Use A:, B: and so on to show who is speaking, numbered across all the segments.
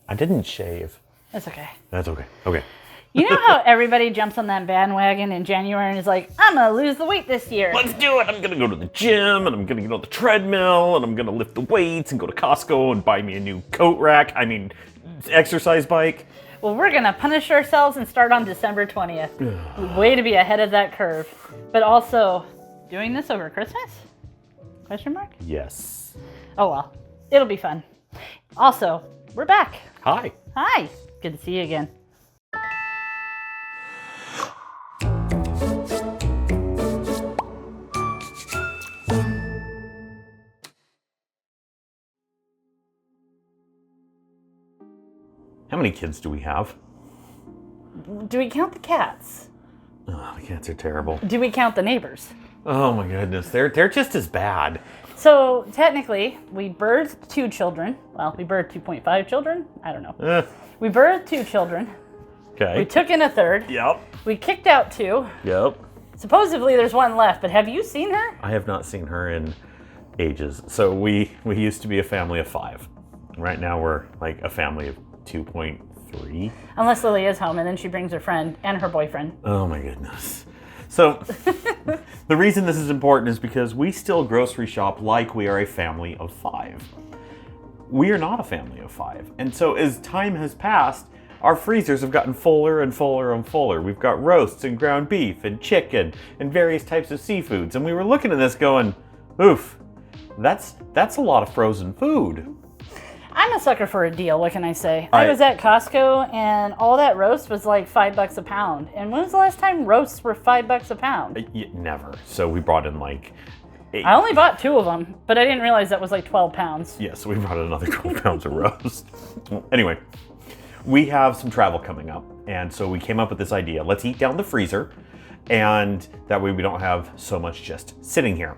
A: I didn't shave.
B: That's okay.
A: That's okay. Okay.
B: You know how everybody jumps on that bandwagon in January and is like, I'm going to lose the weight this year.
A: Let's do it. I'm going to go to the gym and I'm going to get on the treadmill and I'm going to lift the weights and go to Costco and buy me a new coat rack. Exercise bike.
B: Well, we're going to punish ourselves and start on December 20th. Way to be ahead of that curve. But also, doing this over Christmas? Question mark?
A: Yes.
B: Oh, well. It'll be fun. Also, we're back.
A: Hi.
B: Hi. Good to see you again.
A: How many kids do we have?
B: Do we count the cats?
A: Oh, the cats are terrible.
B: Do we count the neighbors?
A: Oh my goodness, they're just as bad.
B: So technically, we birthed 2 children. Well, we birthed 2.5 children? I don't know. We birthed 2 children.
A: Okay.
B: We took in a 3rd.
A: Yep.
B: We kicked out 2.
A: Yep.
B: Supposedly there's 1 left, but have you seen her?
A: I have not seen her in ages. So we used to be a family of 5. Right now we're like a family of 2.3.
B: Unless Lily is home and then she brings her friend and her boyfriend.
A: Oh my goodness. So the reason this is important is because we still grocery shop like we are a family of 5. We are not a family of 5. And so as time has passed, our freezers have gotten fuller and fuller and fuller. We've got roasts and ground beef and chicken and various types of seafoods. And we were looking at this going, oof, that's a lot of frozen food.
B: I'm a sucker for a deal, what can I say? I was at Costco and all that roast was like $5 a pound. And when was the last time roasts were $5 a pound?
A: Never. So we brought in like 8.
B: I only bought 2 of them, but I didn't realize that was like 12 pounds.
A: Yeah, so we brought in another 12 pounds of roast. Well, anyway, we have some travel coming up. And so we came up with this idea. Let's eat down the freezer. And that way we don't have so much just sitting here.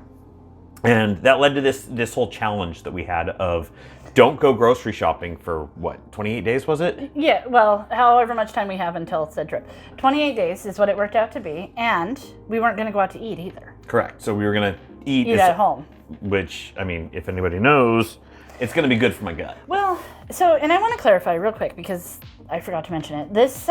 A: And that led to this whole challenge that we had of don't go grocery shopping for, what, 28 days was it?
B: Yeah, well, however much time we have until said trip. 28 days is what it worked out to be, and we weren't going to go out to eat either.
A: Correct. So we were going to eat
B: at home.
A: Which, I mean, if anybody knows, it's going to be good for my gut.
B: Well, so, and I want to clarify real quick because I forgot to mention it. This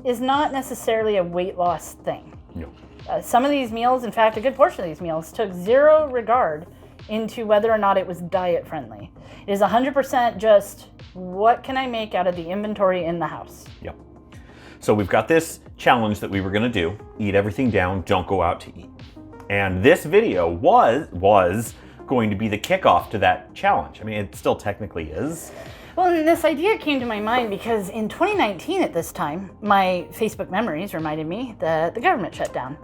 B: is not necessarily a weight loss thing.
A: No.
B: Some of these meals, in fact, a good portion of these meals, took zero regard into whether or not it was diet friendly. It is 100% just what can I make out of the inventory in the house.
A: Yep. So we've got this challenge that we were going to do. Eat everything down, don't go out to eat. And this video was going to be the kickoff to that challenge. I mean, it still technically is.
B: Well, and this idea came to my mind because in 2019 at this time, my Facebook memories reminded me that the government shut down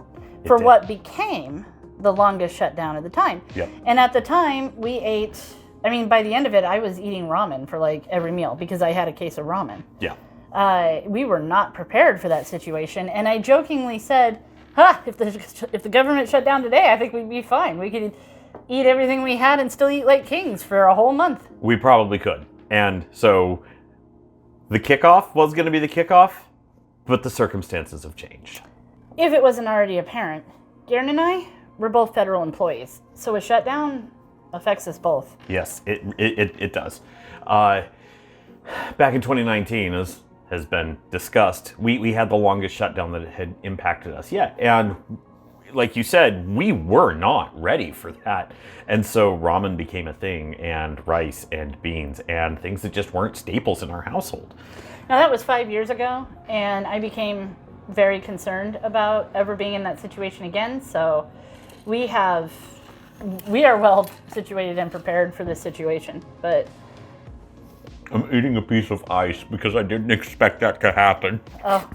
B: for what became the longest shutdown at the time.
A: Yep.
B: And at the time, we ate, I mean, by the end of it, I was eating ramen for like every meal because I had a case of ramen.
A: Yeah.
B: We were not prepared for that situation. And I jokingly said, if the government shut down today, I think we'd be fine. We could eat everything we had and still eat like kings for a whole month.
A: We probably could. And so the kickoff was going to be the kickoff, but the circumstances have changed.
B: If it wasn't already apparent, Garen and I, we're both federal employees. So a shutdown affects us both.
A: Yes, it does. Back in 2019, as has been discussed, we had the longest shutdown that had impacted us yet. And like you said, we were not ready for that. And so ramen became a thing, and rice and beans and things that just weren't staples in our household.
B: Now that was 5 years ago, and I became very concerned about ever being in that situation again. So we are well situated and prepared for this situation, but
A: I'm eating a piece of ice because I didn't expect that to happen.
B: Oh,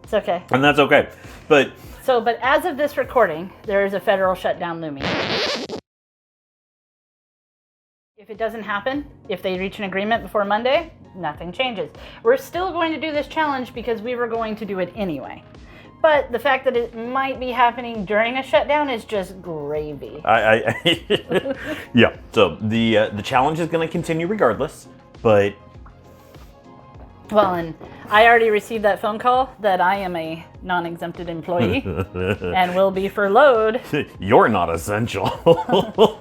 B: It's okay.
A: And that's okay. But
B: as of this recording, there is a federal shutdown looming. If it doesn't happen, if they reach an agreement before Monday, nothing changes. We're still going to do this challenge because we were going to do it anyway. But the fact that it might be happening during a shutdown is just gravy.
A: Yeah. So the challenge is going to continue regardless, but
B: Well, and I already received that phone call that I am a non-exempted employee and will be furloughed.
A: You're not essential.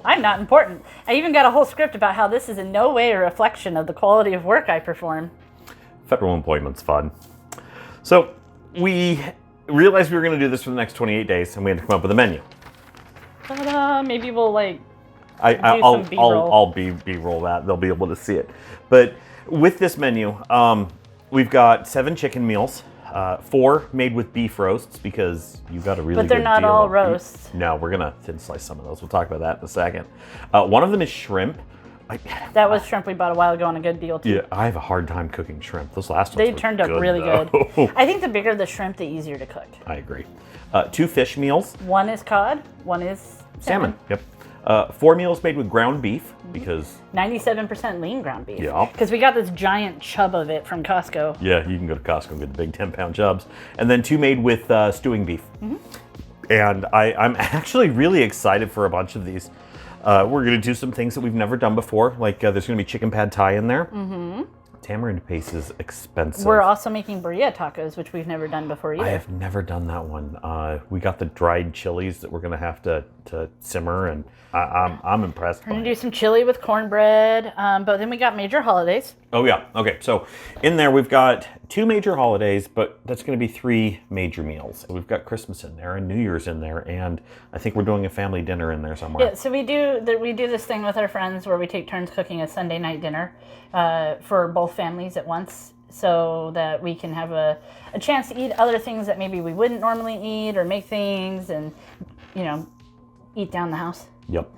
B: I'm not important. I even got a whole script about how this is in no way a reflection of the quality of work I perform.
A: Federal employment's fun. So we realized we were going to do this for the next 28 days, and we had to come up with a menu.
B: Ta-da! Maybe we'll like
A: I'll
B: some B-roll.
A: B-roll that. They'll be able to see it. But with this menu, we've got 7 chicken meals, 4 made with beef roasts because you got a really good deal.
B: But they're not all roasts.
A: No, we're gonna thin slice some of those. We'll talk about that in a second. One of them is shrimp.
B: That was shrimp we bought a while ago on a good deal too.
A: Yeah, I have a hard time cooking shrimp. Those last ones
B: They turned up really good. I think the bigger the shrimp, the easier to cook.
A: I agree. 2 fish meals.
B: One is cod, one is salmon.
A: Yep. 4 meals made with ground beef because
B: 97% lean ground beef.
A: Yeah.
B: Because we got this giant chub of it from Costco.
A: yeah, you can go to Costco and get the big 10-pound chubs, and then 2 made with stewing beef. And I'm actually really excited for a bunch of these. We're gonna do some things that we've never done before, like there's gonna be chicken pad thai in there. Tamarind paste is expensive.
B: We're also making burrito tacos, which we've never done before either.
A: I have never done that one. We got the dried chilies that we're gonna have to simmer, and I'm impressed.
B: We're gonna do some chili with cornbread, but then we got major holidays.
A: Oh yeah, okay. So in there we've got 2 major holidays, but that's gonna be 3 major meals. We've got Christmas in there and New Year's in there, and I think we're doing a family dinner in there somewhere.
B: Yeah, so we do this thing with our friends where we take turns cooking a Sunday night dinner for both families at once, so that we can have a chance to eat other things that maybe we wouldn't normally eat, or make things and eat down the house.
A: Yep.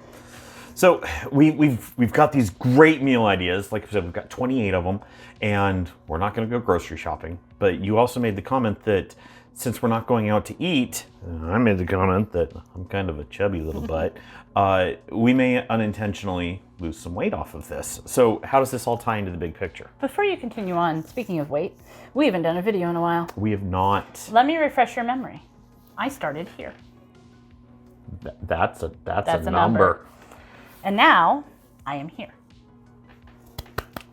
A: So we've got these great meal ideas. Like I said, we've got 28 of them, and we're not going to go grocery shopping. But you also made the comment that since we're not going out to eat, I made the comment that I'm kind of a chubby little butt, we may unintentionally lose some weight off of this. So how does this all tie into the big picture?
B: Before you continue on, speaking of weight, we haven't done a video in a while.
A: We have not.
B: Let me refresh your memory. I started here.
A: That's a number.
B: And now I am here.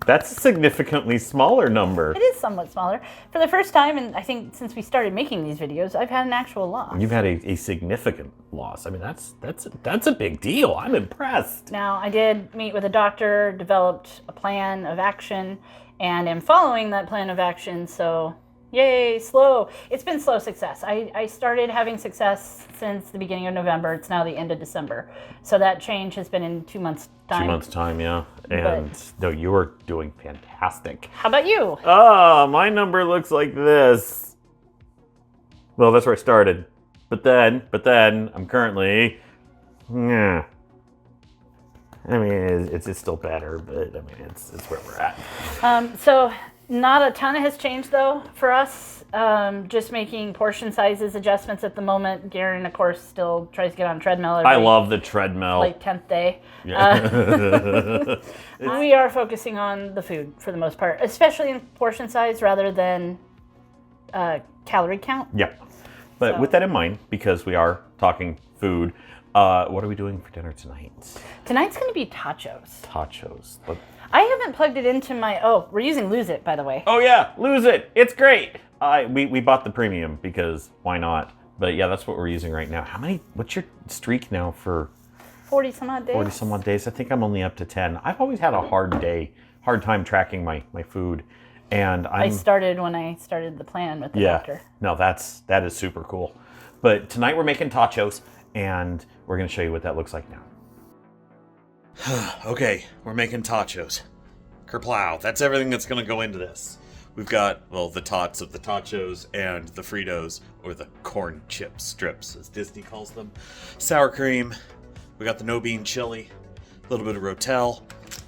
A: That's a significantly smaller number.
B: It is somewhat smaller. For the first time, and I think since we started making these videos, I've had an actual loss.
A: You've had a significant loss. I mean, that's a big deal. I'm impressed.
B: Now, I did meet with a doctor, developed a plan of action, and am following that plan of action, so yay, slow. It's been slow success. I started having success since the beginning of November. It's now the end of December. So that change has been in 2 months' time.
A: 2 months' time, yeah. And no, you are doing fantastic.
B: How about you?
A: Oh, my number looks like this. Well, that's where I started. But then, I'm currently, I mean, it's still better, but I mean, it's where we're at.
B: So not a ton has changed though for us. Just making portion sizes adjustments at the moment. Garen, of course, still tries to get on treadmill.
A: I love the treadmill.
B: Like 10th day.
A: Yeah.
B: We are focusing on the food for the most part, especially in portion size rather than calorie count.
A: Yeah. But with that in mind, because we are talking food, what are we doing for dinner tonight?
B: Tonight's going to be tachos.
A: Tachos.
B: I haven't plugged it into my... Oh, we're using Lose It, by the way.
A: Oh yeah, Lose It. It's great. We bought the premium because why not? But yeah, that's what we're using right now. What's your streak now for
B: 40 some odd days?
A: 40 some odd days. I think I'm only up to 10. I've always had a hard time tracking my food. And I
B: started when I started the plan with the doctor.
A: No, that is super cool. But tonight we're making tachos, and we're going to show you what that looks like now. Okay, we're making tachos. Kerplow. That's everything that's going to go into this. We've got, well, the tots of the tachos and the Fritos, or the corn chip strips, as Disney calls them. Sour cream. We got the no bean chili, a little bit of Rotel,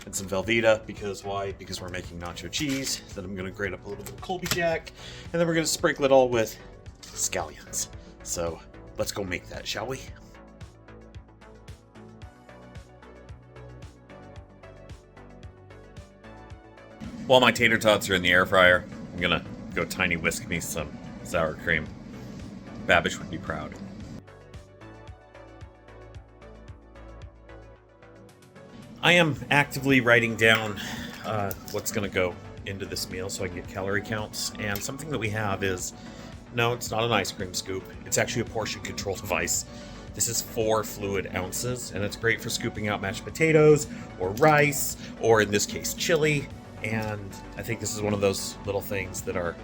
A: and some Velveeta. Because why? Because we're making nacho cheese. Then I'm going to grate up a little bit of Colby Jack, and then we're going to sprinkle it all with scallions. So let's go make that, shall we? While my tater tots are in the air fryer, I'm gonna go tiny whisk me some sour cream. Babish would be proud. I am actively writing down what's gonna go into this meal so I can get calorie counts. And something that we have is, no, it's not an ice cream scoop. It's actually a portion control device. This is 4 fluid ounces, and it's great for scooping out mashed potatoes or rice, or in this case, chili. And I think this is one of those little things that are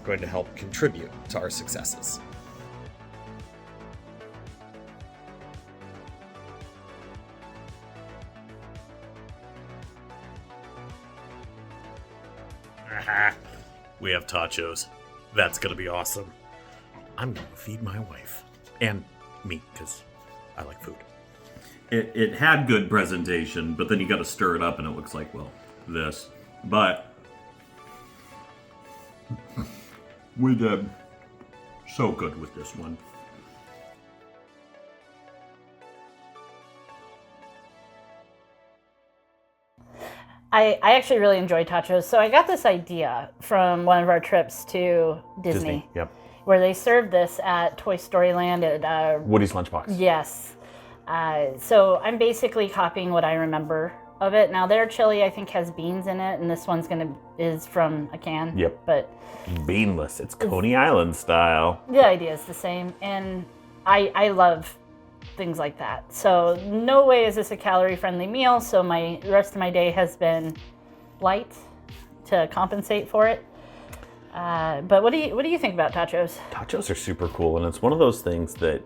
A: going to help contribute to our successes. We have tachos. That's gonna be awesome. I'm gonna feed my wife. And me, because I like food. It had good presentation, but then you gotta stir it up and it looks like, well, this. But with so good with this one.
B: I actually really enjoy tachos. So I got this idea from one of our trips to Disney.
A: Yep.
B: Where they served this at Toy Story Land at
A: Woody's Lunchbox.
B: Yes. So I'm basically copying what I remember of it. Now their chili I think has beans in it, and this one's is from a can.
A: Yep.
B: But
A: beanless. It's Coney Island style.
B: The idea is the same, and I love things like that. So no way is this a calorie-friendly meal. So the rest of my day has been light to compensate for it. But what do you think about tachos?
A: Tachos are super cool, and it's one of those things that,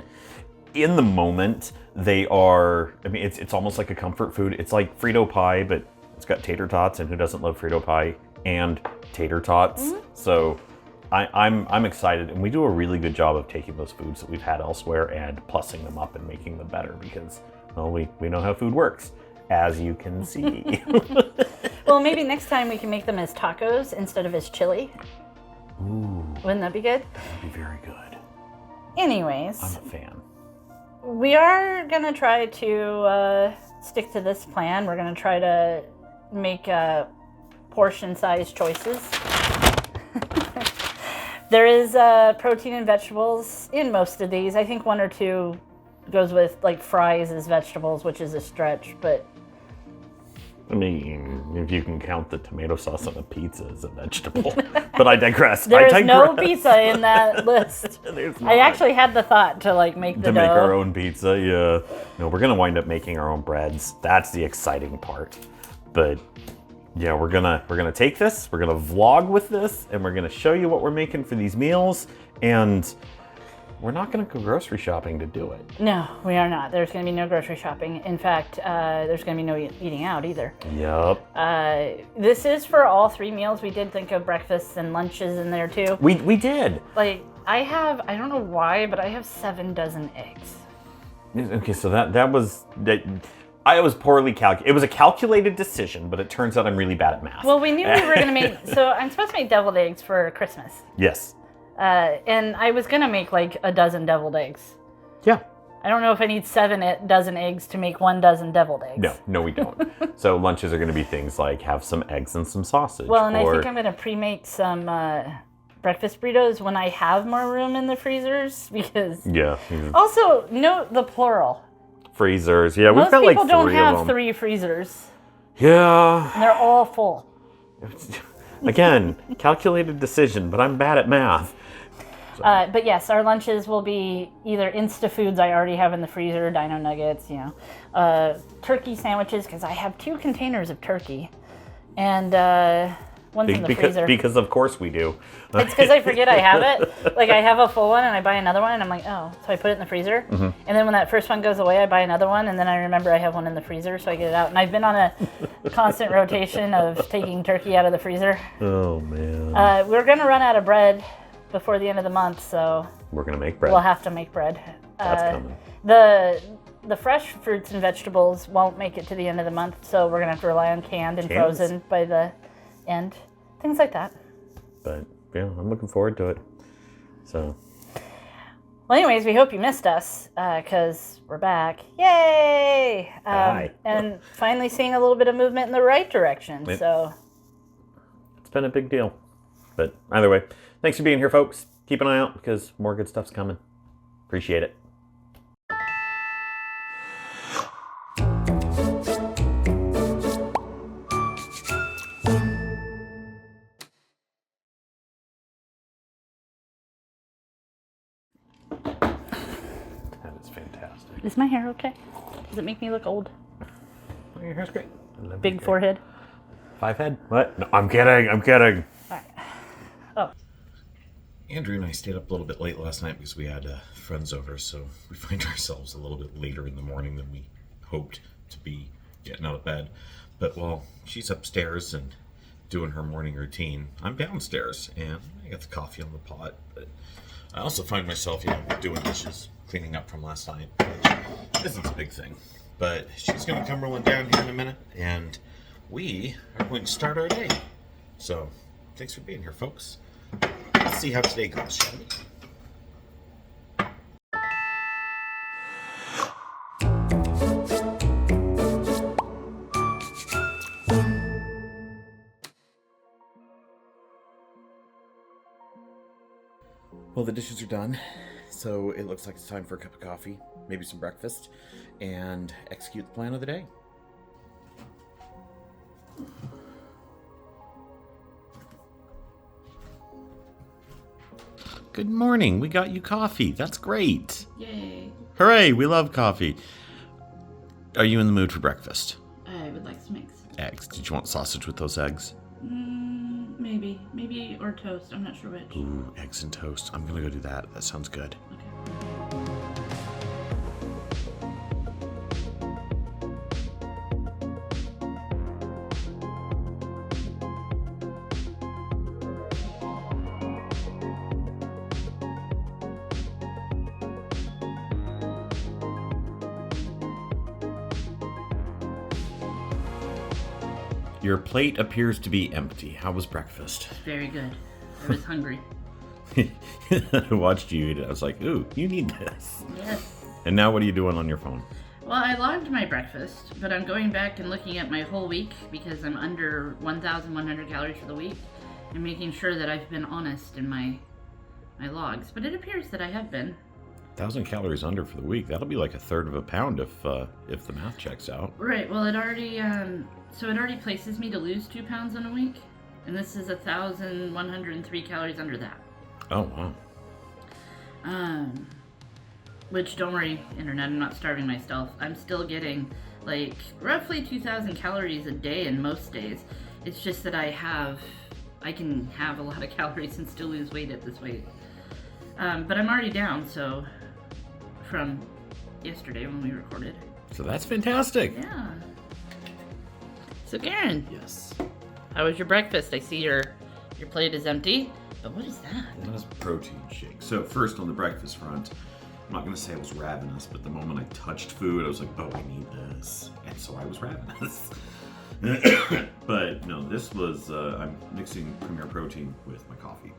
A: in the moment, they are. I mean, it's almost like a comfort food. It's like Frito pie, but it's got tater tots, and who doesn't love Frito pie and tater tots? Mm-hmm. So I'm excited, and we do a really good job of taking those foods that we've had elsewhere and plussing them up and making them better because, well, we know how food works, as you can see.
B: Well, maybe next time we can make them as tacos instead of as chili.
A: Ooh.
B: Wouldn't that be good?
A: That would be very good.
B: Anyways.
A: I'm a fan.
B: We are going to try to stick to this plan. We're going to try to make portion-sized choices. There is protein and vegetables in most of these. I think 1 or 2 goes with like fries as vegetables, which is a stretch, but
A: I mean, if you can count the tomato sauce on a pizza as a vegetable. But I digress.
B: There's no pizza in that list. I actually had the thought to make the dough.
A: To make our own pizza, yeah. No, we're gonna wind up making our own breads. That's the exciting part. But yeah, we're gonna take this, we're gonna vlog with this, and we're gonna show you what we're making for these meals, and we're not gonna go grocery shopping to do it.
B: No, we are not. There's gonna be no grocery shopping. In fact, there's gonna be no eating out either.
A: Yep.
B: This is for all 3 meals. We did think of breakfasts and lunches in there too.
A: We did.
B: I don't know why, but I have 7 dozen eggs.
A: Okay, so that was I was poorly calculated. It was a calculated decision, but it turns out I'm really bad at math.
B: Well, we knew we were going to make... So I'm supposed to make deviled eggs for Christmas.
A: Yes.
B: And I was going to make a dozen deviled eggs.
A: Yeah.
B: I don't know if I need 7 dozen eggs to make 1 dozen deviled eggs.
A: No, we don't. So lunches are going to be things like have some eggs and some sausage.
B: Well, and I think I'm going to pre-make some breakfast burritos when I have more room in the freezers because...
A: Yeah.
B: Also, note the plural.
A: Freezers. Yeah, we've got 3 of them.
B: Most people don't have 3 freezers.
A: Yeah.
B: And they're all full.
A: Again, calculated decision, but I'm bad at math. So.
B: But yes, our lunches will be either Insta foods I already have in the freezer, Dino Nuggets, turkey sandwiches, because I have 2 containers of turkey, and one's in the freezer.
A: Because of course we do.
B: It's because I forget I have it. I have a full one and I buy another one and I'm like, oh, so I put it in the freezer. Mm-hmm. And then when that first one goes away, I buy another one and then I remember I have one in the freezer, so I get it out. And I've been on a constant rotation of taking turkey out of the freezer.
A: Oh, man.
B: We're going to run out of bread before the end of the month, so...
A: We're going to make bread.
B: We'll have to make bread.
A: That's coming.
B: The fresh fruits and vegetables won't make it to the end of the month, so we're going to have to rely on canned and frozen by the end. Things like that.
A: But, yeah, I'm looking forward to it. So.
B: Well, anyways, we hope you missed us, because we're back. Yay!
A: Hi.
B: And finally seeing a little bit of movement in the right direction, so.
A: It's been a big deal. But either way, thanks for being here, folks. Keep an eye out, because more good stuff's coming. Appreciate it.
B: Is my hair okay? Does it make me look old?
A: Your hair's great.
B: Big forehead.
A: 5 head? What? No, I'm kidding. I'm kidding.
B: All right. Oh.
C: Andrew and I stayed up a little bit late last night because we had friends over, so we find ourselves a little bit later in the morning than we hoped to be getting out of bed. But while she's upstairs and doing her morning routine, I'm downstairs and I got the coffee on the pot. But I also find myself, doing dishes, cleaning up from last night, which isn't a big thing. But she's going to come rolling down here in a minute, and we are going to start our day. So, thanks for being here, folks. Let's see how today goes, shall we? Well, the dishes are done, so it looks like it's time for a cup of coffee, maybe some breakfast, and execute the plan of the day. Good morning. We got you coffee. That's great.
D: Yay.
C: Hooray, we love coffee. Are you in the mood for breakfast?
D: I would like some eggs.
C: Eggs. Did you want sausage with those eggs?
D: Maybe. Maybe or toast. I'm not sure which.
C: Ooh, eggs and toast. I'm gonna go do that. That sounds good.
D: Okay.
C: Your plate appears to be empty. How was breakfast?
D: Very good. I was hungry.
C: I watched you eat it. I was like, ooh, you need this.
D: Yes.
C: And now what are you doing on your phone?
D: Well, I logged my breakfast, but I'm going back and looking at my whole week because I'm under 1,100 calories for the week and making sure that I've been honest in my logs. But it appears that I have been.
C: 1,000 calories under for the week. That'll be like a third of a pound if the math checks out.
D: Right. Well, it already so it already places me to lose 2 pounds in a week, and this is 1,103 calories under that.
C: Oh wow.
D: Which, don't worry, internet, I'm not starving myself. I'm still getting like roughly 2,000 calories a day in most days. It's just that I can have a lot of calories and still lose weight at this weight. But I'm already down, so from yesterday when we recorded.
C: So that's fantastic.
D: Yeah. So Garen,
C: Yes.
D: how was your breakfast? I see your plate is empty, but what is that?
C: That is protein shake. So first on the breakfast front, I'm not going to say I was ravenous, but the moment I touched food, I was like, oh, I need this. And so I was ravenous. But no, this was, I'm mixing Premier Protein with my coffee.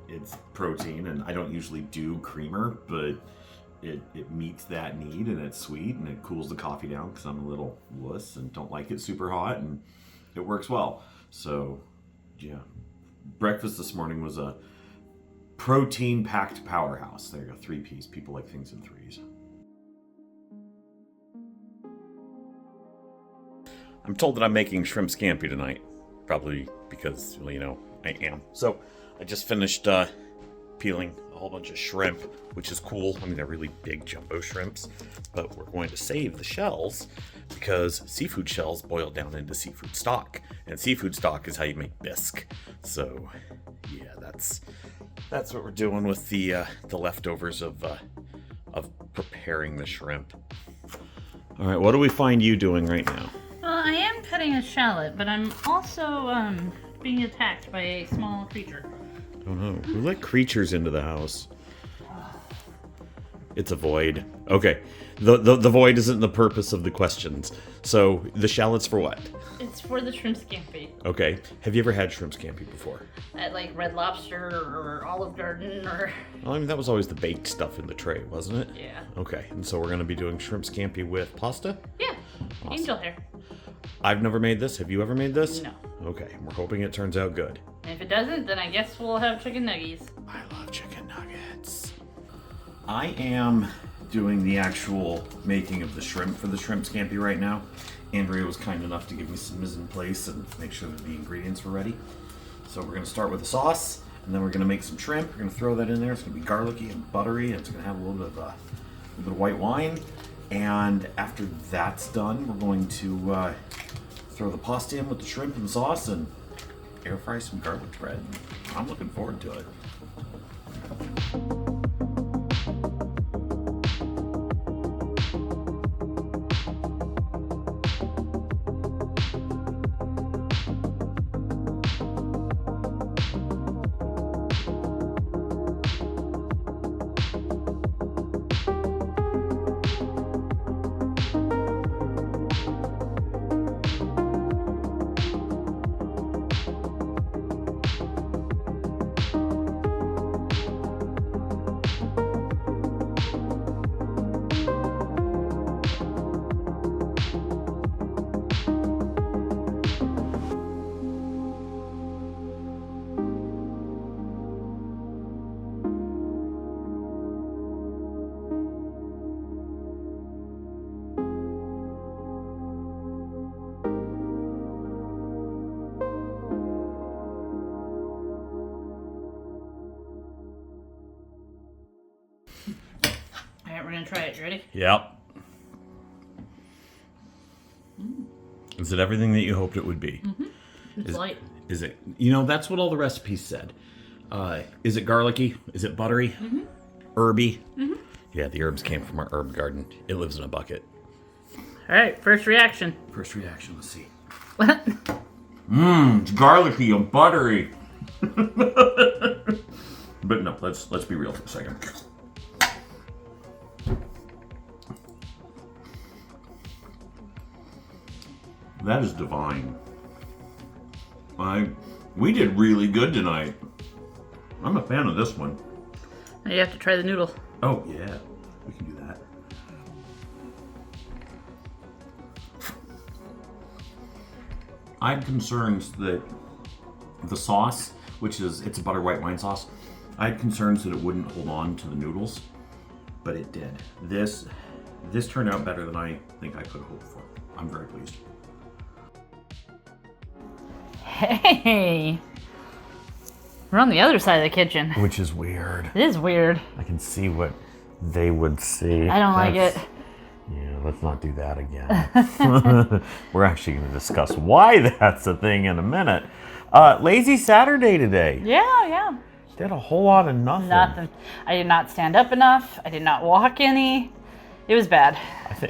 C: It's protein, and I don't usually do creamer, but it meets that need, and it's sweet, and it cools the coffee down because I'm a little wuss and don't like it super hot, and it works well. So, yeah. Breakfast this morning was a protein-packed powerhouse. There you go, 3-piece. People like things in threes. I'm told that I'm making shrimp scampi tonight. Probably because, well, I am. So, I just finished peeling a whole bunch of shrimp, which is cool. I mean, they're really big jumbo shrimps, but we're going to save the shells because seafood shells boil down into seafood stock, and seafood stock is how you make bisque. So, yeah, that's what we're doing with the leftovers of preparing the shrimp. All right, what do we find you doing right now?
D: Well, I am cutting a shallot, but I'm also being attacked by a small creature.
C: Oh no, who let creatures into the house? It's a void. Okay, the void isn't the purpose of the questions. So, the shallot's for what?
D: It's for the shrimp scampi.
C: Okay, have you ever had shrimp scampi before?
D: At like Red Lobster or Olive Garden or...
C: Well, I mean, that was always the baked stuff in the tray, wasn't it?
D: Yeah.
C: Okay, and so we're going to be doing shrimp scampi with pasta?
D: Yeah,
C: Awesome.
D: angel hair.
C: I've never made this. Have you ever made this?
D: No.
C: Okay, we're hoping it turns out good.
D: And if it doesn't, then I guess we'll have chicken nuggies.
C: I love chicken nuggets. I am doing the actual making of the shrimp for the shrimp scampi right now. Andrea was kind enough to give me some mise en place and make sure that the ingredients were ready. So we're going to start with the sauce. And then we're gonna make some shrimp. We're gonna throw that in there. It's gonna be garlicky and buttery. And it's gonna have a little bit of white wine. And after that's done, we're going to throw the pasta in with the shrimp and sauce and air fry some garlic bread. I'm looking forward to it.
D: Alright, we're gonna try it. You ready?
A: Yep. Is it everything that you hoped it would be?
D: It's light.
A: Is it? You know, that's what all the recipes said. Is it garlicky? Is it buttery? Herby? Yeah, the herbs came from our herb garden. It lives in a bucket.
B: Alright, first reaction.
C: First reaction, let's see.
B: What?
C: It's garlicky and buttery. But no, let's be real for a second. That is divine. We did really good tonight. I'm a fan of this one.
B: Now you have to try the noodle.
C: Oh yeah, we can do that. I had concerns that the sauce, it's a butter white wine sauce, I had concerns that it wouldn't hold on to the noodles, but it did. This turned out better than I think I could have hoped for. I'm very pleased.
B: Hey! We're on the other side of the kitchen.
A: Which is weird.
B: It is weird.
A: I can see what they would see.
B: I don't like it.
A: Yeah, let's not do that again. We're actually going to discuss why that's a thing in a minute. Lazy Saturday today.
B: Yeah.
A: Did a whole lot of nothing.
B: Nothing. I did not stand up enough. I did not walk any. It was bad.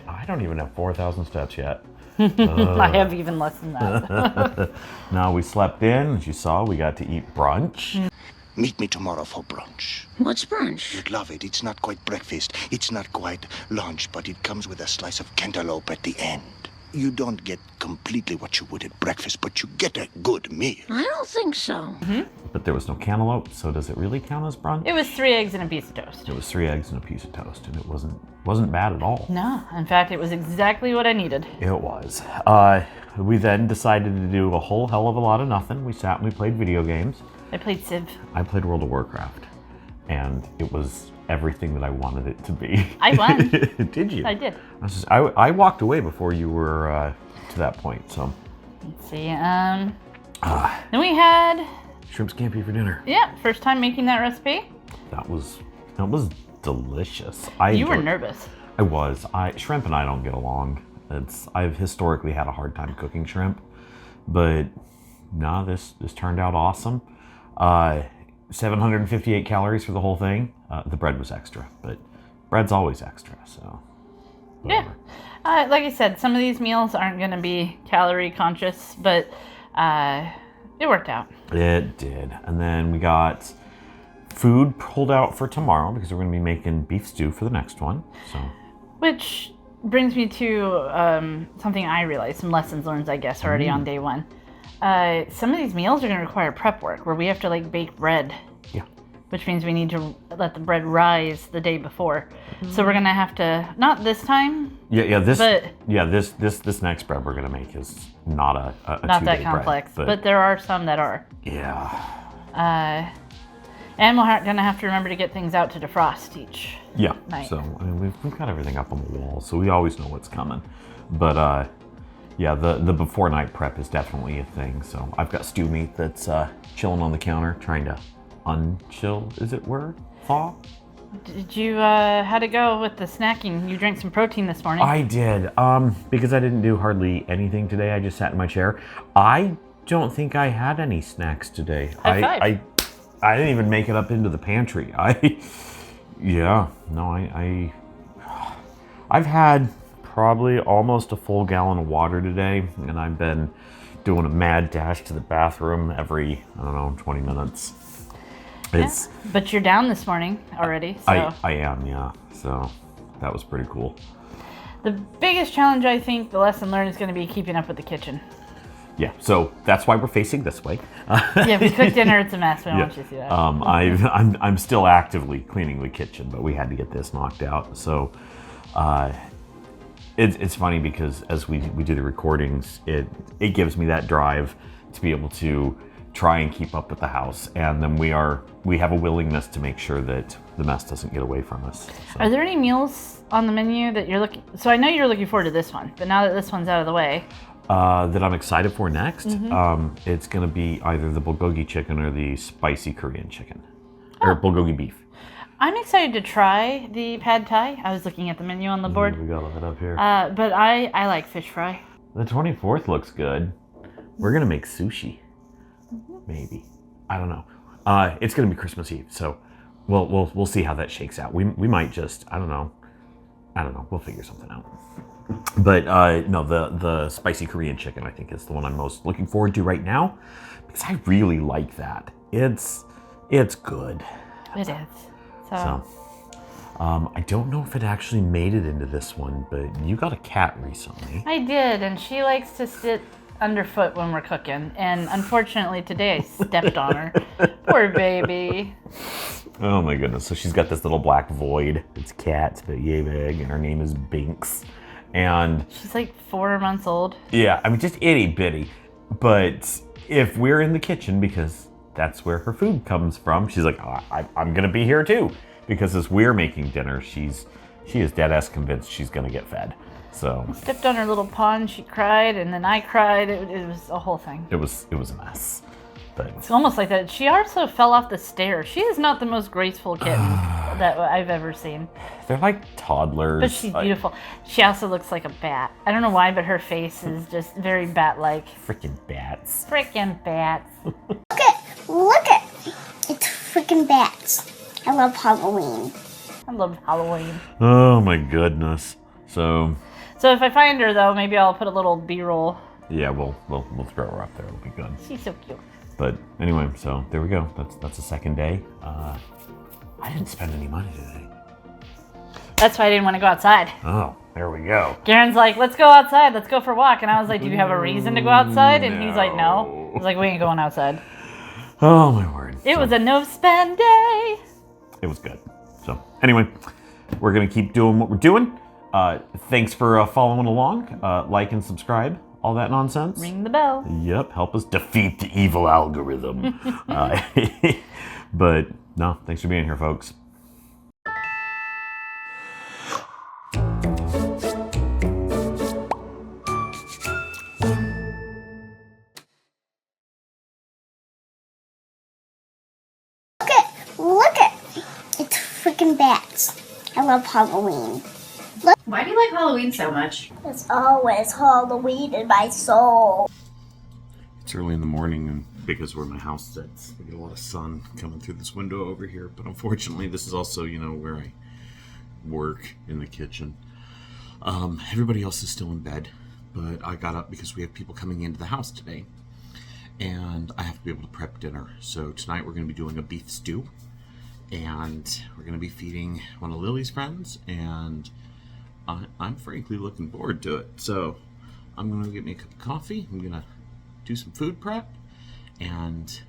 A: I don't even have 4,000 steps yet.
B: I have even less than that.
A: Now we slept in. As you saw, we got to eat brunch.
E: Meet me tomorrow for brunch.
F: What's brunch?
E: You'd love it. It's not quite breakfast. It's not quite lunch, but it comes with a slice of cantaloupe at the end. You don't get completely what you would at breakfast, but you get a good meal.
F: I don't think so.
A: But there was no cantaloupe, so does it really count as brunch?
B: It was 3 eggs and a piece of toast.
A: It was 3 eggs and a piece of toast, and it wasn't bad at all.
B: No, in fact, it was exactly what I needed.
A: It was. We then decided to do a whole hell of a lot of nothing. We sat and we played video games.
B: I played Civ.
A: I played World of Warcraft, and it was everything that I wanted it to be.
B: I won.
A: Did you?
B: I did.
A: I walked away before you were to that point, so.
B: Let's see. Then we had,
A: Shrimp scampi for dinner.
B: yeah, first time making that recipe.
A: That was delicious.
B: You were nervous.
A: I was. Shrimp and I don't get along. I've historically had a hard time cooking shrimp, but no, this turned out awesome. 758 calories for the whole thing. The bread was extra, but bread's always extra, so. Whatever.
B: Yeah. Like I said, some of these meals aren't going to be calorie conscious, but it worked out.
A: It did. And then we got food pulled out for tomorrow because we're going to be making beef stew for the next one. So.
B: Which brings me to something I realized, some lessons learned, I guess, already on day one. Some of these meals are going to require prep work where we have to bake bread.
A: Yeah.
B: Which means we need to let the bread rise the day before. So we're going to have to, not this time.
A: This next bread we're going to make is not a
B: not that
A: 2-day
B: complex,
A: bread,
B: but there are some that are.
A: Yeah.
B: And we're going to have to remember to get things out to defrost each night.
A: So I mean, we've got everything up on the wall, so we always know what's coming. But the before night prep is definitely a thing. So I've got stew meat that's chilling on the counter, trying to unchill, as it were, thaw.
B: Did you, how'd it go with the snacking? You drank some protein this morning.
A: I did, because I didn't do hardly anything today. I just sat in my chair. I don't think I had any snacks today.
B: High five.
A: I didn't even make it up into the pantry. I've had probably almost a full gallon of water today, and I've been doing a mad dash to the bathroom every, 20 minutes.
B: But you're down this morning already, so.
A: I am, yeah. So that was pretty cool.
B: The biggest challenge, I think, the lesson learned is going to be keeping up with the kitchen.
A: Yeah, so that's why we're facing this way.
B: Yeah, we cooked dinner, it's a mess. We don't want you to see that.
A: I'm still actively cleaning the kitchen, but we had to get this knocked out. So it's funny because as we do the recordings, it gives me that drive to be able to try and keep up with the house, and then we have a willingness to make sure that the mess doesn't get away from us. So.
B: Are there any meals on the menu that you're looking? So I know you're looking forward to this one, but now that this one's out of the way,
A: that I'm excited for next, it's gonna be either the bulgogi chicken or the spicy Korean chicken, or bulgogi beef.
B: I'm excited to try the pad thai. I was looking at the menu on the board.
A: We got it up here.
B: But I like fish fry.
A: The 24th looks good. We're gonna make sushi. Maybe. I don't know. It's gonna be Christmas Eve, so we'll see how that shakes out. We might just I don't know. We'll figure something out. But no, the spicy Korean chicken I think is the one I'm most looking forward to right now because I really like that. It's good.
B: It is. So
A: I don't know if it actually made it into this one, but you got a cat recently.
B: I did, and she likes to sit underfoot when we're cooking, and unfortunately today I stepped on her. Poor baby.
A: Oh my goodness. So she's got this little black void. It's cat, but yay big, and her name is Binks. And
B: she's like 4 months old.
A: Yeah, I mean just itty bitty. But if we're in the kitchen, because that's where her food comes from, she's like, I'm gonna be here too. Because as we're making dinner, she is dead ass convinced she's gonna get fed. So
B: I stepped on her little paw and she cried, and then I cried. It was a whole thing.
A: It was a mess. But
B: it's almost like that. She also fell off the stairs. She is not the most graceful kitten that I've ever seen.
A: They're like toddlers.
B: But she's beautiful. She also looks like a bat. I don't know why, but her face is just very bat-like.
A: Freaking bats.
B: Freaking bats.
G: Look it. It's freaking bats. I love Halloween.
B: I love Halloween.
A: Oh my goodness. So
B: if I find her though, maybe I'll put a little B-roll.
A: Yeah, we'll throw her up there. It'll be good.
B: She's so cute.
A: But anyway, so there we go. That's the second day. I didn't spend any money today.
B: That's why I didn't want to go outside.
A: Oh, there we go.
B: Garen's like, let's go outside. Let's go for a walk. And I was like, do you have a reason to go outside? And he's like, no. I was like, we ain't going outside.
A: Oh my word.
B: It was a no-spend day.
A: It was good. So anyway, we're going to keep doing what we're doing. Thanks for following along. Like and subscribe. All that nonsense.
B: Ring the bell.
A: Yep, help us defeat the evil algorithm. But no, thanks for being here, folks.
G: Look it. It's freaking bats. I love Halloween.
D: Why do you like Halloween so much?
G: There's always Halloween in my soul.
C: It's early in the morning, and because where my house sits, we get a lot of sun coming through this window over here. But unfortunately, this is also, where I work in the kitchen. Everybody else is still in bed, but I got up because we have people coming into the house today, and I have to be able to prep dinner. So tonight we're going to be doing a beef stew, and we're going to be feeding one of Lily's friends, and I'm frankly looking forward to it. So I'm going to get me a cup of coffee. I'm going to do some food prep, and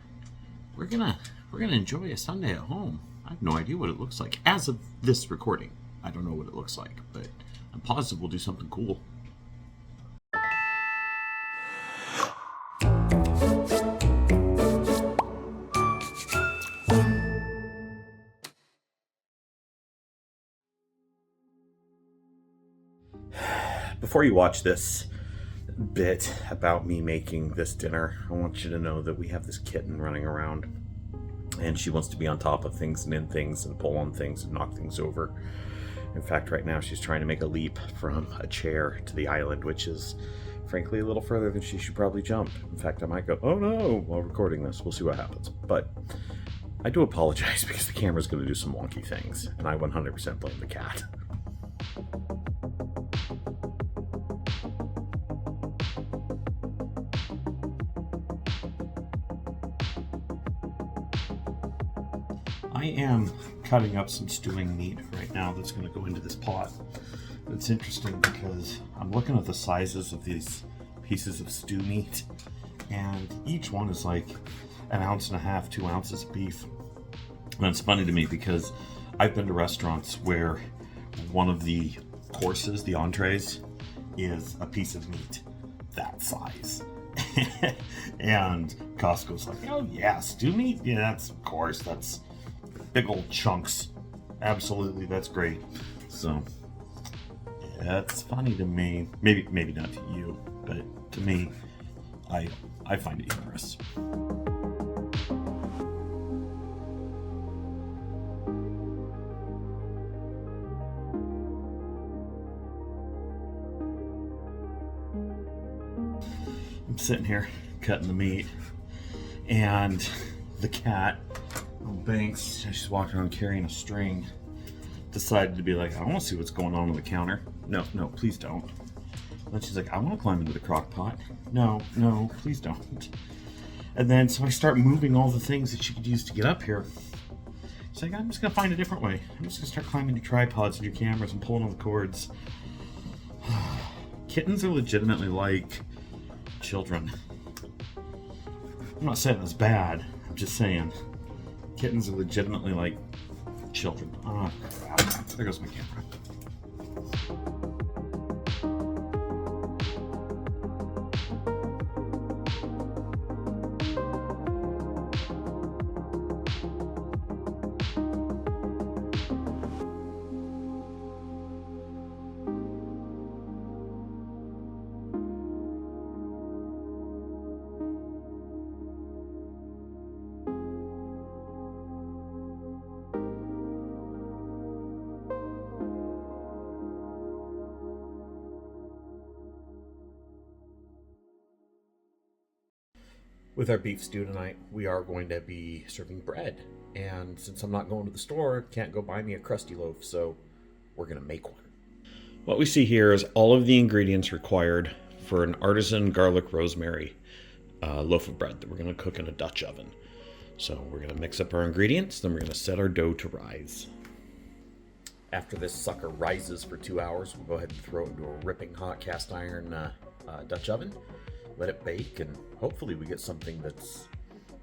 C: we're gonna enjoy a Sunday at home. I have no idea what it looks like as of this recording. I don't know what it looks like, but I'm positive we'll do something cool. Before you watch this bit about me making this dinner, I want you to know that we have this kitten running around, And she wants to be on top of things and in things and pull on things and knock things over. In fact, right now she's trying to make a leap from a chair to the island, which is frankly a little further than she should probably jump. In fact, I might go, oh no, while recording this. We'll see what happens. But I do apologize because the camera's going to do some wonky things, and I 100% blame the cat. I am cutting up some stewing meat right now that's going to go into this pot. It's interesting because I'm looking at the sizes of these pieces of stew meat, and each one is like 1.5 ounces, 2 ounces of beef. And it's funny to me because I've been to restaurants where one of the courses, the entrees, is a piece of meat that size. And Costco's like, oh yeah, stew meat? Yeah, that's, of course, that's big old chunks. Absolutely, that's great. So, yeah, it's funny to me. Maybe not to you, but to me, I find it humorous. I'm sitting here cutting the meat, and the cat, Banks, she's walking around carrying a string, decided to be like, I want to see what's going on the counter. No, please don't. And then she's like, I want to climb into the crock pot. No, please don't. And then so I start moving all the things that she could use to get up here. She's like, I'm just going to find a different way. I'm just going to start climbing your tripods and your cameras and pulling on the cords. Kittens are legitimately like children. I'm not saying that's bad. I'm just saying kittens are legitimately like children. Oh, crap. There goes my camera. With our beef stew tonight, we are going to be serving bread. And since I'm not going to the store, can't go buy me a crusty loaf, so we're going to make one. What we see here is all of the ingredients required for an artisan garlic rosemary loaf of bread that we're going to cook in a Dutch oven. So we're going to mix up our ingredients, then we're going to set our dough to rise. After this sucker rises for 2 hours, we'll go ahead and throw it into a ripping hot cast iron Dutch oven. Let it bake, and hopefully we get something that's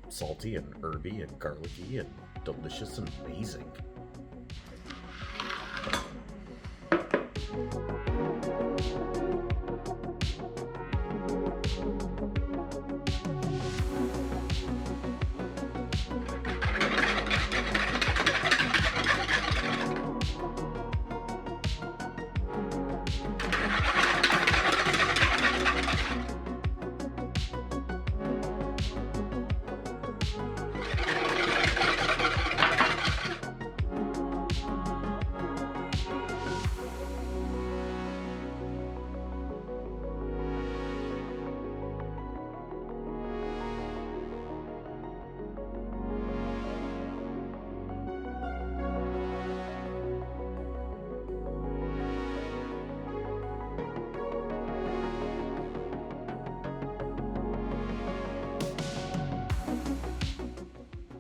C: salty and herby and garlicky and delicious and amazing.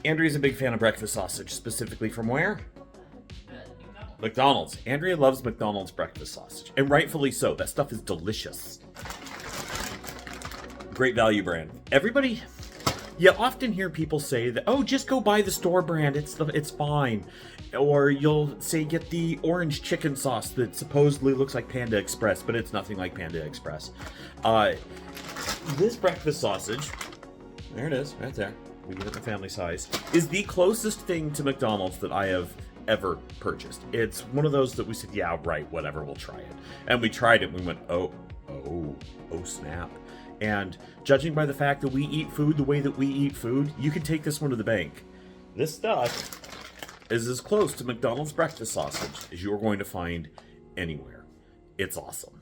C: Andrea's a big fan of breakfast sausage, specifically from where? McDonald's. Andrea loves McDonald's breakfast sausage, and rightfully so. That stuff is delicious. Great value brand. Everybody, you often hear people say that, oh, just go buy the store brand, it's fine. Or you'll say get the orange chicken sauce that supposedly looks like Panda Express, but it's nothing like Panda Express. This breakfast sausage, there it is, right there. We get it in family size, is the closest thing to McDonald's that I have ever purchased. It's one of those that we said, yeah, right, whatever, we'll try it. And we tried it and we went, oh snap. And judging by the fact that we eat food the way that we eat food, you can take this one to the bank.
A: This stuff is as close to McDonald's breakfast sausage as you're going to find anywhere. It's awesome.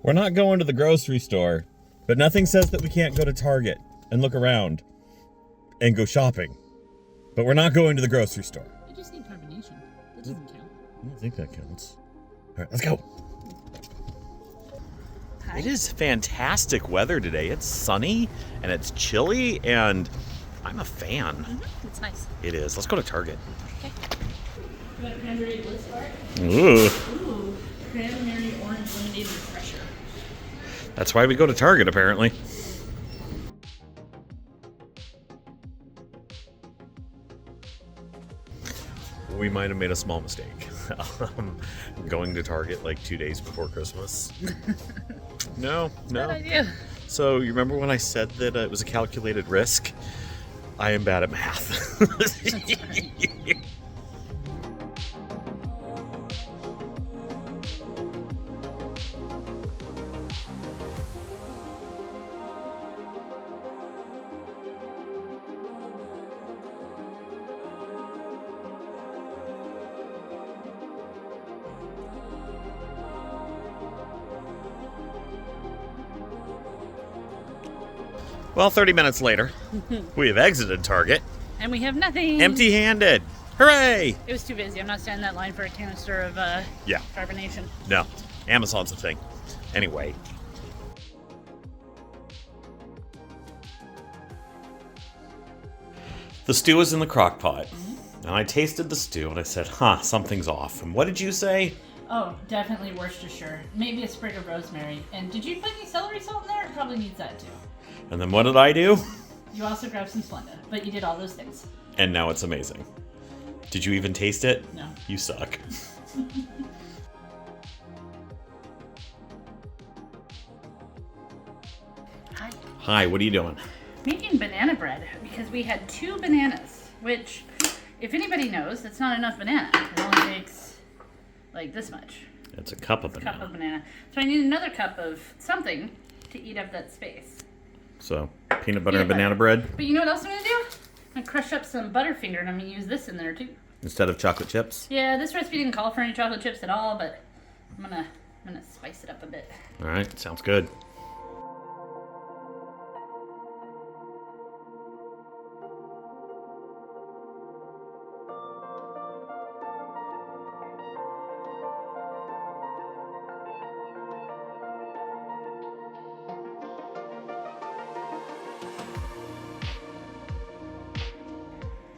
A: We're not going to the grocery store, but nothing says that we can't go to Target and look around and go shopping. But we're not going to the grocery store.
D: I just need carbonation. That doesn't count.
A: I don't think that counts. All right, let's go.
D: Hi.
A: It is fantastic weather today. It's sunny and it's chilly, and I'm a fan.
D: Mm-hmm. It's nice.
A: It is. Let's go to Target.
D: Okay. You want cranberry bliss bar?
A: Ooh.
D: Ooh. Cranberry orange lemonade refresher.
A: That's why we go to Target, apparently. We might have made a small mistake. Going to Target like 2 days before Christmas. No.
D: Bad idea.
A: So, you remember when I said that it was a calculated risk? I am bad at math. Well, 30 minutes later, we have exited Target
D: And we have nothing.
A: empty-handed. Hooray!
D: It was too busy. I'm not standing in that line for a canister of
A: Yeah,
D: carbonation.
A: no. Amazon's a thing. Anyway. The stew is in the crock pot. And I tasted the stew and I said, something's off. And what did you say?
D: Oh, definitely Worcestershire. Maybe a sprig of rosemary. And did you put any celery salt in there? It probably needs that too.
A: And then what did I do?
D: You also grabbed some Splenda, but you did all those things.
A: And now it's amazing. Did you even taste it?
D: No.
A: You suck.
D: Hi.
A: Hi, what are you doing?
D: Making banana bread because we had 2 bananas, which, if anybody knows, that's not enough banana. It only takes like this much.
A: It's a cup of banana.
D: Cup of banana. So I need another cup of something to eat up that space.
A: So, peanut butter and
D: Peanut
A: banana
D: butter.
A: bread
D: But you know what else I'm gonna do? I'm gonna crush up some Butterfinger and I'm gonna use this in there too.
A: instead of chocolate chips.
D: Yeah, this recipe didn't call for any chocolate chips at all, but I'm gonna spice it up a bit.
A: All right, sounds good.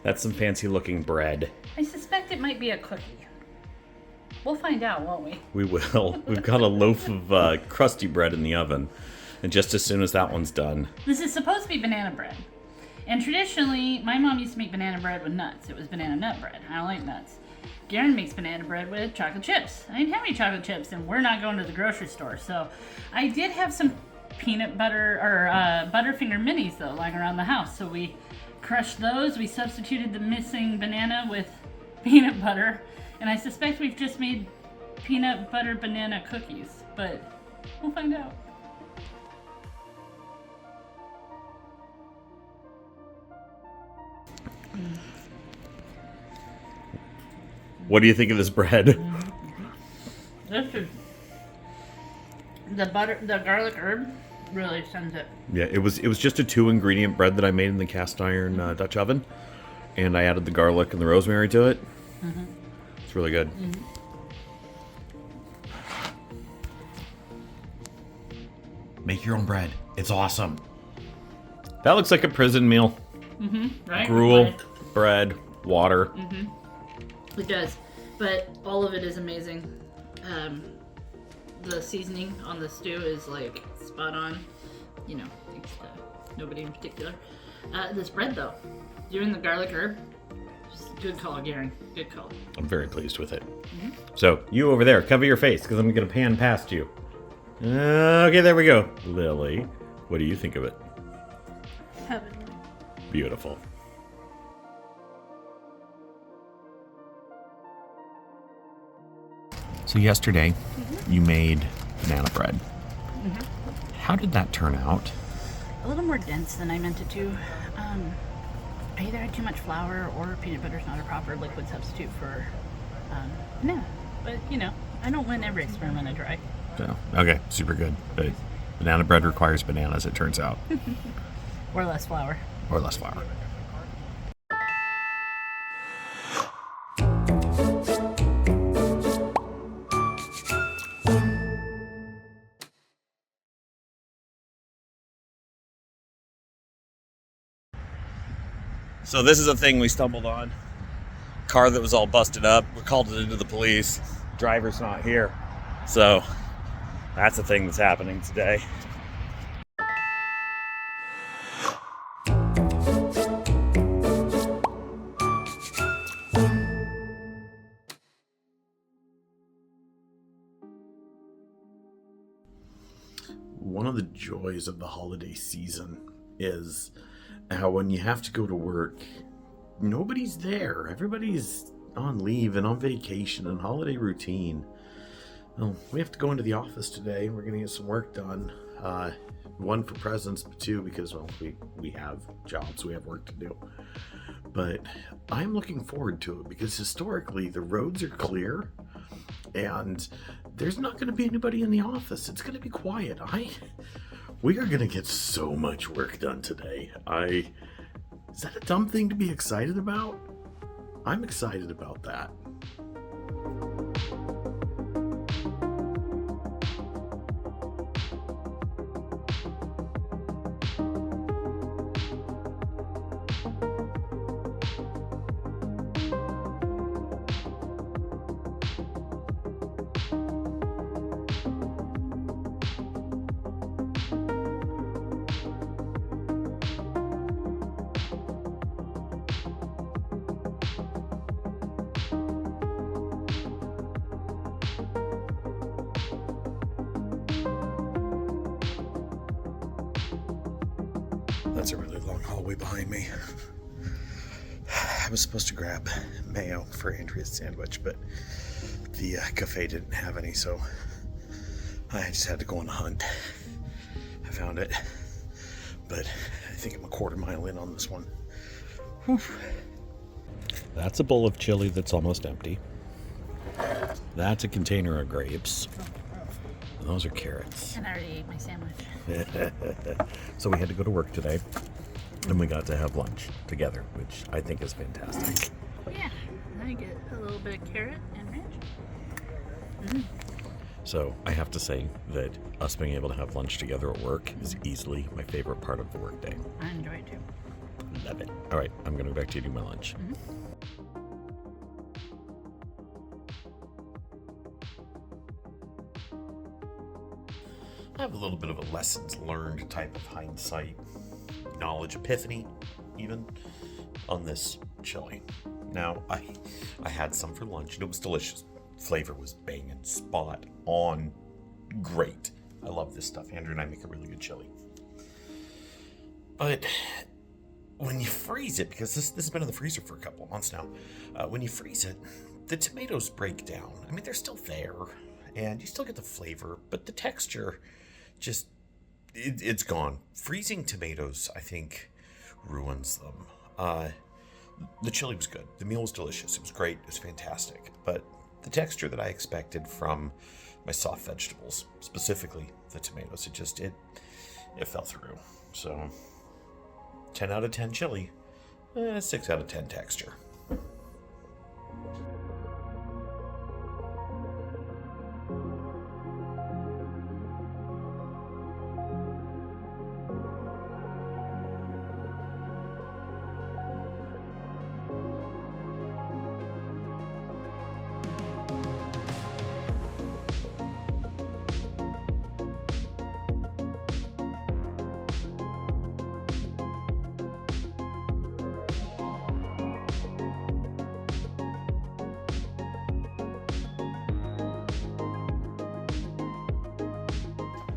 A: That's some fancy looking bread.
D: I suspect it might be a cookie. We'll find out, won't we?
A: We will. We've got a loaf of crusty bread in the oven. And just as soon as that one's done.
D: This is supposed to be banana bread. And traditionally, my mom used to make banana bread with nuts. It was banana nut bread. I don't like nuts. Garen makes banana bread with chocolate chips. I didn't have any chocolate chips, and we're not going to the grocery store. So I did have some peanut butter or Butterfinger minis, though, lying around the house. So we crushed those. We substituted the missing banana with peanut butter. And I suspect we've just made peanut butter banana cookies. But we'll find out.
A: What do you think of this bread?
D: This is the garlic herb really sends it.
A: Yeah, it was just a 2-ingredient bread that I made in the cast iron Dutch oven, and I added the garlic and the rosemary to it.
D: Mm-hmm.
A: It's really good.
D: Mm-hmm.
A: Make your own bread. It's awesome. That looks like a prison meal.
D: Mm-hmm. Right?
A: Gruel, bread, water.
D: Mm-hmm. It does, but all of it is amazing. The seasoning on the stew is like spot on. You know, thanks to nobody in particular. This bread though, doing the garlic herb, just good call, Garen. Good call.
A: I'm very pleased with it. Mm-hmm. So, you over there, cover your face, because I'm going to pan past you. Okay, there we go. Lily, what do you think of it?
D: Heavenly.
A: Beautiful. So yesterday, you made banana bread. how did that turn out?
B: A little more dense than I meant it to. I either had too much flour or peanut butter's not a proper liquid substitute for banana. But, I don't win every experiment I try.
A: So, okay, super good. But banana bread requires bananas, it turns out.
B: Or less flour.
A: Or less flour. So this is a thing we stumbled on. Car that was all busted up. We called it into the police. Driver's not here. So that's the thing that's happening today. One of the joys of the holiday season is how when you have to go to work, nobody's there. Everybody's on leave and on vacation and holiday routine. Well, we have to go into the office today. We're going to get some work done. One, for presents, but two, because, well, we have jobs. We have work to do. But I'm looking forward to it because historically the roads are clear and there's not going to be anybody in the office. It's going to be quiet. We are going to get so much work done today. Is that a dumb thing to be excited about? I'm excited about that. That's a really long hallway behind me. I was supposed to grab mayo for Andrea's sandwich, but the cafe didn't have any, so I just had to go on a hunt. I found it, but I think I'm a quarter mile in on this one. Whew. That's a bowl of chili that's almost empty. That's a container of grapes. And those are carrots.
B: And I already ate my sandwich.
A: So we had to go to work today, and we got to have lunch together, which I think is fantastic.
B: Yeah, I get a little bit of carrot and ranch.
A: So I have to say that us being able to have lunch together at work is easily my favorite part of the workday.
B: I enjoy it too.
A: Love it. All right, I'm going to go back to eating my lunch. I have a little bit of a lessons learned type of hindsight, knowledge epiphany, even, on this chili. Now, I had some for lunch, and it was delicious. Flavor was banging, spot on, great. I love this stuff. Andrew and I make a really good chili. But when you freeze it, because this has been in the freezer for a couple of months now, when you freeze it, the tomatoes break down. I mean, they're still there, and you still get the flavor, but the texture just, it's gone. Freezing tomatoes, I think, ruins them. The chili was good. The meal was delicious. It was great. It was fantastic. But the texture that I expected from my soft vegetables, specifically the tomatoes, it fell through. So 10 out of 10 chili, 6 out of 10 texture.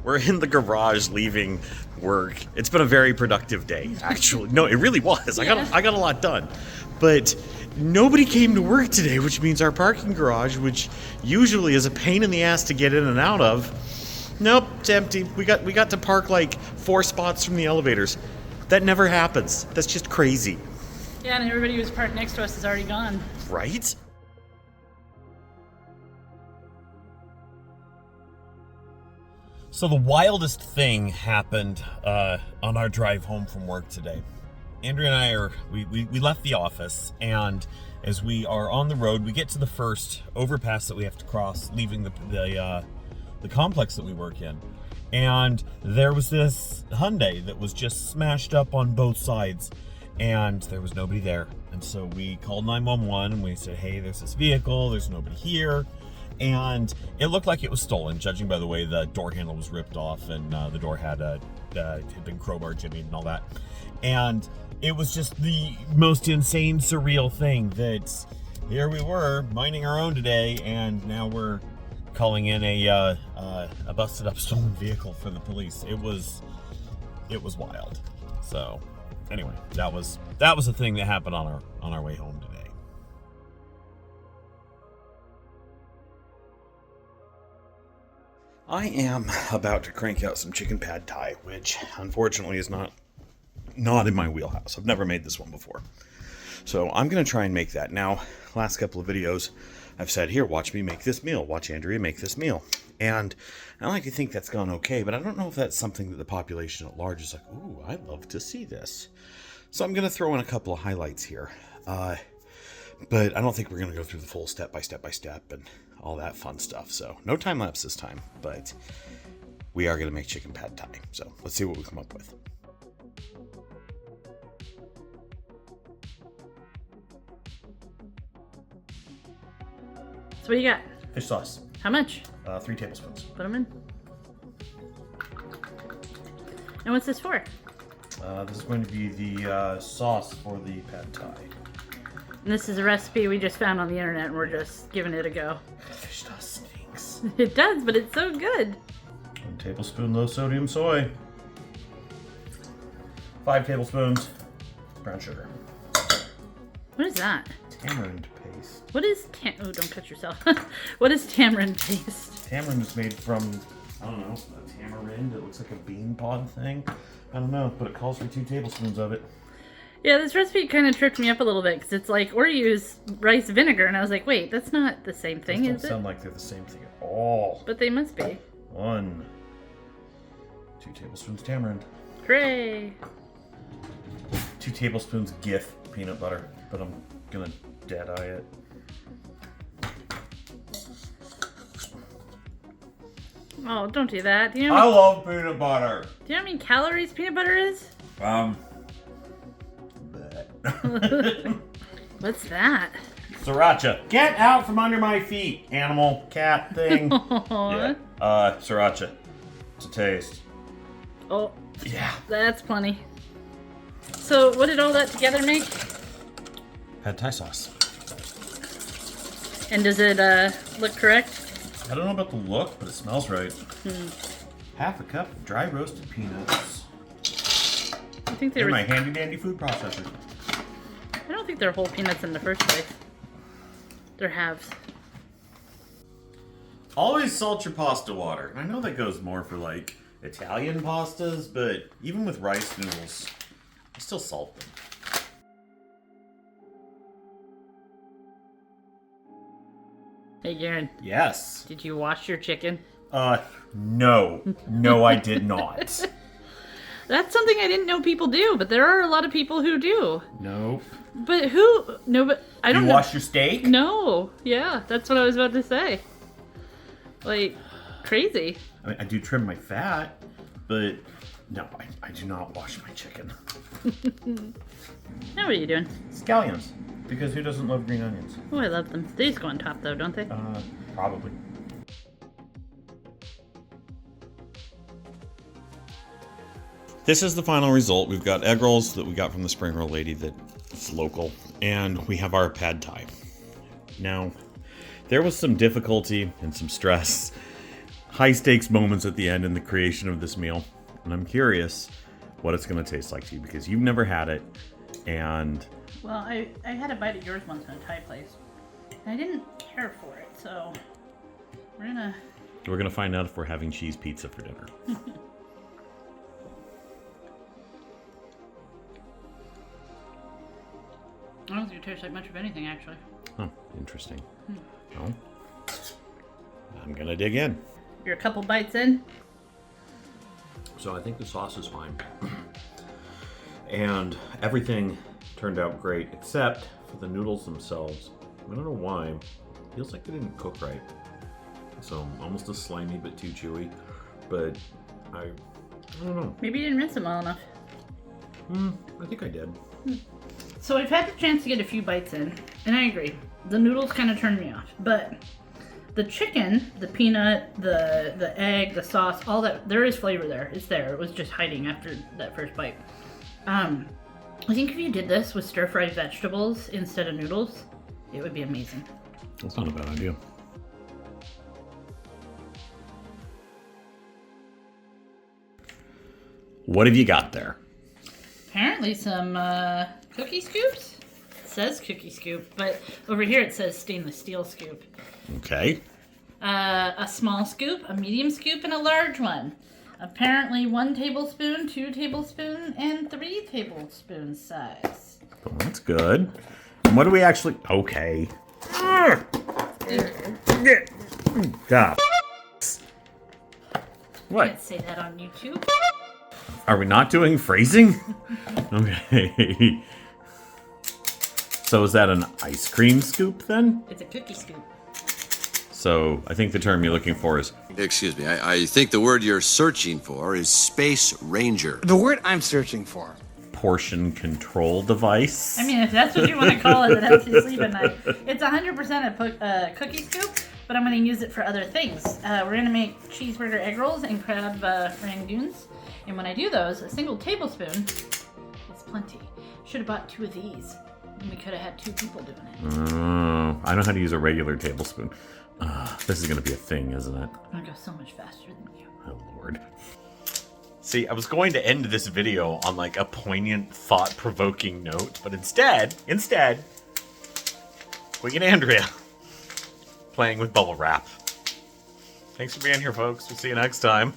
A: We're in the garage leaving work. It's been a very productive day, actually. No, it really was.
B: Yeah.
A: I got a lot done. But nobody came to work today, which means our parking garage, which usually is a pain in the ass to get in and out of, Nope, it's empty. We got to park like 4 spots from the elevators. That never happens. That's just crazy.
B: Yeah, and everybody who's parked next to us is already gone.
A: Right? So the wildest thing happened on our drive home from work today. Andrea and I we left the office, and as we are on the road, we get to the first overpass that we have to cross, leaving the complex that we work in. And there was this Hyundai that was just smashed up on both sides, and there was nobody there. And so we called 911 and we said, hey, there's this vehicle, there's nobody here. And it looked like it was stolen, judging by the way the door handle was ripped off and the door had been crowbar jimmied and all that. And it was just the most insane, surreal thing that here we were minding our own today, and now we're calling in a busted up stolen vehicle for the police. It was wild. So anyway, that was a thing that happened on our way home today. I am about to crank out some chicken pad thai, which unfortunately is not in my wheelhouse. I've never made this one before. So I'm going to try and make that. Now, last couple of videos, I've said, here, watch me make this meal. Watch Andrea make this meal. And I like to think that's gone okay, but I don't know if that's something that the population at large is like, ooh, I'd love to see this. So I'm going to throw in a couple of highlights here. But I don't think we're going to go through the full step by step and all that fun stuff. So no time lapse this time, but we are going to make chicken pad thai. So let's see what we come up with.
B: So what do you got?
A: Fish sauce.
B: How much?
A: 3 tablespoons.
B: Put them in. And what's this for?
A: This is going to be the sauce for the pad thai.
B: And this is a recipe we just found on the internet, and we're just giving it a go.
A: Fish sauce stinks.
B: It does, but it's so good.
A: 1 tablespoon low sodium soy. 5 tablespoons brown sugar.
B: What is that?
A: Tamarind paste.
B: What is oh, don't cut yourself. What is tamarind paste?
A: Tamarind is made from, I don't know, a tamarind. It looks like a bean pod thing. I don't know, but it calls for 2 tablespoons of it.
B: Yeah, this recipe kind of tripped me up a little bit because it's like, or use rice vinegar, and I was like, wait, that's not the same thing,
A: Those
B: is
A: don't
B: it?
A: sound like they're the same thing at all.
B: But they must be.
A: 1, 2 tablespoons tamarind.
B: Hooray!
A: 2 tablespoons GIF peanut butter, but I'm gonna dead eye it.
B: Oh, don't do that. Do you know
A: I
B: how
A: love peanut butter.
B: many calories peanut butter is? What's that?
A: Sriracha. Get out from under my feet, animal, cat thing.
B: Aw.
A: Yeah. Sriracha. To taste.
B: Oh,
A: Yeah.
B: that's plenty. So, what did all that together make?
A: Pad thai sauce.
B: And does it look correct?
A: I don't know about the look, but it smells right. 1/2 cup of dry roasted peanuts.
B: I think they
A: They're
B: were.
A: my handy dandy food processor.
B: I don't think they're whole peanuts in the first place. They're halves.
A: Always salt your pasta water. I know that goes more for like Italian pastas, but even with rice noodles, I still salt them.
B: Hey, Garen,
A: Yes.
B: did you wash your chicken?
A: No. No, I did not.
B: That's something I didn't know people do, but there are a lot of people who do.
A: Nope.
B: But who? No, but I don't
A: You
B: know.
A: wash your steak?
B: No. Yeah, that's what I was about to say. Like, crazy.
A: I mean, I do trim my fat, but no, I do not wash my chicken.
B: Now what are you doing?
A: Scallions. Because who doesn't love green onions?
B: Oh, I love them. They just go on top, though, don't they?
A: Probably. This is the final result. We've got egg rolls that we got from the spring roll lady that's local, and we have our pad thai. Now, there was some difficulty and some stress, high stakes moments at the end in the creation of this meal, and I'm curious what it's going to taste like to you because you've never had it, and
B: Well, I had a bite of yours once in a Thai place. And I didn't care for it, so we're gonna
A: We're gonna find out if we're having cheese pizza for dinner.
B: I don't think it tastes like much of anything, actually.
A: Oh, interesting. Well, I'm gonna dig in.
B: You're a couple bites in.
A: So I think the sauce is fine. And everything turned out great except for the noodles themselves. I don't know why. Feels like they didn't cook right. So almost a slimy but too chewy. But I don't know.
B: Maybe you didn't rinse them well enough.
A: I think I did.
B: So I've had the chance to get a few bites in, and I agree. The noodles kind of turned me off, but the chicken, the peanut, the egg, the sauce, all that, there is flavor there. It's there. It was just hiding after that first bite. I think if you did this with stir-fried vegetables instead of noodles, it would be amazing.
A: That's not a bad idea. What have you got there?
B: Apparently some cookie scoops. It says cookie scoop, but over here it says stainless steel scoop.
A: Okay.
B: A small scoop, a medium scoop, and a large one. Apparently 1 tablespoon, 2 tablespoons, and 3 tablespoons size.
A: Well, that's good. And what do we actually... Okay. God. What?
B: Can't say that on YouTube.
A: Are we not doing phrasing? Okay. So is that an ice cream scoop then?
B: It's a cookie scoop.
A: So I think the term you're looking for is...
H: Excuse me, I think the word you're searching for is Space Ranger.
I: The word I'm searching for.
A: portion control device.
B: I mean, if that's what you want to call it, that helps you sleep at night. It's 100% a cookie scoop, but I'm going to use it for other things. We're going to make cheeseburger egg rolls and crab rangoons. And when I do those, a single tablespoon is plenty. Should have bought 2 of these. And we could have had 2 people doing it.
A: I know how to use a regular tablespoon. This is going to be a thing, isn't it?
B: I'm going to go so much faster than you.
A: Oh, Lord. See, I was going to end this video on like a poignant, thought-provoking note, but instead, we get Andrea playing with bubble wrap. Thanks for being here, folks. We'll see you next time.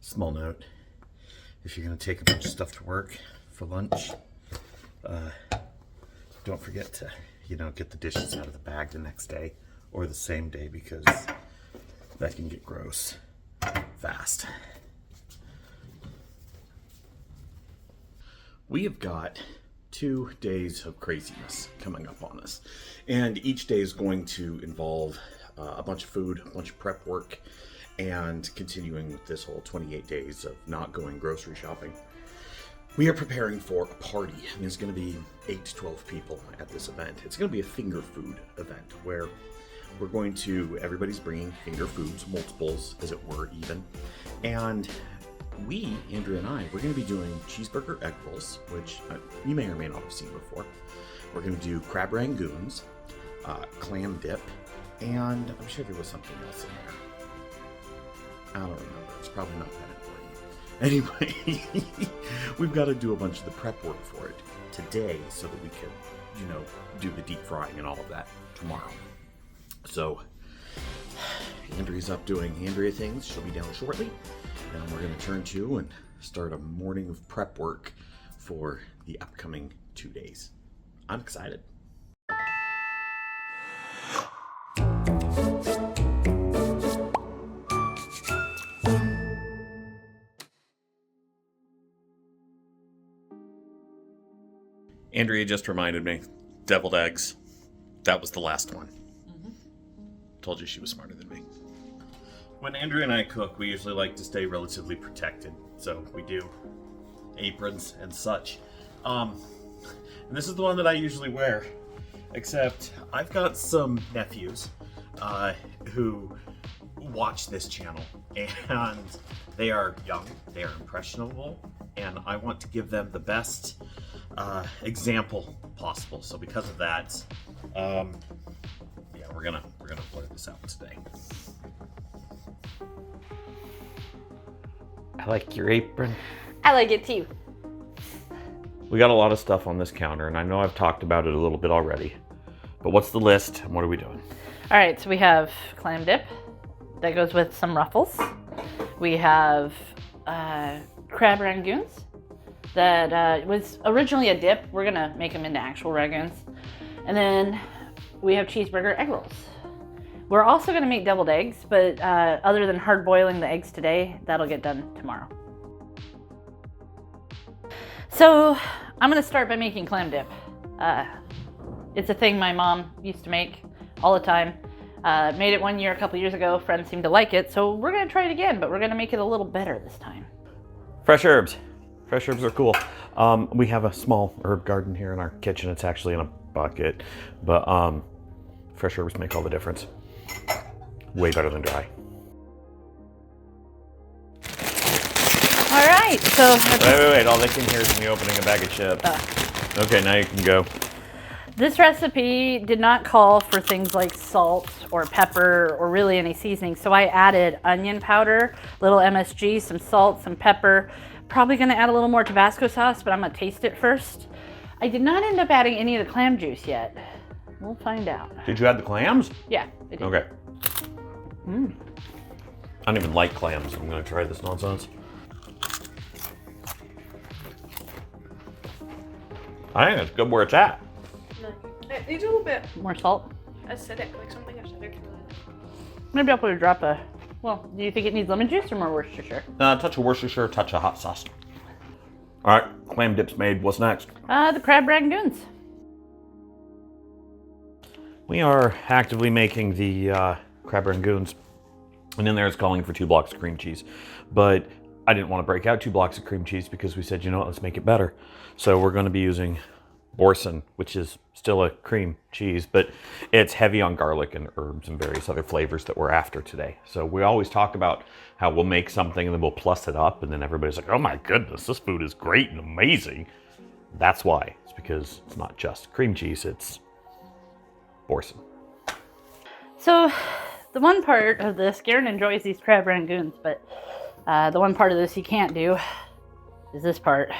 A: Small note, if you're going to take a bunch of stuff to work for lunch, don't forget to, get the dishes out of the bag the next day or the same day, because that can get gross fast. We have got 2 days of craziness coming up on us, and each day is going to involve a bunch of food, a bunch of prep work, and continuing with this whole 28 days of not going grocery shopping. We are preparing for a party, and there's going to be 8 to 12 people at this event. It's going to be a finger food event where we're going to, everybody's bringing finger foods, multiples as it were even, and we, Andrea and I, we're going to be doing cheeseburger egg rolls, which you may or may not have seen before. We're going to do crab rangoons, clam dip, and I'm sure there was something else in there. I don't remember. It's probably not that important. Anyway, we've got to do a bunch of the prep work for it today so that we can, do the deep frying and all of that tomorrow. So, Andrea's up doing Andrea things. She'll be down shortly. And we're going to turn to and start a morning of prep work for the upcoming 2 days. I'm excited. Andrea just reminded me, deviled eggs. That was the last one. Told you she was smarter than me. When Andrea and I cook, we usually like to stay relatively protected. So we do aprons and such. And this is the one that I usually wear. Except I've got some nephews who watch this channel. And they are young, they are impressionable, and I want to give them the best example possible. So because of that, we're
C: gonna blur this out today.
A: I like your apron.
B: I like it too.
A: We got a lot of stuff on this counter, and I know I've talked about it a little bit already. But what's the list, and what are we doing?
B: All right, so we have clam dip that goes with some ruffles. We have crab rangoons that was originally a dip. We're gonna make them into actual rangoons. And then we have cheeseburger egg rolls. We're also gonna make deviled eggs, but other than hard boiling the eggs today, that'll get done tomorrow. So I'm gonna start by making clam dip. It's a thing my mom used to make all the time. Made it one year a couple years ago. Friends seemed to like it, so we're gonna try it again, but we're gonna make it a little better this time.
A: Fresh herbs. Fresh herbs are cool. We have a small herb garden here in our kitchen. It's actually in a bucket, but fresh herbs make all the difference. Way better than dry.
B: All right, so
A: Wait. All they can hear is me opening a bag of chips. Okay, now you can go.
B: this recipe did not call for things like salt or pepper or really any seasoning, so I added onion powder, little MSG, some salt, some pepper. Probably gonna add a little more Tabasco sauce, but I'm gonna taste it first. I did not end up adding any of the clam juice yet. We'll find out.
A: Did you add the clams?
B: Yeah, I did.
A: Okay. I don't even like clams. I'm gonna try this nonsense. I think it's good where it's at.
I: It needs a little bit
B: More salt.
I: acidic, like something acidic to it.
B: Maybe I'll put a drop of, well, do you think it needs lemon juice or more Worcestershire?
A: Touch of Worcestershire, touch of hot sauce. All right, clam dip's made. What's next?
B: The crab rangoons.
A: We are actively making the crab rangoons, and in there it's calling for 2 blocks of cream cheese. But I didn't want to break out 2 blocks of cream cheese because we said, you know what, let's make it better. So we're going to be using Boursin, which is still a cream cheese, but it's heavy on garlic and herbs and various other flavors that we're after today. So we always talk about how we'll make something and then we'll plus it up, and then everybody's like, oh my goodness, this food is great and amazing. That's why. It's because it's not just cream cheese, it's Boursin.
B: So the one part of this, Garen enjoys these crab rangoons, but the one part of this he can't do is this part.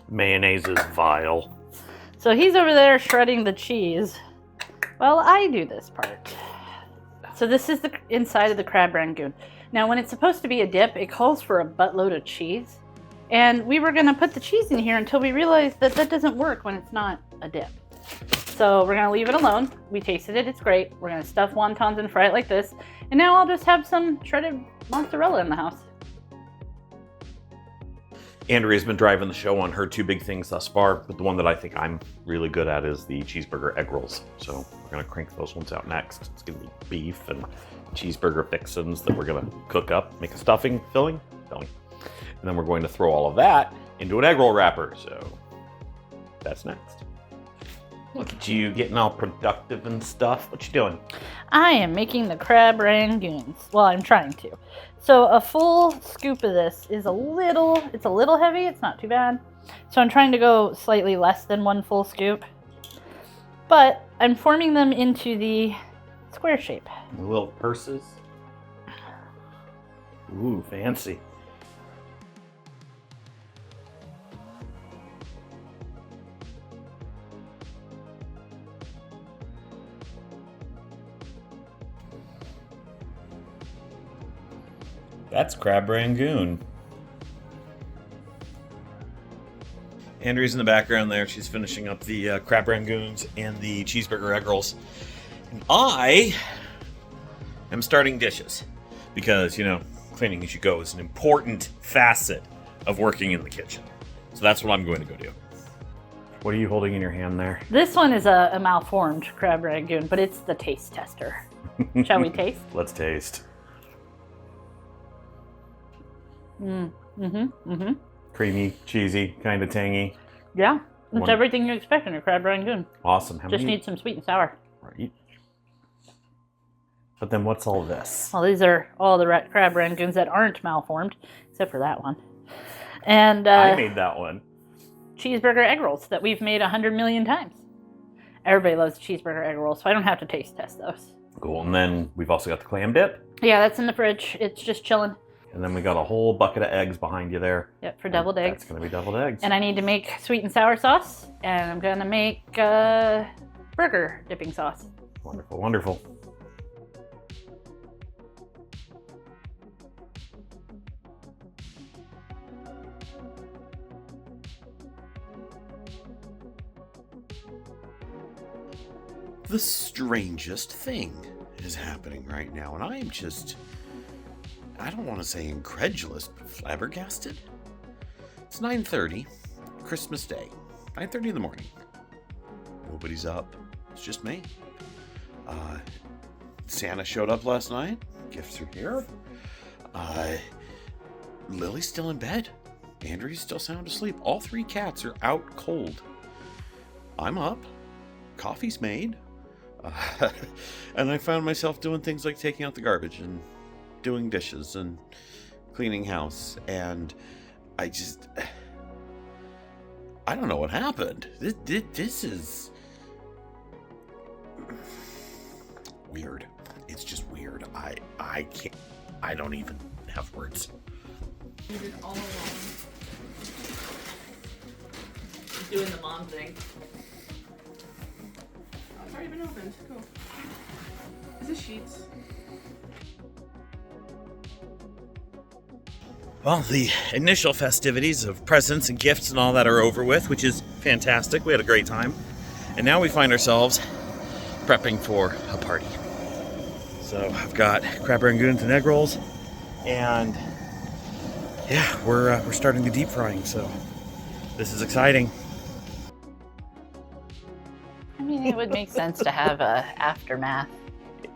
A: Mayonnaise is vile.
B: So he's over there shredding the cheese while I do this part. So this is the inside of the crab rangoon. Now when it's supposed to be a dip, it calls for a buttload of cheese. And we were gonna put the cheese in here until we realized that that doesn't work when it's not a dip. So we're gonna leave it alone. We tasted it, it's great. We're gonna stuff wontons and fry it like this. And now I'll just have some shredded mozzarella in the house.
A: Andrea's been driving the show on her 2 big things thus far, but the one that I think I'm really good at is the cheeseburger egg rolls. So we're gonna crank those ones out next. It's gonna be beef and cheeseburger fixins that we're gonna cook up, make a filling. And then we're going to throw all of that into an egg roll wrapper. So that's next. Look at you getting all productive and stuff. What you doing?
B: I am making the crab rangoons. Well, I'm trying to. So a full scoop of this is it's a little heavy. It's not too bad. So I'm trying to go slightly less than 1 full scoop. But I'm forming them into the square shape.
A: The little purses. Ooh, fancy. That's crab rangoon. Andrea's in the background there. She's finishing up the crab rangoons and the cheeseburger egg rolls. And I am starting dishes because, you know, cleaning as you go is an important facet of working in the kitchen. So that's what I'm going to go do. What are you holding in your hand there?
B: This one is a malformed crab rangoon, but it's the taste tester. Shall we taste?
A: Let's taste. Creamy, cheesy, kind of tangy.
B: Yeah, it's everything you expect in a crab rangoon.
A: Awesome.
B: Just needs some sweet and sour.
A: Right. But then what's all this?
B: Well, these are all the crab rangoons that aren't malformed, except for that one. And
A: I made that one.
B: Cheeseburger egg rolls that we've made 100 million times. Everybody loves cheeseburger egg rolls, so I don't have to taste test those.
A: Cool. And then we've also got the clam dip.
B: Yeah, that's in the fridge. It's just chilling.
A: And then we got a whole bucket of eggs behind you there.
B: Yep, for deviled eggs.
A: That's going to be deviled eggs.
B: And I need to make sweet and sour sauce. And I'm going to make burger dipping sauce.
A: Wonderful, wonderful.
C: The strangest thing is happening right now, and I am just, I don't want to say incredulous, but flabbergasted. It's 9:30, Christmas Day, 9:30 in the morning. Nobody's up. It's just me. Santa showed up last night. Gifts are here. Lily's still in bed. Andrew's still sound asleep. All 3 cats are out cold. I'm up. Coffee's made. And I found myself doing things like taking out the garbage and doing dishes and cleaning house. And I don't know what happened. This is weird. It's just weird. I can't, I don't even have words.
I: You did all along. Doing the mom thing. Oh, it's already been opened. Cool. Is this sheets?
C: Well, the initial festivities of presents and gifts and all that are over with, which is fantastic. We had a great time. And now we find ourselves prepping for a party. So I've got crab rangoons and egg rolls, and yeah, we're starting the deep frying, so this is exciting.
B: I mean, it would make sense to have a aftermath.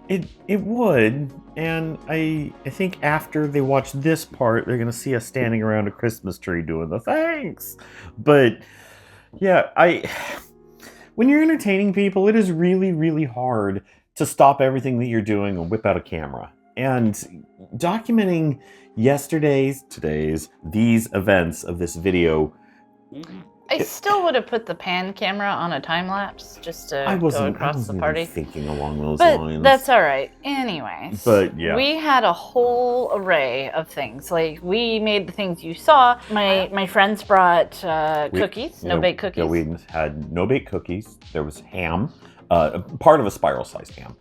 A: It would, and I think after they watch this part, they're gonna see us standing around a Christmas tree doing the thanks. But yeah, when you're entertaining people, it is really, really hard to stop everything that you're doing and whip out a camera. And documenting yesterday's, today's, these events of this video.
B: I still would have put the pan camera on a time lapse just to go across the party.
A: Thinking along those
B: but
A: lines.
B: That's all right. Anyways,
A: but yeah,
B: we had a whole array of things. Like we made the things you saw. My friends brought cookies, no-bake cookies.
A: Yeah, we had no-bake cookies. There was ham, part of a spiral-sized ham,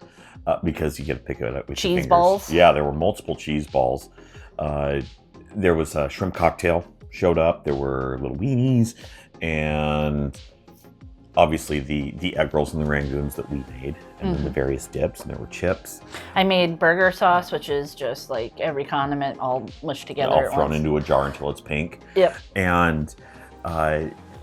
A: because you get to pick it up with your fingers.
B: Cheese balls.
A: Yeah, there were multiple cheese balls. There was a shrimp cocktail showed up. There were little weenies. And obviously the egg rolls and the rangoons that we made, and then the various dips, and there were chips.
B: I made burger sauce, which is just like every condiment all mushed together.
A: All thrown into a jar until it's pink.
B: Yep.
A: And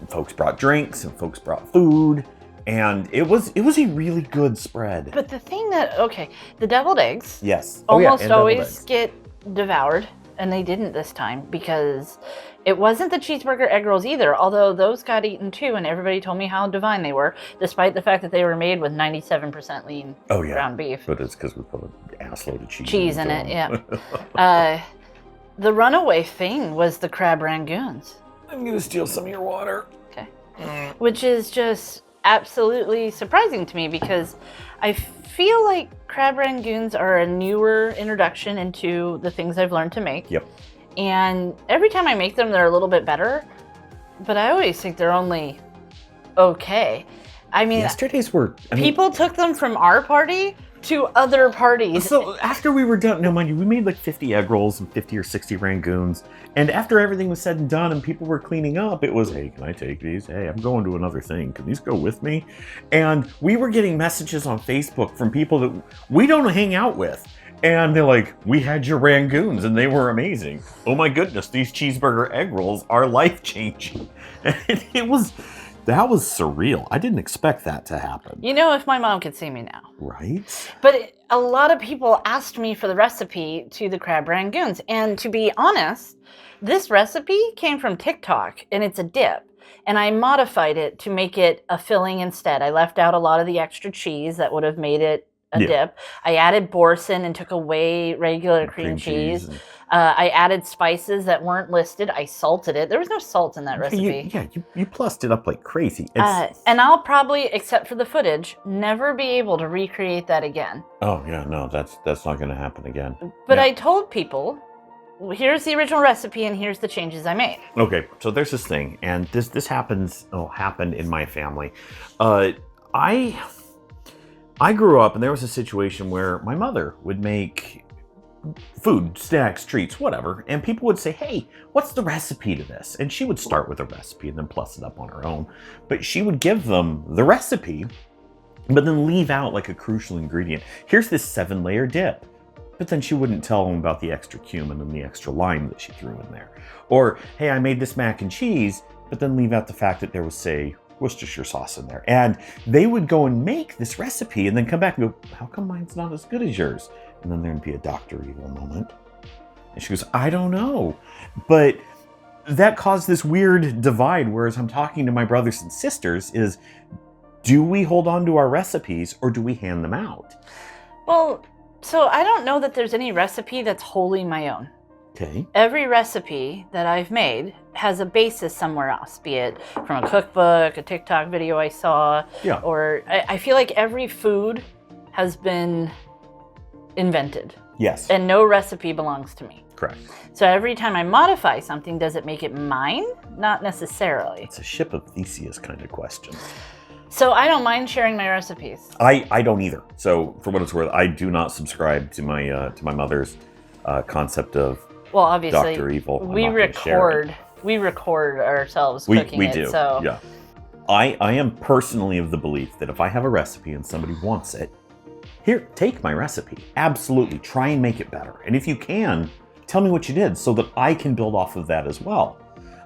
A: folks brought drinks, and folks brought food, and it was a really good spread.
B: But the thing the deviled eggs.
A: Yes.
B: Almost always get devoured. And they didn't this time because it wasn't the cheeseburger egg rolls either, although those got eaten too, and everybody told me how divine they were, despite the fact that they were made with 97% lean ground beef.
A: But it's because we put an assload of
B: cheese in it, yeah. The runaway thing was the crab rangoons.
A: I'm going to steal some of your water.
B: Okay. Which is just absolutely surprising to me because I feel like crab rangoons are a newer introduction into the things I've learned to make.
A: Yep.
B: And every time I make them, they're a little bit better, but I always think they're only okay. I mean,
A: yesterday's were...
B: people took them from our party to other parties.
A: So after we were done, now mind you, we made like 50 egg rolls and 50 or 60 rangoons. And after everything was said and done and people were cleaning up, it was, hey, can I take these? Hey, I'm going to another thing. Can these go with me? And we were getting messages on Facebook from people that we don't hang out with. And they're like, we had your rangoons and they were amazing. Oh my goodness, these cheeseburger egg rolls are life-changing. And that was surreal. I didn't expect that to happen.
B: You know, if my mom could see me now.
A: Right?
B: But a lot of people asked me for the recipe to the crab rangoons. And to be honest, this recipe came from TikTok, and it's a dip. And I modified it to make it a filling instead. I left out a lot of the extra cheese that would have made it dip. I added boursin and took away regular cream cheese. I added spices that weren't listed. I salted it. There was no salt in that recipe.
A: You plussed it up like crazy.
B: And I'll probably, except for the footage, never be able to recreate that again.
A: Oh yeah, no, that's not going to happen again.
B: But I told people, here's the original recipe and here's the changes I made.
A: Okay, so there's this thing, and this happened in my family. I grew up, and there was a situation where my mother would make food, snacks, treats, whatever, and people would say, hey, what's the recipe to this? And she would start with a recipe and then plus it up on her own. But she would give them the recipe, but then leave out like a crucial ingredient. Here's this 7-layer dip. But then she wouldn't tell them about the extra cumin and the extra lime that she threw in there. Or, hey, I made this mac and cheese, but then leave out the fact that there was, say, Worcestershire sauce in there. And they would go and make this recipe and then come back and go, how come mine's not as good as yours? And then there'd be a Dr. Evil moment. And she goes, I don't know. But that caused this weird divide, whereas I'm talking to my brothers and sisters is, do we hold on to our recipes or do we hand them out?
B: Well, so I don't know that there's any recipe that's wholly my own.
A: Okay.
B: Every recipe that I've made has a basis somewhere else, be it from a cookbook, a TikTok video I saw, or I feel like every food has been invented.
A: Yes.
B: And no recipe belongs to me.
A: Correct.
B: So every time I modify something, does it make it mine? Not necessarily.
A: It's a ship of Theseus kind of question.
B: So I don't mind sharing my recipes.
A: I don't either. So for what it's worth, I do not subscribe to my mother's concept of
B: obviously
A: Dr. Evil.
B: We record ourselves cooking it.
A: We do.
B: So
A: yeah. I am personally of the belief that if I have a recipe and somebody wants it, here, take my recipe. Absolutely. Try and make it better. And if you can, tell me what you did so that I can build off of that as well.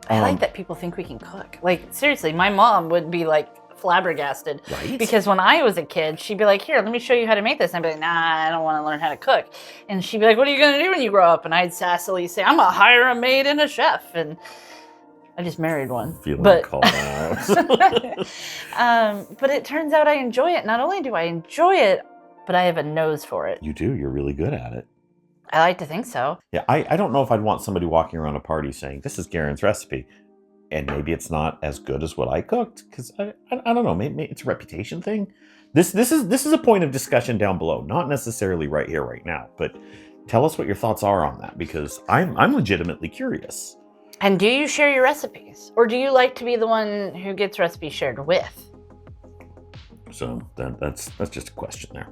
B: I like that people think we can cook. Like, seriously, my mom would be like flabbergasted.
A: Right?
B: Because when I was a kid, she'd be like, here, let me show you how to make this. And I'd be like, nah, I don't want to learn how to cook. And she'd be like, what are you going to do when you grow up? And I'd sassily say, I'm going to hire a maid and a chef. And I just married one.
A: Called out.
B: But it turns out I enjoy it. Not only do I enjoy it, but I have a nose for it.
A: You do. You're really good at it.
B: I like to think so.
A: Yeah, I don't know if I'd want somebody walking around a party saying, this is Garen's recipe. And maybe it's not as good as what I cooked, because I don't know, maybe it's a reputation thing. This is a point of discussion down below, not necessarily right here, right now. But tell us what your thoughts are on that, because I'm legitimately curious.
B: And do you share your recipes, or do you like to be the one who gets recipes shared with?
A: So that's just a question there.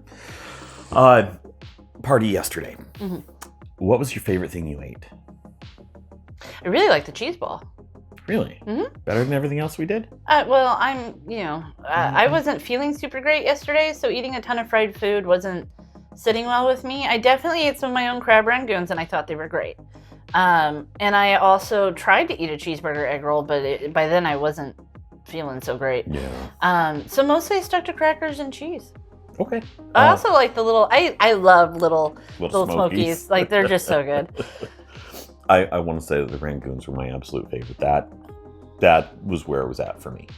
A: Party yesterday. Mm-hmm. What was your favorite thing you ate?
B: I really like the cheese ball.
A: Really?
B: Mm-hmm.
A: Better than everything else we did?
B: Well, I wasn't feeling super great yesterday, so eating a ton of fried food wasn't sitting well with me. I definitely ate some of my own crab rangoons, and I thought they were great. And I also tried to eat a cheeseburger egg roll, but by then I wasn't feeling so great.
A: Yeah.
B: So mostly I stuck to crackers and cheese.
A: Okay.
B: I also like the little, I love little Smokies. Like, they're just so good.
A: I want to say that the Rangoons were my absolute favorite. That was where it was at for me.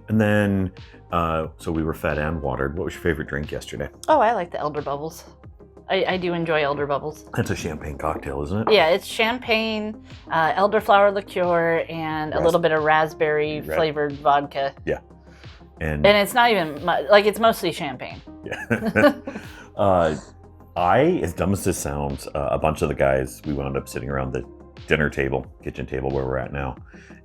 A: And then, so we were fed and watered. What was your favorite drink yesterday?
B: Oh, I like the Elder Bubbles. I do enjoy Elder Bubbles.
A: That's a champagne cocktail, isn't it?
B: Yeah, it's champagne, elderflower liqueur, and a little bit of raspberry flavored vodka.
A: Yeah. And
B: it's not even like, it's mostly champagne.
A: Yeah. As dumb as this sounds, a bunch of the guys, we wound up sitting around the kitchen table where we're at now.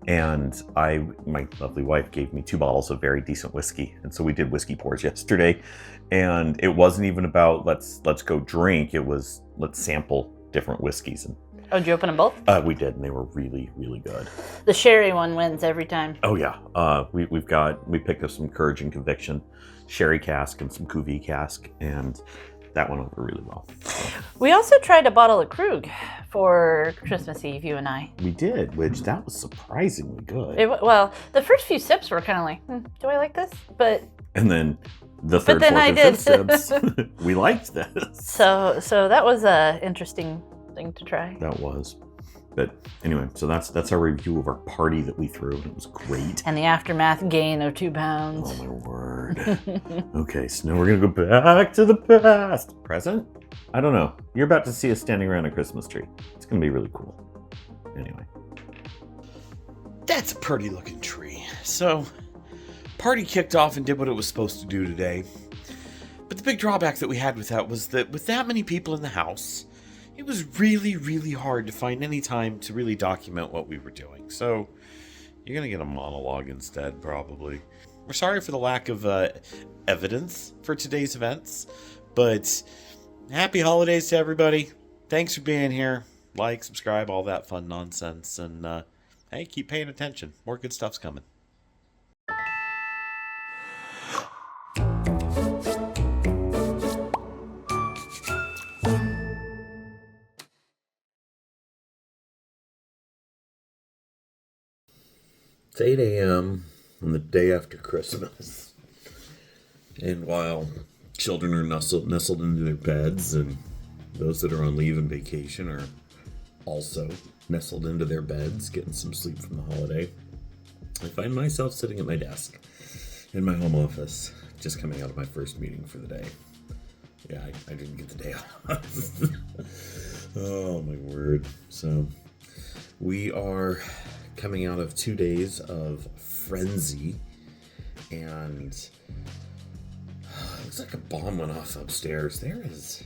A: And my lovely wife gave me 2 bottles of very decent whiskey. And so we did whiskey pours yesterday. And it wasn't even about let's go drink. It was let's sample different whiskeys. And
B: oh, did you open them both?
A: We did, and they were really, really good.
B: The sherry one wins every time.
A: Oh yeah. We picked up some Courage and Conviction sherry cask and some Cuvée cask, and that went over really well.
B: We also tried a bottle of Krug for Christmas Eve, you and I.
A: We did, that was surprisingly good.
B: Well, the first few sips were kind of like, do I like this?
A: And then the third, fourth, and fifth sips, we liked this.
B: So that was an interesting thing to try.
A: That was. But anyway, so that's our review of our party that we threw. It was great.
B: And the aftermath gain of 2 pounds.
A: Oh my word. Okay, so now we're gonna go back to the past. Present? I don't know. You're about to see us standing around a Christmas tree. It's gonna be really cool. Anyway.
J: That's a pretty looking tree. So, party kicked off and did what it was supposed to do today. But the big drawback that we had with that was that with that many people in the house, it was really, really hard to find any time to really document what we were doing. So, you're going to get a monologue instead, probably. We're sorry for the lack of evidence for today's events, but happy holidays to everybody. Thanks for being here. Like, subscribe, all that fun nonsense, and hey, keep paying attention. More good stuff's coming.
C: It's 8 a.m. on the day after Christmas. And while children are nestled into their beds, and those that are on leave and vacation are also nestled into their beds, getting some sleep from the holiday, I find myself sitting at my desk in my home office, just coming out of my first meeting for the day. Yeah, I didn't get the day off. Oh my word. So, we are coming out of 2 days of frenzy, and looks like a bomb went off upstairs. There is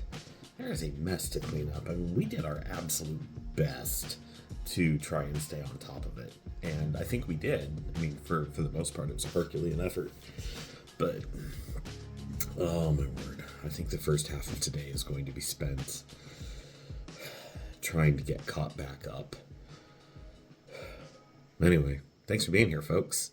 C: a mess to clean up. I mean, we did our absolute best to try and stay on top of it, and I think we did. I mean, for the most part, it was a Herculean effort, but oh my word, I think the first half of today is going to be spent trying to get caught back up. Anyway, thanks for being here, folks.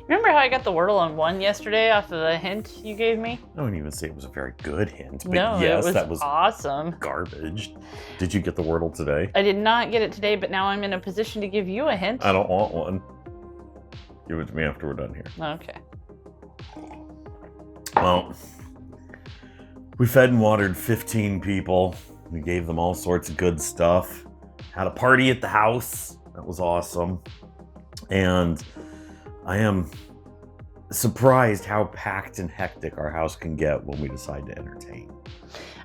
B: Remember how I got the Wordle on 1 yesterday off of the hint you gave me?
A: I wouldn't even say it was a very good hint, but
B: No,
A: yes,
B: it was
A: that was
B: awesome.
A: garbage. Did you get the Wordle today?
B: I did not get it today, but now I'm in a position to give you a hint.
A: I don't want one. Give it to me after we're done here.
B: Okay.
A: Well, we fed and watered 15 people. We gave them all sorts of good stuff. Had a party at the house. That was awesome. And I am surprised how packed and hectic our house can get when we decide to entertain.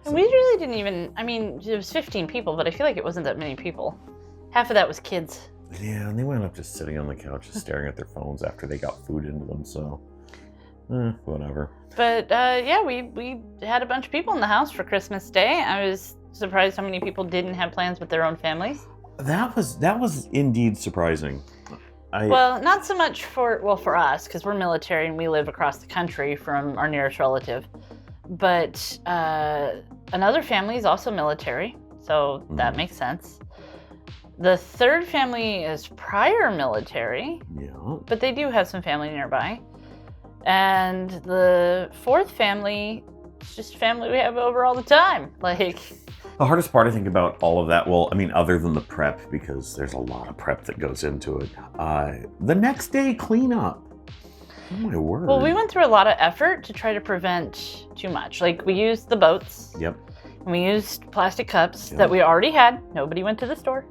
B: And we really didn't even, I mean, it was 15 people, but I feel like it wasn't that many people. Half of that was kids.
A: Yeah, and they wound up just sitting on the couch just staring at their phones after they got food into them, so whatever.
B: But yeah, we had a bunch of people in the house for Christmas Day. I was surprised how many people didn't have plans with their own families.
A: That was indeed surprising.
B: Well, not so much for us, because we're military and we live across the country from our nearest relative. But another family is also military, so that makes sense. The third family is prior military, but they do have some family nearby. And the fourth family is just family we have over all the time. Like,
A: the hardest part, I think, about all of that, well, I mean, other than the prep, because there's a lot of prep that goes into it, the next day cleanup. Oh my word.
B: Well, we went through a lot of effort to try to prevent too much. Like, we used the boats.
A: Yep.
B: And we used plastic cups that we already had. Nobody went to the store.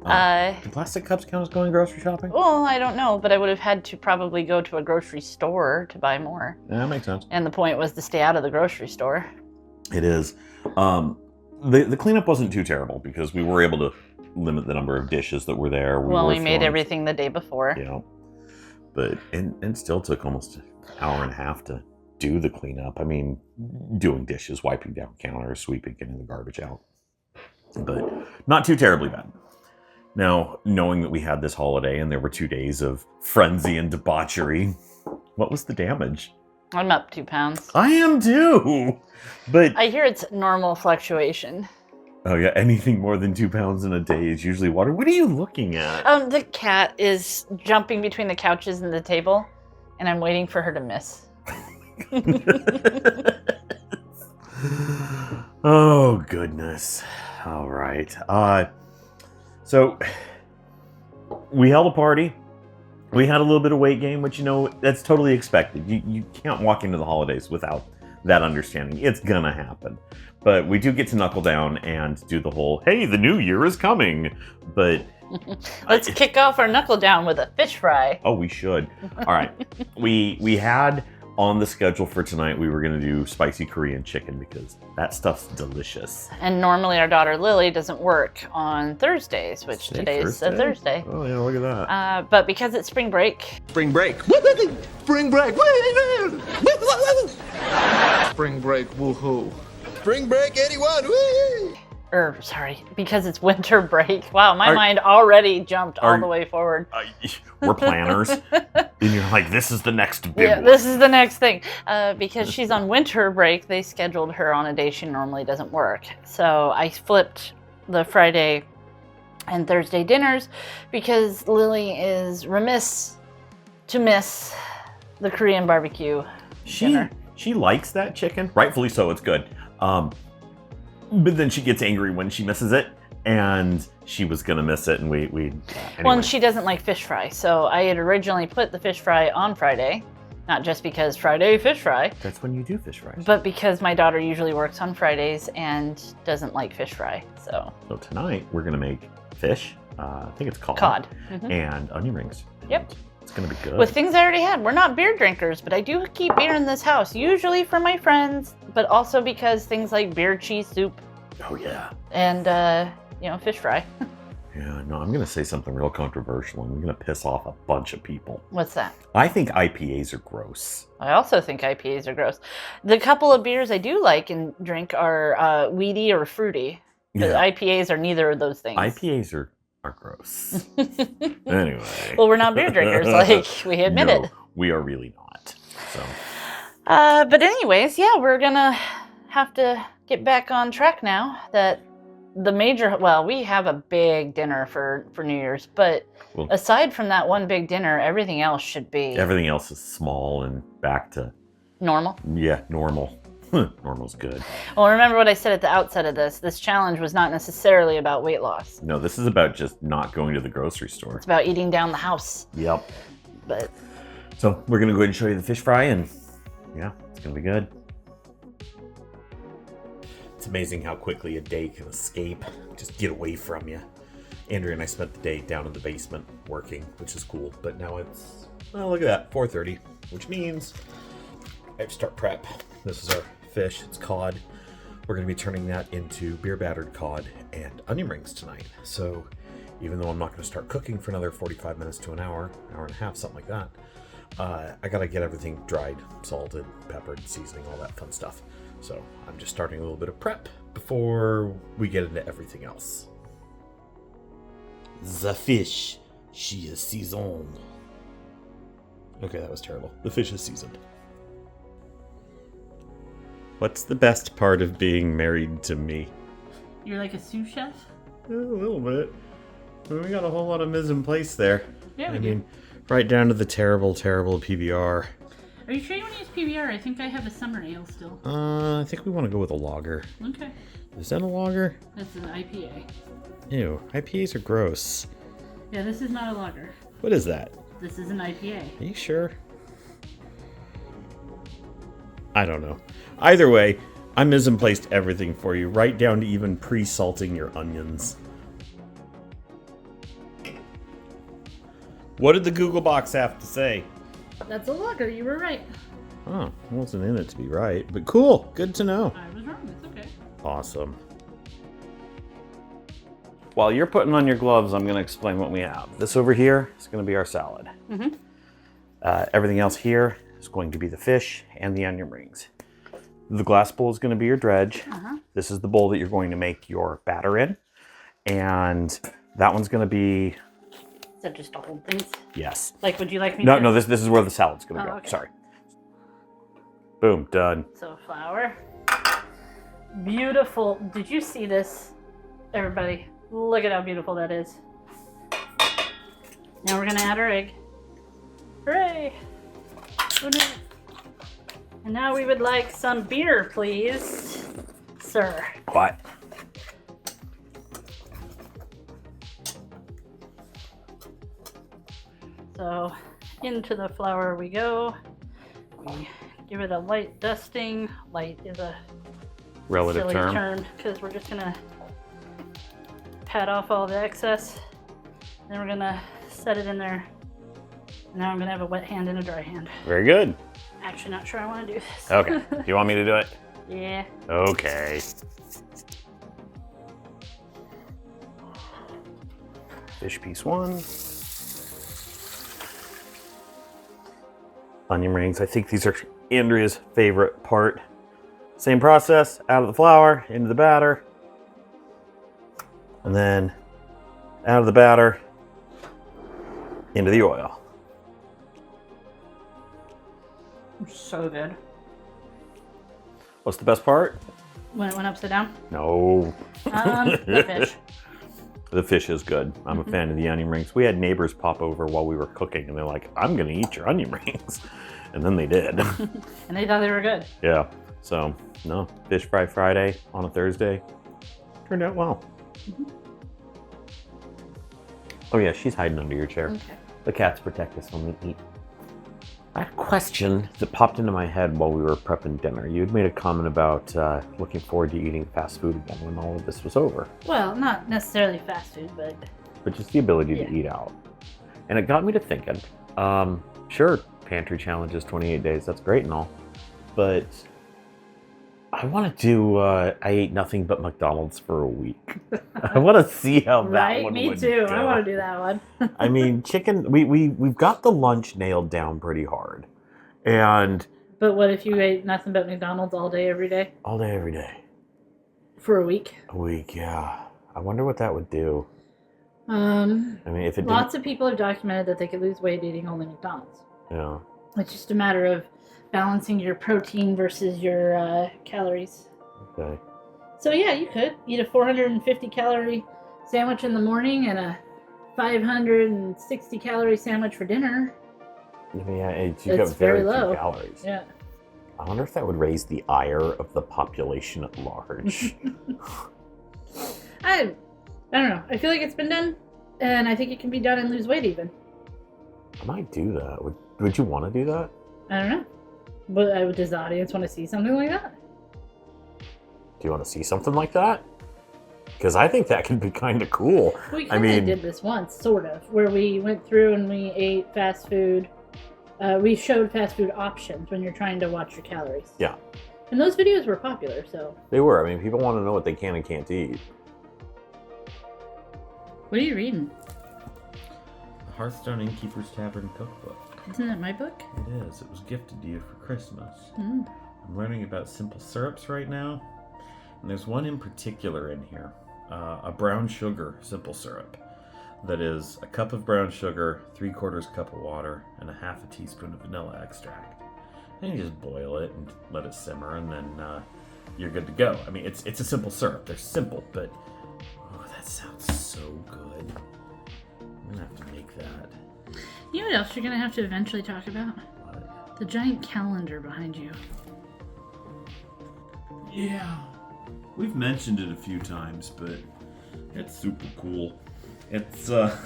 A: Do plastic cups count as going grocery shopping?
B: Well, I don't know, but I would have had to probably go to a grocery store to buy more.
A: Yeah, that makes sense.
B: And the point was to stay out of the grocery store.
A: It is. The cleanup wasn't too terrible because we were able to limit the number of dishes that were there.
B: We made everything the day before.
A: Yeah. But and still took almost an hour and a half to do the cleanup. I mean, doing dishes, wiping down counters, sweeping, getting the garbage out. But not too terribly bad. Now, knowing that we had this holiday and there were 2 days of frenzy and debauchery, what was the damage?
B: I'm up 2 pounds.
A: I am too! But
B: I hear it's normal fluctuation.
A: oh yeah, anything more than 2 pounds in a day is usually water. What are you looking at?
B: The cat is jumping between the couches and the table, and I'm waiting for her to miss.
A: Oh, goodness. All right. So we held a party. We had a little bit of weight gain, which, that's totally expected. You can't walk into the holidays without that understanding. It's gonna happen. But we do get to knuckle down and do the whole, hey, the new year is coming. But
B: let's kick off our knuckle down with a fish fry.
A: Oh, we should. All right. We had on the schedule for tonight, we were going to do spicy Korean chicken because that stuff's delicious.
B: And normally our daughter Lily doesn't work on Thursdays, which today's a Thursday.
A: Oh, yeah, look at that.
B: But because it's spring break.
E: Spring break. Spring break. Spring break. Woohoo. Spring break, anyone? Woo!
B: Because it's winter break. Wow, my mind already jumped all the way forward.
A: We're planners. And you're like, this is the next big one.
B: This is the next thing. Because she's on winter break, they scheduled her on a day she normally doesn't work. So I flipped the Friday and Thursday dinners because Lily is remiss to miss the Korean barbecue dinner.
A: She likes that chicken. Rightfully so, it's good. But then she gets angry when she misses it, and she was gonna miss it, and we anyway.
B: Well, and she doesn't like fish fry, so I had originally put the fish fry on Friday, not just because Friday fish fry.
A: That's when you do fish fry.
B: But because my daughter usually works on Fridays and doesn't like fish fry, so.
A: So tonight we're gonna make fish. I think it's cod.
B: Cod.
A: And onion rings.
B: Yep.
A: It's gonna be good.
B: With things I already had. We're not beer drinkers, but I do keep beer in this house, usually for my friends, but also because things like beer cheese soup.
A: Oh yeah.
B: And fish fry.
A: Yeah, no, I'm gonna say something real controversial, and I'm gonna piss off a bunch of people.
B: What's that?
A: I think IPAs are gross.
B: I also think IPAs are gross. The couple of beers I do like and drink are weedy or fruity. But IPAs are neither of those things.
A: IPAs are gross. Anyway.
B: Well, we're not beer drinkers, like we admitted.
A: No, we are really not. So.
B: But anyways, yeah, we're gonna have to get back on track now. That we have a big dinner for New Year's, but aside from that one big dinner, everything else should be.
A: Everything else is small and back to
B: normal.
A: Yeah, normal. Normal's good.
B: Well, remember what I said at the outset of this. This challenge was not necessarily about weight loss.
A: No, this is about just not going to the grocery store.
B: It's about eating down the house.
A: Yep.
B: But.
A: So we're gonna go ahead and show you the fish fry, and yeah, it's gonna be good. It's amazing how quickly a day can escape, just get away from you. Andrea and I spent the day down in the basement working, which is cool. But now it's, look at that, 4:30, which means I have to start prep. This is our fish, it's cod. We're gonna be turning that into beer battered cod and onion rings tonight. So even though I'm not gonna start cooking for another 45 minutes to an hour and a half, something like that, I gotta get everything dried, salted, peppered, seasoning, all that fun stuff. So I'm just starting a little bit of prep before we get into everything else. The fish, she is seasoned. Okay, that was terrible. The fish is seasoned. What's the best part of being married to me?
D: You're like a sous chef?
A: A little bit. We got a whole lot of mise en place there.
D: Yeah,
A: I mean, right down to the terrible, terrible PBR.
D: Are you sure you want to use PBR? I think I have a summer ale still.
A: I think we want to go with a lager.
D: Okay.
A: Is that a lager?
D: That's an IPA.
A: Ew, IPAs are gross.
D: Yeah, this is not a lager.
A: What is that?
D: This is an IPA.
A: Are you sure? I don't know. Either way, I mise en placed everything for you, right down to even pre-salting your onions. What did the Google box have to say?
D: That's a lager, you were right.
A: Oh, I wasn't in it to be right, but cool, good to know.
D: I was wrong, it's okay.
A: Awesome. While you're putting on your gloves, I'm going to explain what we have. This over here is going to be our salad. Everything else here is going to be the fish and the onion rings. The glass bowl is going to be your dredge. This is the bowl that you're going to make your batter in. And that one's going to be...
B: Is that just to hold things?
A: Yes.
B: Like, would you like me
A: No,
B: to...
A: no, this is where the salad's going to go.
B: Okay.
A: Sorry. Boom, done.
B: So flour. Beautiful. Did you see this, everybody? Look at how beautiful that is. Now we're going to add our egg. Hooray! Oh, no. And now we would like some beer, please, sir.
A: What?
B: So into the flour we go. We give it a light dusting. Light is a
A: Relative
B: silly
A: term.
B: term because we're just gonna pat off all the excess. Then we're gonna set it in there. Now I'm gonna have a wet hand and a dry hand.
A: Very good.
B: Actually, not sure I want to do this.
A: Okay. Do you want me to do it?
B: Yeah.
A: Okay. Fish piece 1. Onion rings. I think these are Andrea's favorite part. Same process. Out of the flour, into the batter. And then out of the batter, into the oil.
B: So good.
A: What's the best part?
B: When it went upside down?
A: No.
B: The fish.
A: The fish is good. I'm a fan of the onion rings. We had neighbors pop over while we were cooking, and they're like, I'm going to eat your onion rings. And then they did.
B: And they thought they were good.
A: Yeah. So, no. Fish fry Friday on a Thursday. Turned out well. Oh, yeah. She's hiding under your chair.
B: Okay.
A: The cats protect us when we eat. I had a question that popped into my head while we were prepping dinner. You had made a comment about looking forward to eating fast food again when all of this was over.
B: Well, not necessarily fast food, but...
A: But just the ability to eat out. And it got me to thinking, sure, Pantry challenge is 28 days. That's great and all. But I want to do, I ate nothing but McDonald's for a week. I want to see how that one
B: me
A: would
B: too.
A: go.
B: I want to do that one.
A: I mean, chicken, we've got the lunch nailed down pretty hard. And
B: But what if you ate nothing but McDonald's all day, every day?
A: all day, every day.
B: For a week?
A: A week, yeah. I wonder what that would do.
B: I
A: mean, if it
B: lots of people have documented that they could lose weight eating only McDonald's.
A: Yeah.
B: It's just a matter of balancing your protein versus your calories.
A: Okay.
B: So yeah, you could eat a 450 calorie sandwich in the morning and a 560 calorie sandwich for dinner.
A: Yeah, it's
B: It's
A: got very
B: very
A: few
B: low.
A: calories.
B: Yeah.
A: I wonder if that would raise the ire of the population at large.
B: I don't know. I feel like it's been done, and I think it can be done and lose weight even.
A: I might do that. Would you want to do that?
B: I don't know. But does the audience want to see something like that?
A: Do you want to see something like that? Because I think that could be kind of cool.
B: We kind of did this once, sort of, where we went through and we ate fast food. We showed fast food options when you're trying to watch your calories.
A: Yeah.
B: And those videos were popular, so.
A: They were. I mean, people want to know what they can and can't eat.
B: What are you reading?
C: The Hearthstone Innkeeper's Tavern Cookbook.
B: Isn't that my book?
C: It is. It was gifted to you for Christmas.
B: Mm.
C: I'm learning about simple syrups right now. And there's one in particular in here. A brown sugar simple syrup. That is a cup of brown sugar, 3/4 cup of water, and a half a teaspoon of vanilla extract. And you just boil it and let it simmer, and then you're good to go. I mean, it's a simple syrup. They're simple, but oh, that sounds so good. I'm gonna have to make that.
B: You know what else you're gonna have to eventually talk about?
C: What?
B: The giant calendar behind you.
C: Yeah. We've mentioned it a few times, but it's super cool. It's I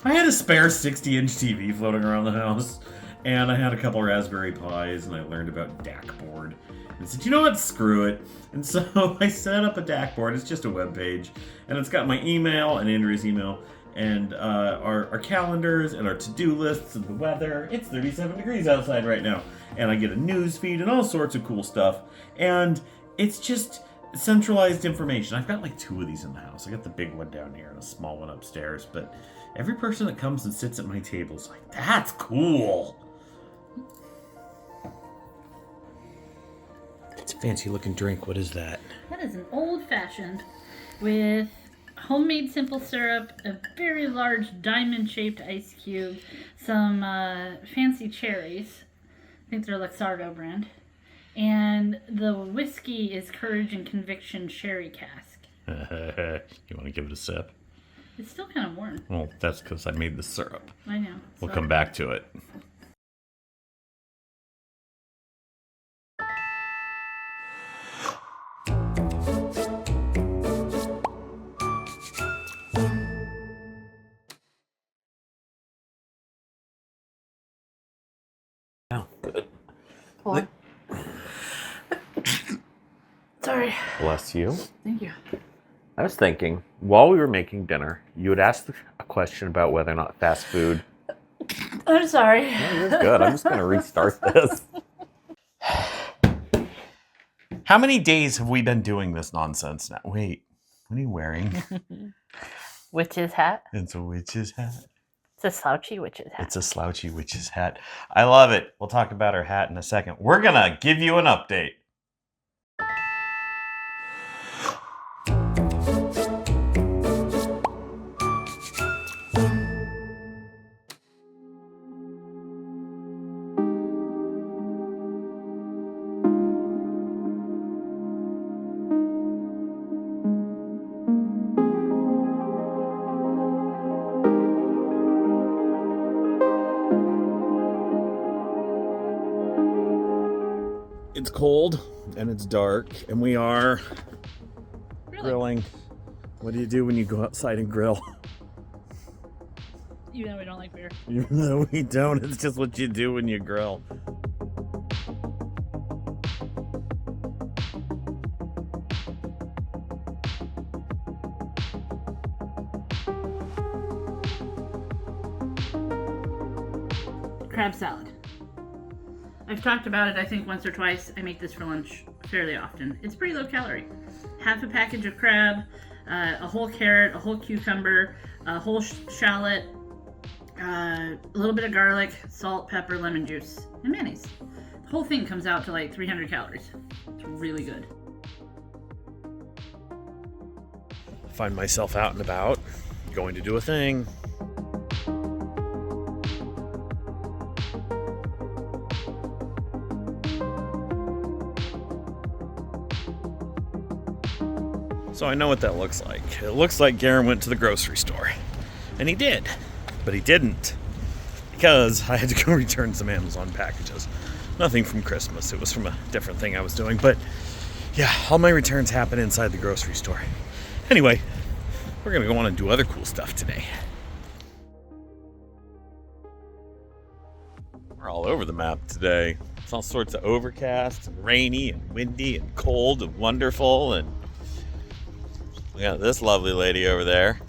C: had a spare 60-inch TV floating around the house, and I had a couple Raspberry Pis, and I learned about DAC board. And I said, you know what, screw it. And so I set up a DAC board. It's just a web page, and it's got my email and Andrew's email, and our calendars and our to-do lists and the weather. It's 37 degrees outside right now, and I get a news feed and all sorts of cool stuff. And it's just
A: centralized information. I've got like 2 of these in the house. I got the big one down here and a small one upstairs, but every person that comes and sits at my table is like, that's cool. It's a fancy looking drink. What is that?
D: That is an old-fashioned with homemade simple syrup, a very large diamond-shaped ice cube, some fancy cherries. I think they're Luxardo brand. And the whiskey is Courage and Conviction Sherry Cask.
A: You want to give it a sip?
D: It's still kind of warm.
A: Well, that's because I made the syrup.
D: I know.
A: We'll come back to it. Oh, good.
B: Pour. Sorry.
A: Bless you.
B: Thank you.
A: I was thinking, while we were making dinner, you had asked a question about whether or not fast food...
B: I'm sorry.
A: No, you're good. I'm just going to restart this. How many days have we been doing this nonsense now? Wait, what are you wearing?
B: Witch's hat.
A: It's a witch's hat.
B: It's a slouchy witch's hat.
A: It's a slouchy witch's hat. I love it. We'll talk about her hat in a second. We're going to give you an update. It's cold and it's dark and we are grilling. What do you do when you go outside and grill?
D: Even though we don't like beer.
A: Even though we don't, it's just what you do when you grill.
D: Crab salad. I've talked about it, I think, once or twice. I make this for lunch fairly often. It's pretty low calorie. Half a package of crab, a whole carrot, a whole cucumber, a whole shallot, a little bit of garlic, salt, pepper, lemon juice, and mayonnaise. The whole thing comes out to like 300 calories. It's really good.
A: Find myself out and about, going to do a thing. So I know what that looks like. It looks like Garen went to the grocery store. And he did. But he didn't. Because I had to go return some Amazon packages. Nothing from Christmas. It was from a different thing I was doing. But yeah, all my returns happen inside the grocery store. Anyway, we're going to go on and do other cool stuff today. We're all over the map today. It's all sorts of overcast and rainy and windy and cold and wonderful. And we got this lovely lady over there.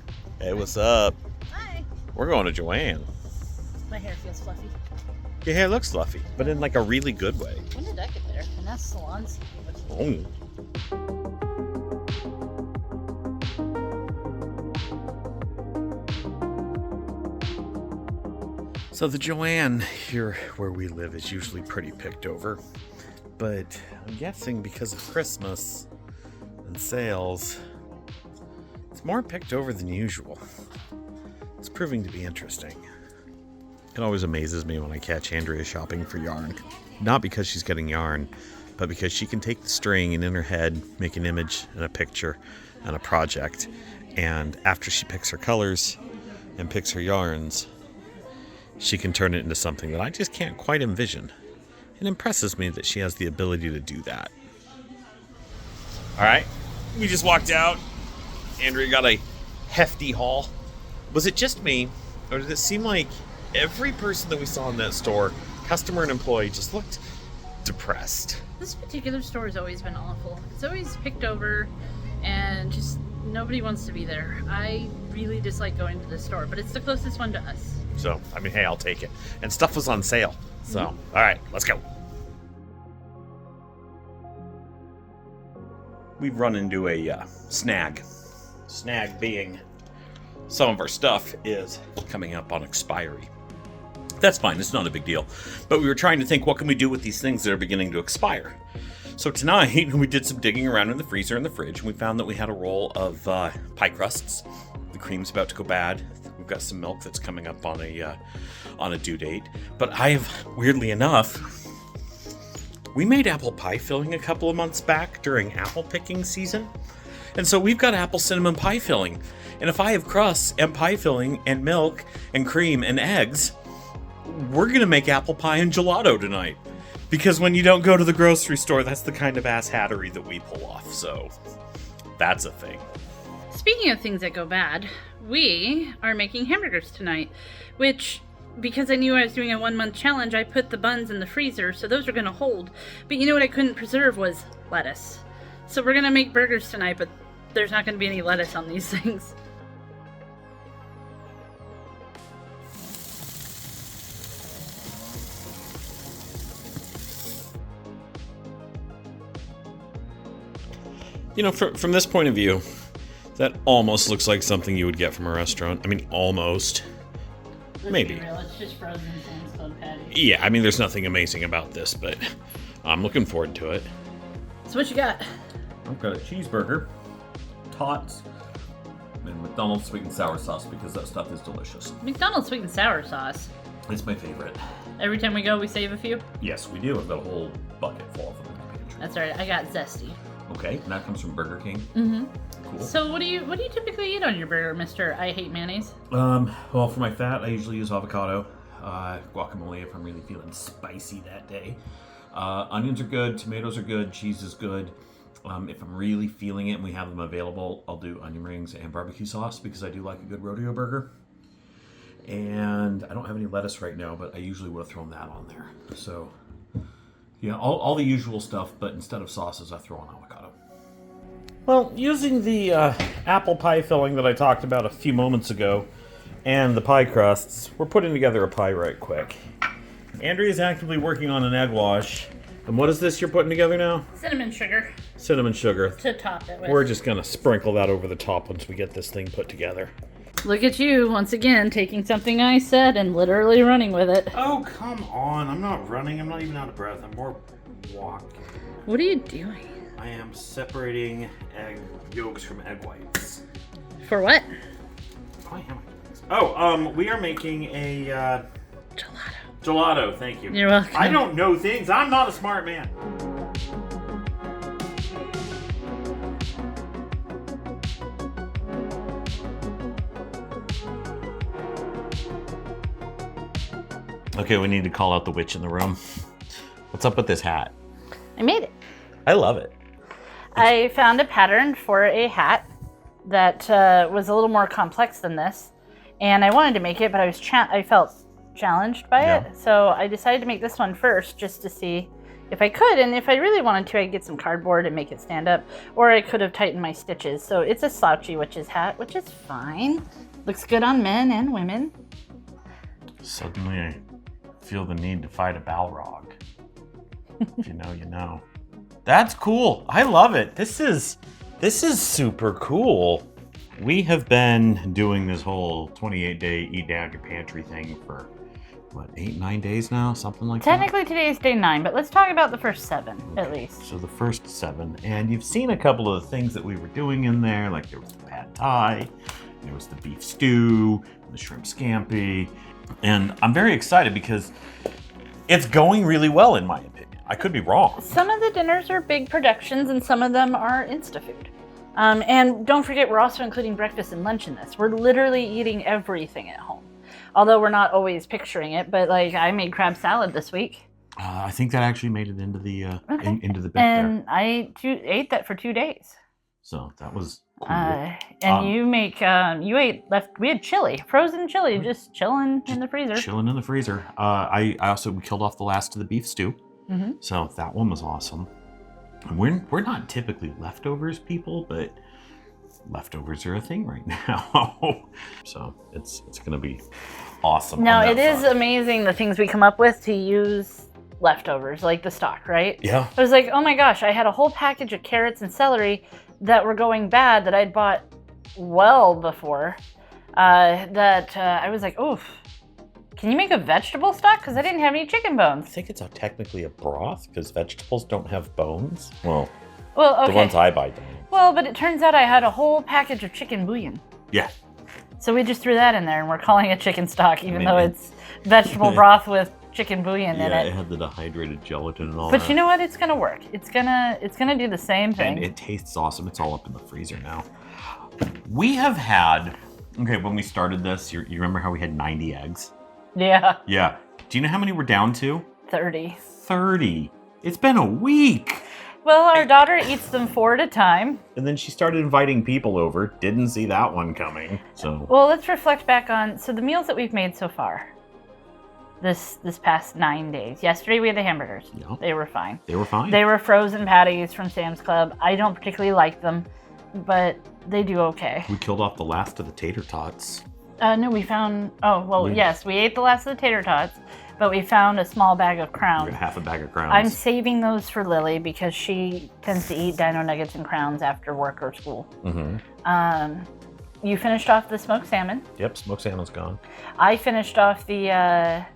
A: Hey, what's up?
D: Hi.
A: We're going to Joanne.
D: My hair feels fluffy.
A: Your hair looks fluffy, but in like a really good way.
D: When did that get there? And that's salons.
A: Oh. So the Joanne here where we live is usually pretty picked over, but I'm guessing because of Christmas and sales, it's more picked over than usual. It's proving to be interesting. It always amazes me when I catch Andrea shopping for yarn. Not because she's getting yarn, but because she can take the string and in her head make an image and a picture and a project. And after she picks her colors and picks her yarns, she can turn it into something that I just can't quite envision. It impresses me that she has the ability to do that. All right, we just walked out. Andrea got a hefty haul. Was it just me, or did it seem like every person that we saw in that store, customer and employee, just looked depressed?
D: This particular store has always been awful. It's always picked over and just nobody wants to be there. I really dislike going to this store, but it's the closest one to us.
A: So, I mean, hey, I'll take it. And stuff was on sale. So, all right, let's go.
J: we've run into a snag. Snag being some of our stuff is coming up on expiry. That's fine, it's not a big deal. But we were trying to think, what can we do with these things that are beginning to expire? So tonight, we did some digging around in the freezer and the fridge, and we found that we had a roll of pie crusts. The cream's about to go bad. We've got some milk that's coming up on a due date. But weirdly enough, we made apple pie filling a couple of months back during apple picking season. And so we've got apple cinnamon pie filling. And if I have crusts and pie filling and milk and cream and eggs, we're going to make apple pie and gelato tonight. Because when you don't go to the grocery store, that's the kind of ass hattery that we pull off. So that's a thing.
B: Speaking of things that go bad, we are making hamburgers tonight, which, because I knew I was doing a 1-month challenge, I put the buns in the freezer, so those are going to hold. But you know what I couldn't preserve was lettuce. So we're going to make burgers tonight, but there's not going to be any lettuce on these things.
J: You know, from this point of view, that almost looks like something you would get from a restaurant. I mean, almost. Maybe.
B: Let's be real, it's just frozen sandstone patties.
J: Yeah, I mean, there's nothing amazing about this, but I'm looking forward to it.
B: So what you got?
A: I've got a cheeseburger, tots, and McDonald's sweet and sour sauce because that stuff is delicious.
B: McDonald's sweet and sour sauce.
A: It's my favorite.
B: Every time we go, we save a few?
A: Yes, we do. I've got a whole bucket full of them in the pantry.
B: That's right, I got zesty.
A: Okay, and that comes from Burger King.
B: Mm-hmm.
A: Cool.
B: So what do you typically eat on your burger, Mr. I hate mayonnaise?
A: Well, for my fat, I usually use avocado. Guacamole if I'm really feeling spicy that day. Onions are good, tomatoes are good, cheese is good. If I'm really feeling it and we have them available, I'll do onion rings and barbecue sauce because I do like a good rodeo burger. And I don't have any lettuce right now, but I usually would have thrown that on there. So, yeah, all the usual stuff, but instead of sauces, I throw on avocado.
J: Well, using the apple pie filling that I talked about a few moments ago and the pie crusts, we're putting together a pie right quick. Andrea's actively working on an egg wash. And what is this you're putting together now?
B: Cinnamon sugar.
J: Cinnamon sugar.
B: To top it with.
J: We're just going to sprinkle that over the top once we get this thing put together.
B: Look at you, once again, taking something I said and literally running with it.
J: Oh, come on. I'm not running. I'm not even out of breath. I'm more walking.
B: What are you doing?
J: I am separating egg yolks from egg whites.
B: For what?
J: Why am I doing this? Oh, we are making a... Gelato, thank you.
B: You're welcome.
J: I don't know things. I'm not a smart man. Okay, we need to call out the witch in the room. What's up with this hat?
B: I made it.
J: I love it.
B: I found a pattern for a hat that was a little more complex than this, and I wanted to make it, but I felt challenged by it, so I decided to make this one first just to see if I could, and if I really wanted to, I'd get some cardboard and make it stand up, or I could have tightened my stitches. So it's a slouchy witch's hat, which is fine. Looks good on men and women.
A: Suddenly I feel the need to fight a Balrog. If you know, you know. That's cool. I love it. This is super cool. We have been doing this whole 28-day eat down your pantry thing for, what, 8-9 days now? Something like that?
B: Technically today is day 9, but let's talk about the first 7, at least.
A: So the first 7. And you've seen a couple of the things that we were doing in there, like there was the pad thai, there was the beef stew, the shrimp scampi. And I'm very excited because it's going really well in my opinion. I could be wrong.
B: Some of the dinners are big productions and some of them are Instafood. And don't forget, we're also including breakfast and lunch in this. We're literally eating everything at home. Although we're not always picturing it, but like I made crab salad this week.
A: I think that actually made it into the into the bit
B: and
A: there.
B: I ate that for 2 days.
A: So that was cool.
B: And you ate left. We had chili, frozen chili, just chilling in the freezer.
A: Chilling in the freezer. We killed off the last of the beef stew. Mm-hmm. So that one was awesome. And we're not typically leftovers people, but leftovers are a thing right now. So it's gonna be awesome.
B: No, it is amazing the things we come up with to use leftovers, like the stock, right?
A: Yeah.
B: I was like, oh my gosh, I had a whole package of carrots and celery that were going bad that I'd bought well before. I was like, oof. Can you make a vegetable stock? Because I didn't have any chicken bones.
A: I think it's technically a broth because vegetables don't have bones. Well,
B: okay.
A: The ones I buy don't.
B: Well, but it turns out I had a whole package of chicken bouillon.
A: Yeah.
B: So we just threw that in there and we're calling it chicken stock, even though it's vegetable broth with chicken bouillon in it.
A: Yeah, it had the dehydrated gelatin and all that.
B: But you know what? It's gonna work. It's gonna do the same thing.
A: And it tastes awesome. It's all up in the freezer now. We have had, when we started this, you remember how we had 90 eggs?
B: Yeah.
A: Yeah. Do you know how many we're down to?
B: 30.
A: 30. It's been a week.
B: Well, our daughter eats them 4 at a time.
A: And then she started inviting people over. Didn't see that one coming. So.
B: Well, let's reflect back on the meals that we've made so far. This past 9 days. Yesterday we had the hamburgers.
A: Yeah.
B: They were fine.
A: They were fine.
B: They were frozen patties from Sam's Club. I don't particularly like them, but they do okay.
A: We killed off the last of the tater tots.
B: No, we found. Yes, we ate the last of the tater tots, but we found a small bag of Crowns.
A: Half a bag of Crowns.
B: I'm saving those for Lily because she tends to eat Dino Nuggets and Crowns after work or school.
A: Mm-hmm.
B: You finished off the smoked salmon.
A: Yep, smoked salmon's gone.
B: I finished off the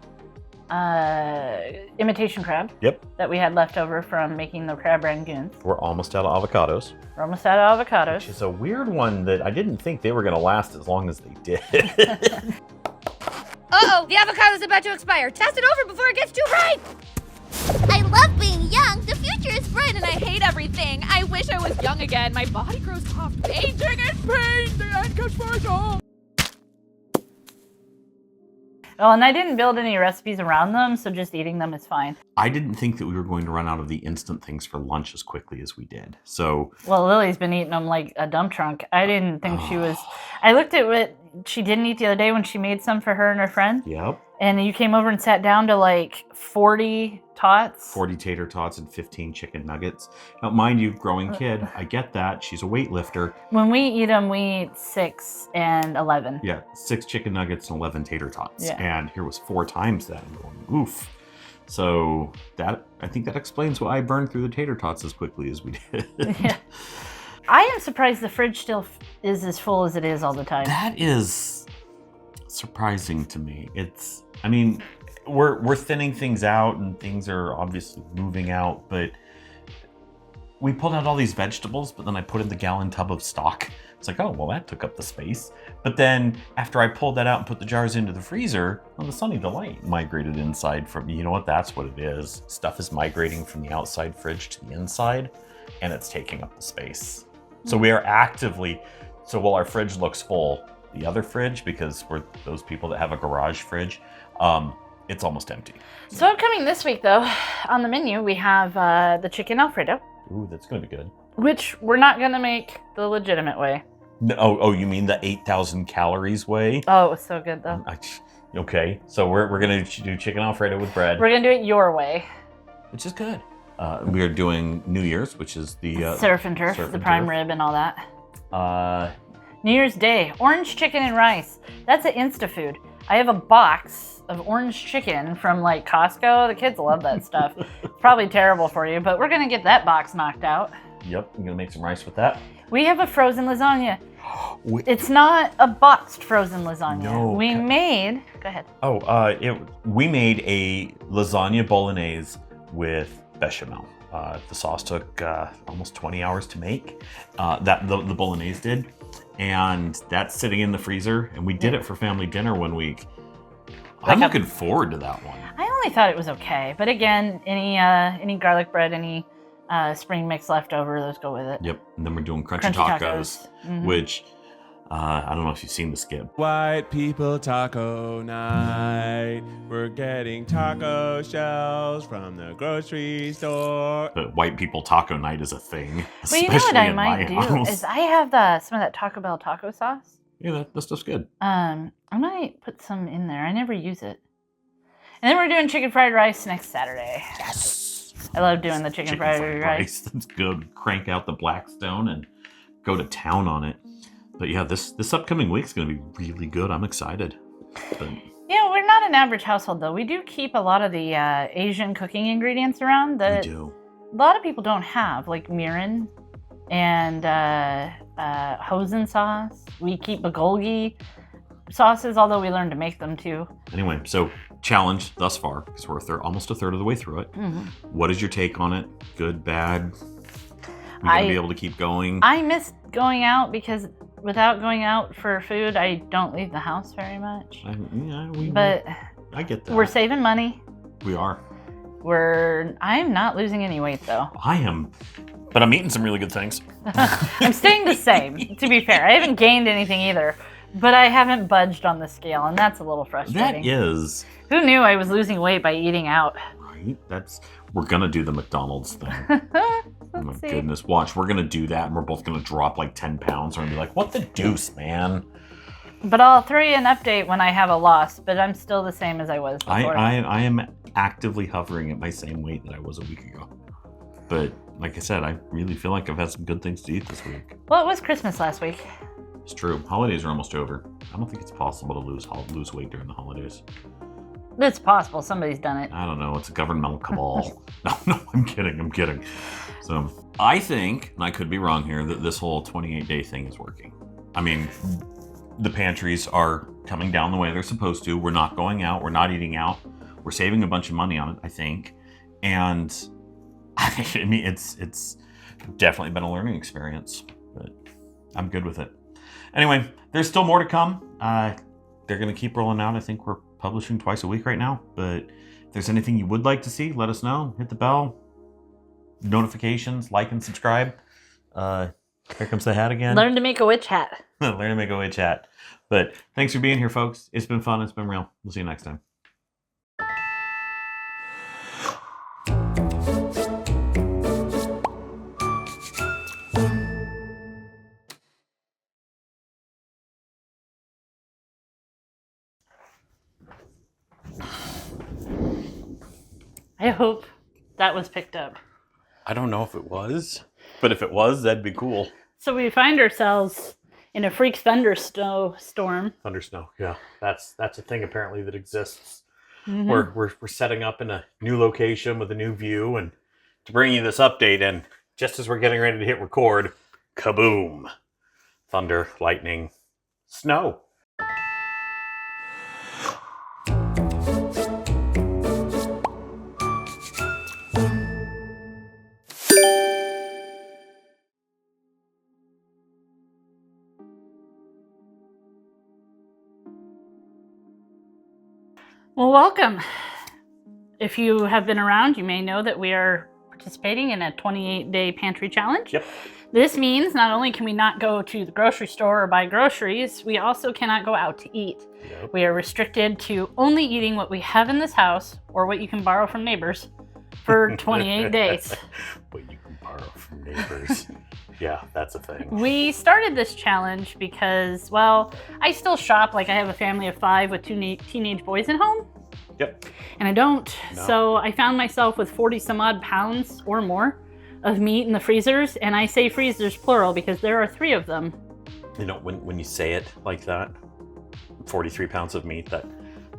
B: imitation crab.
A: Yep.
B: That we had left over from making the crab rangoons.
A: We're almost out of avocados.
B: We're almost out of avocados.
A: Which is a weird one that I didn't think they were going to last as long as they did.
K: Uh-oh, the avocado's about to expire. Test it over before it gets too ripe.
L: I love being young. The future is bright
K: And I hate everything. I wish I was young again. My body grows soft. Aging is pain. The end comes first. Oh.
B: Oh, and I didn't build any recipes around them, so just eating them is fine.
A: I didn't think that we were going to run out of the instant things for lunch as quickly as we did. So.
B: Well, Lily's been eating them like a dump trunk. I didn't think she was. I looked at what she didn't eat the other day when she made some for her and her friend.
A: Yep.
B: And you came over and sat down to like 40 tots.
A: 40 tater tots and 15 chicken nuggets. Now, mind you, growing kid, I get that. She's a weightlifter.
B: When we eat them, we eat 6 and 11.
A: Yeah, 6 chicken nuggets and 11 tater tots.
B: Yeah.
A: And here was 4 times that. I'm going, oof. So I think that explains why I burned through the tater tots as quickly as we did.
B: Yeah. I am surprised the fridge still is as full as it is all the time.
A: That is surprising to me. We're thinning things out and things are obviously moving out, but we pulled out all these vegetables, but then I put in the gallon tub of stock. It's like, oh, well, that took up the space. But then after I pulled that out and put the jars into the freezer, well, the Sunny Delight migrated inside from, you know what, that's what it is. Stuff is migrating from the outside fridge to the inside, and it's taking up the space. So we are actively, while our fridge looks full, the other fridge, because we're those people that have a garage fridge, it's almost empty.
B: So upcoming this week, though, on the menu, we have the chicken Alfredo.
A: Ooh, that's going to be good.
B: Which we're not going to make the legitimate way.
A: Oh, you mean the 8,000 calories way?
B: Oh, it was so good, though.
A: Okay, so we're going to do chicken Alfredo with bread.
B: We're going to do it your way.
A: Which is good. We are doing New Year's, which is the...
B: surf and turf, the prime rib and all that. New Year's Day, orange chicken and rice. That's an Insta-food. I have a box of orange chicken from like Costco. The kids love that stuff. It's probably terrible for you, but we're going to get that box knocked out.
A: Yep, I'm going to make some rice with that.
B: We have a frozen lasagna. It's not a boxed frozen lasagna.
A: No.
B: We made... Go ahead.
A: We made a lasagna bolognese with bechamel. The sauce took almost 20 hours to make. The bolognese did. And that's sitting in the freezer. And we did it for family dinner one week. I'm looking forward to that one.
B: I only thought it was okay. But again, any garlic bread, any spring mix left over, those go with it.
A: Yep. And then we're doing crunchy tacos. Mm-hmm. Which... I don't know if you've seen the skit.
M: White people taco night. We're getting taco shells from the grocery store.
A: But white people taco night is a thing.
B: Well, you know what I might do is I have some of that Taco Bell taco sauce.
A: Yeah, that stuff's good.
B: I might put some in there. I never use it. And then we're doing chicken fried rice next Saturday.
A: Yes.
B: I love doing the chicken fried rice.
A: That's good. Crank out the Blackstone and go to town on it. But yeah, this upcoming week's going to be really good. I'm excited. But
B: Yeah, we're not an average household, though. We do keep a lot of the Asian cooking ingredients around that
A: We do.
B: a lot of people don't have, like mirin and hoisin sauce. We keep bulgogi sauces, although we learned to make them too.
A: Anyway, so challenge thus far, because we're almost a third of the way through it. What is your take on it? Good, bad? Are you going to be able to keep going?
B: I miss going out because without going out for food, I don't leave the house very much.
A: I get that.
B: We're saving money.
A: We are.
B: I'm not losing any weight though.
A: I am, but I'm eating some really good things.
B: I'm staying the same, to be fair. I haven't gained anything either, but I haven't budged on the scale, and that's a little frustrating.
A: That is.
B: Who knew I was losing weight by eating out?
A: Right? We're gonna do the McDonald's thing. Oh my goodness, watch. We're gonna do that, and we're both gonna drop like 10 pounds. We're gonna be like, what the deuce, man?
B: But I'll throw you an update when I have a loss, but I'm still the same as I was before.
A: I am actively hovering at my same weight that I was a week ago. But like I said, I really feel like I've had some good things to eat this week.
B: Well, it was Christmas last week.
A: It's true. Holidays are almost over. I don't think it's possible to lose weight during the holidays.
B: It's possible. Somebody's done it.
A: I don't know. It's a governmental cabal. No, I'm kidding. So I think, and I could be wrong here, that this whole 28-day thing is working. I mean, the pantries are coming down the way they're supposed to. We're not going out. We're not eating out. We're saving a bunch of money on it, I think. And I mean, it's definitely been a learning experience, but I'm good with it. Anyway, there's still more to come. They're going to keep rolling out. I think we're publishing twice a week right now, but if there's anything you would like to see, let us know. Hit the bell, notifications, like and subscribe. Here comes the hat again.
B: Learn to make a witch hat.
A: Learn to make a witch hat. But thanks for being here, folks. It's been fun. It's been real. We'll see you next time.
B: I hope that was picked up.
A: I don't know if it was, but if it was, that'd be cool.
B: So we find ourselves in a freak thunderstorm.
A: Thundersnow, yeah. That's a thing apparently that exists.
B: Mm-hmm.
A: We're setting up in a new location with a new view, and to bring you this update, and just as we're getting ready to hit record, kaboom! Thunder, lightning, snow.
B: Well, welcome. If you have been around, you may know that we are participating in a 28-day pantry challenge.
A: Yep.
B: This means not only can we not go to the grocery store or buy groceries, we also cannot go out to eat.
A: Yep.
B: We are restricted to only eating what we have in this house or what you can borrow from neighbors for 28 days.
A: What you can borrow from neighbors. Yeah, that's a thing.
B: We started this challenge because, well, I still shop. Like, I have a family of 5 with 2 teenage boys at home.
A: Yep.
B: And I don't.
A: No.
B: So I found myself with 40 some odd pounds or more of meat in the freezers. And I say freezers plural because there are 3 of them.
A: You know, when you say it like that, 43 pounds of meat, that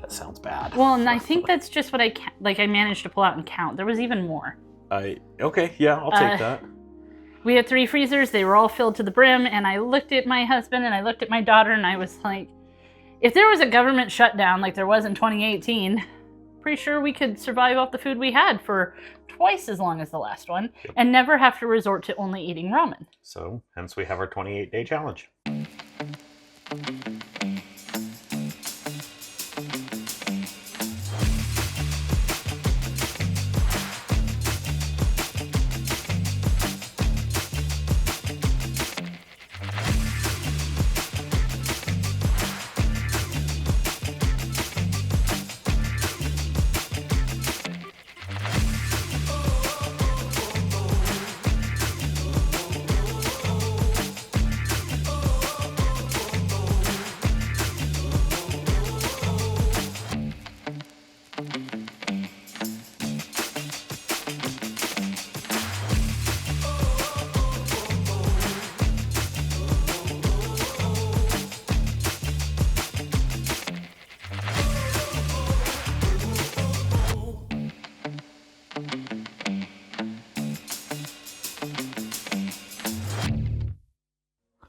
A: sounds bad.
B: Well, and I think that's just what I managed to pull out and count. There was even more.
A: Okay, yeah, I'll take that.
B: We had 3 freezers. They were all filled to the brim. And I looked at my husband and I looked at my daughter and I was like, if there was a government shutdown like there was in 2018, pretty sure we could survive off the food we had for twice as long as the last one and never have to resort to only eating ramen.
A: So, hence we have our 28-day challenge.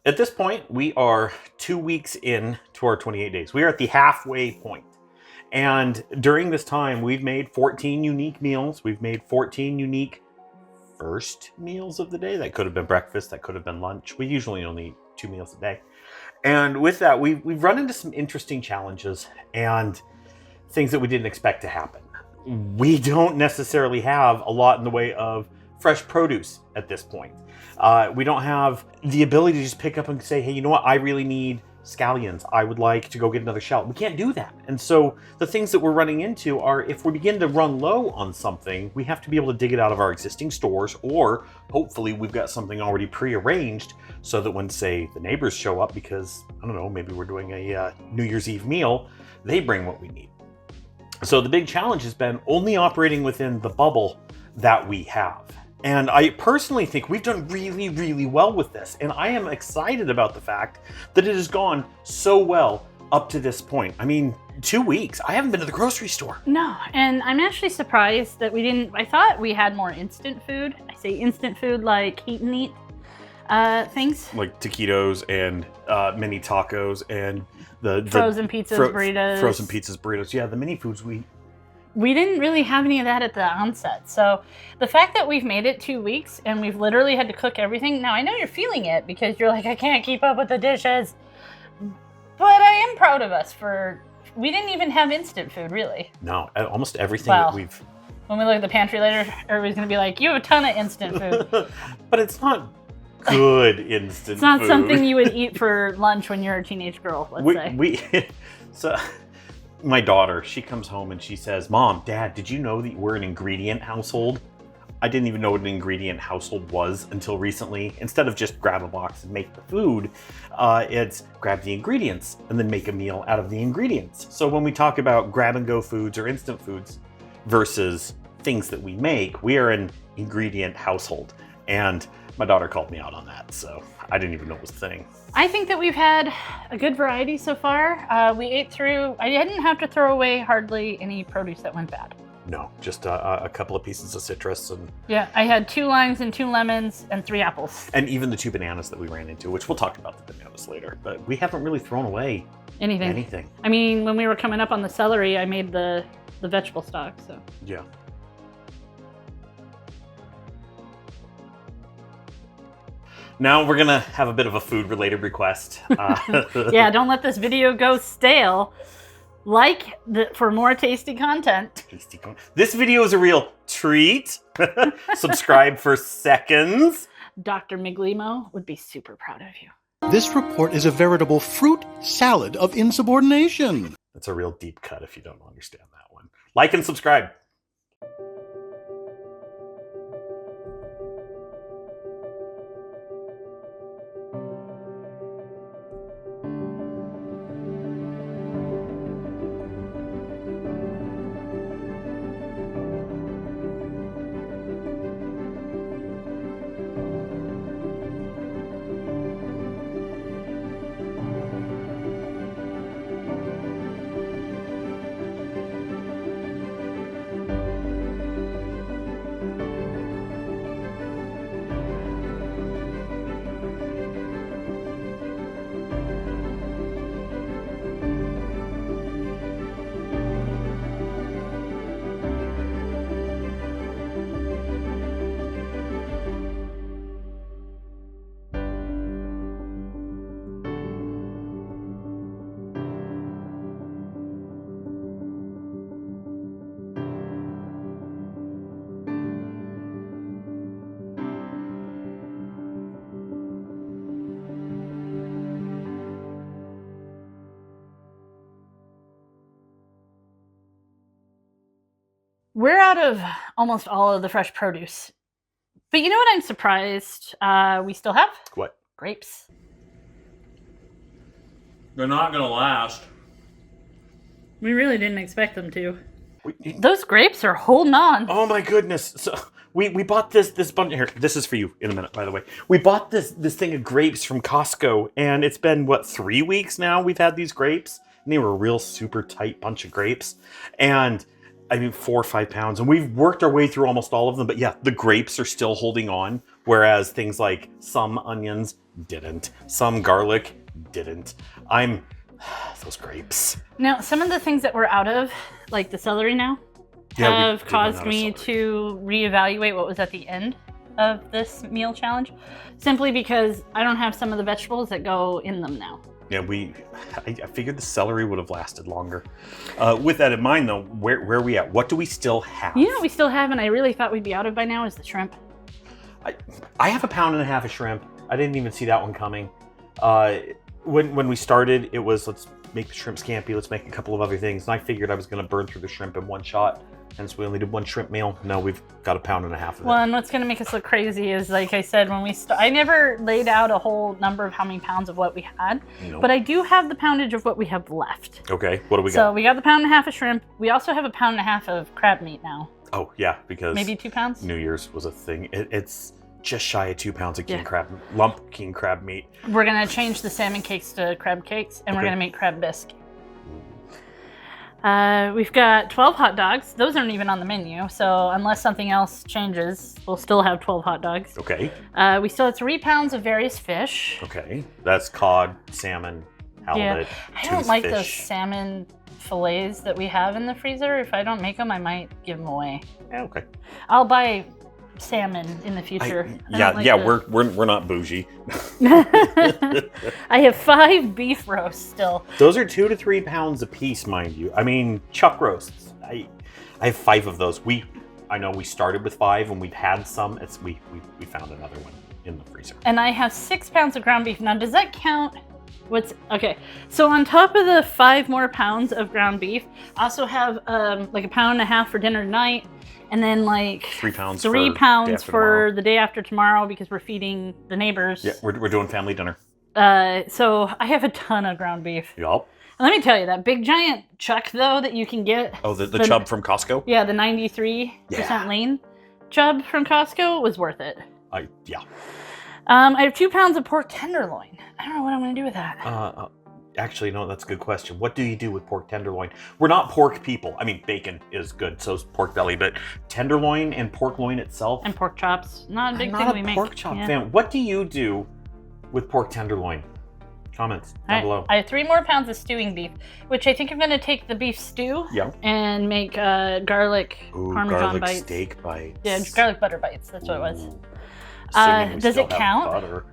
A: At this point, we are 2 weeks in to our 28 days. We are at the halfway point. And during this time, we've made 14 unique meals. We've made 14 unique first meals of the day. That could have been breakfast. That could have been lunch. We usually only eat 2 meals a day. And with that, we've run into some interesting challenges and things that we didn't expect to happen. We don't necessarily have a lot in the way of fresh produce at this point. We don't have the ability to just pick up and say, hey, you know what? I really need scallions. I would like to go get another shell. We can't do that. And so the things that we're running into are, if we begin to run low on something, we have to be able to dig it out of our existing stores, or hopefully we've got something already prearranged so that when, say, the neighbors show up because, I don't know, maybe we're doing a New Year's Eve meal, they bring what we need. So the big challenge has been only operating within the bubble that we have. And I personally think we've done really, really well with this. And I am excited about the fact that it has gone so well up to this point. I mean, 2 weeks. I haven't been to the grocery store.
B: No, and I'm actually surprised that we didn't. I thought we had more instant food. I say instant food like heat and eat things.
A: Like taquitos and mini tacos and the
B: frozen pizzas, burritos.
A: Frozen pizzas, burritos. Yeah, the mini foods
B: we didn't really have any of that at the onset. So the fact that we've made it 2 weeks and we've literally had to cook everything. Now I know you're feeling it because you're like, I can't keep up with the dishes. But I am proud of us we didn't even have instant food really.
A: No, almost everything that we've...
B: When we look at the pantry later, everybody's gonna be like, you have a ton of instant food.
A: But it's not good instant food.
B: It's not something you would eat for lunch when you're a teenage girl, let's say.
A: So my daughter, she comes home and she says, Mom, Dad, did you know that we're an ingredient household? I didn't even know what an ingredient household was until recently. Instead of just grab a box and make the food, it's grab the ingredients and then make a meal out of the ingredients. So when we talk about grab and go foods or instant foods versus things that we make, we are an ingredient household. And my daughter called me out on that, so I didn't even know it was a thing.
B: I think that we've had a good variety so far. We ate through, I didn't have to throw away hardly any produce that went bad.
A: No, just a couple of pieces of citrus. And
B: yeah, I had 2 limes and 2 lemons and 3 apples.
A: And even the 2 bananas that we ran into, which we'll talk about the bananas later, but we haven't really thrown away anything.
B: I mean, when we were coming up on the celery, I made the vegetable stock, so.
A: Yeah. Now we're gonna have a bit of a food-related request.
B: Yeah, don't let this video go stale. For more tasty content.
A: This video is a real treat. Subscribe for seconds.
B: Dr. Miglimo would be super proud of you.
N: This report is a veritable fruit salad of insubordination.
A: That's a real deep cut if you don't understand that one. Like and subscribe.
B: We're out of almost all of the fresh produce. But you know what I'm surprised we still have?
A: What?
B: Grapes.
A: They're not gonna last.
B: We really didn't expect them to. Those grapes are holding on.
A: Oh my goodness. So we bought this bunch here. This is for you in a minute, by the way. We bought this thing of grapes from Costco, and it's been, what, 3 weeks now we've had these grapes? And they were a real super tight bunch of grapes. And I mean, 4 or 5 pounds. And we've worked our way through almost all of them. But yeah, the grapes are still holding on. Whereas things like some onions, didn't. Some garlic didn't. Those grapes.
B: Now, some of the things that we're out of, like the celery now, have caused me to reevaluate what was at the end of this meal challenge, simply because I don't have some of the vegetables that go in them now.
A: Yeah, I figured the celery would have lasted longer. With that in mind, though, where are we at? What do we still have?
B: You know, we still have, and I really thought we'd be out of by now, is the shrimp.
A: I have 1.5 pounds of shrimp. I didn't even see that one coming. When we started, it was let's make the shrimp scampi, let's make a couple of other things, and I figured I was going to burn through the shrimp in one shot. Hence, we only did one shrimp meal. Now we've got 1.5 pounds of it.
B: Well, and what's going to make us look crazy is, like I said, when we I never laid out a whole number of how many pounds of what we had, but I do have the poundage of what we have left.
A: Okay, what do we got?
B: So we got the 1.5 pounds of shrimp. We also have 1.5 pounds of crab meat now.
A: Oh yeah, because
B: maybe 2 pounds.
A: New Year's was a thing. It's just shy of 2 pounds of lump king crab meat.
B: We're gonna change the salmon cakes to crab cakes, and we're gonna make crab bisque. We've got 12 hot dogs. Those aren't even on the menu, so unless something else changes, we'll still have 12 hot dogs.
A: Okay.
B: We still have 3 pounds of various fish.
A: Okay. That's cod, salmon, halibut,
B: I don't like
A: fish.
B: those salmon fillets that we have in the freezer. If I don't make them, I might give them away.
A: Yeah, okay.
B: I'll buy salmon in the future.
A: We're not bougie.
B: I have 5 beef roasts still.
A: Those are 2 to 3 pounds a piece, mind you. I mean, chuck roasts. I have 5 of those. I know we started with 5 and we've had some. We found another one in the freezer.
B: And I have 6 pounds of ground beef. Now, does that count? Okay? So on top of the 5 more pounds of ground beef, I also have like 1.5 pounds for dinner tonight. And then like
A: 3 pounds.
B: 3 pounds for the day after tomorrow because we're feeding the neighbors.
A: Yeah, we're doing family dinner.
B: So I have a ton of ground beef.
A: Yup.
B: Let me tell you, that big giant chuck though that you can get.
A: Oh, the chub from Costco?
B: Yeah, the 93% lean chub from Costco was worth it.
A: Yeah.
B: I have 2 pounds of pork tenderloin. I don't know what I'm going to do with that.
A: Actually, no, that's a good question. What do you do with pork tenderloin? We're not pork people. I mean, bacon is good, so is pork belly, but tenderloin and pork loin itself.
B: And pork chops. Not a big
A: I'm
B: thing
A: not
B: we
A: a
B: make.
A: pork chop fan. What do you do with pork tenderloin? Comments down below.
B: I have 3 more pounds of stewing beef, which I think I'm going to take the beef stew and make garlic parmesan
A: garlic
B: bites.
A: Steak bites.
B: Yeah, garlic butter bites. That's what it was. Does it count?
A: Butter.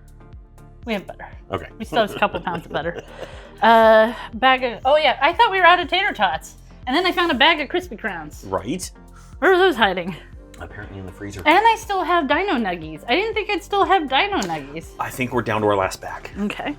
B: We have butter.
A: Okay.
B: We still have a couple pounds of butter. I thought we were out of tater tots. And then I found a bag of Krispy Krons.
A: Right.
B: Where are those hiding?
A: Apparently in the freezer.
B: And I still have Dino Nuggies. I didn't think I'd still have Dino Nuggies.
A: I think we're down to our last bag.
B: Okay.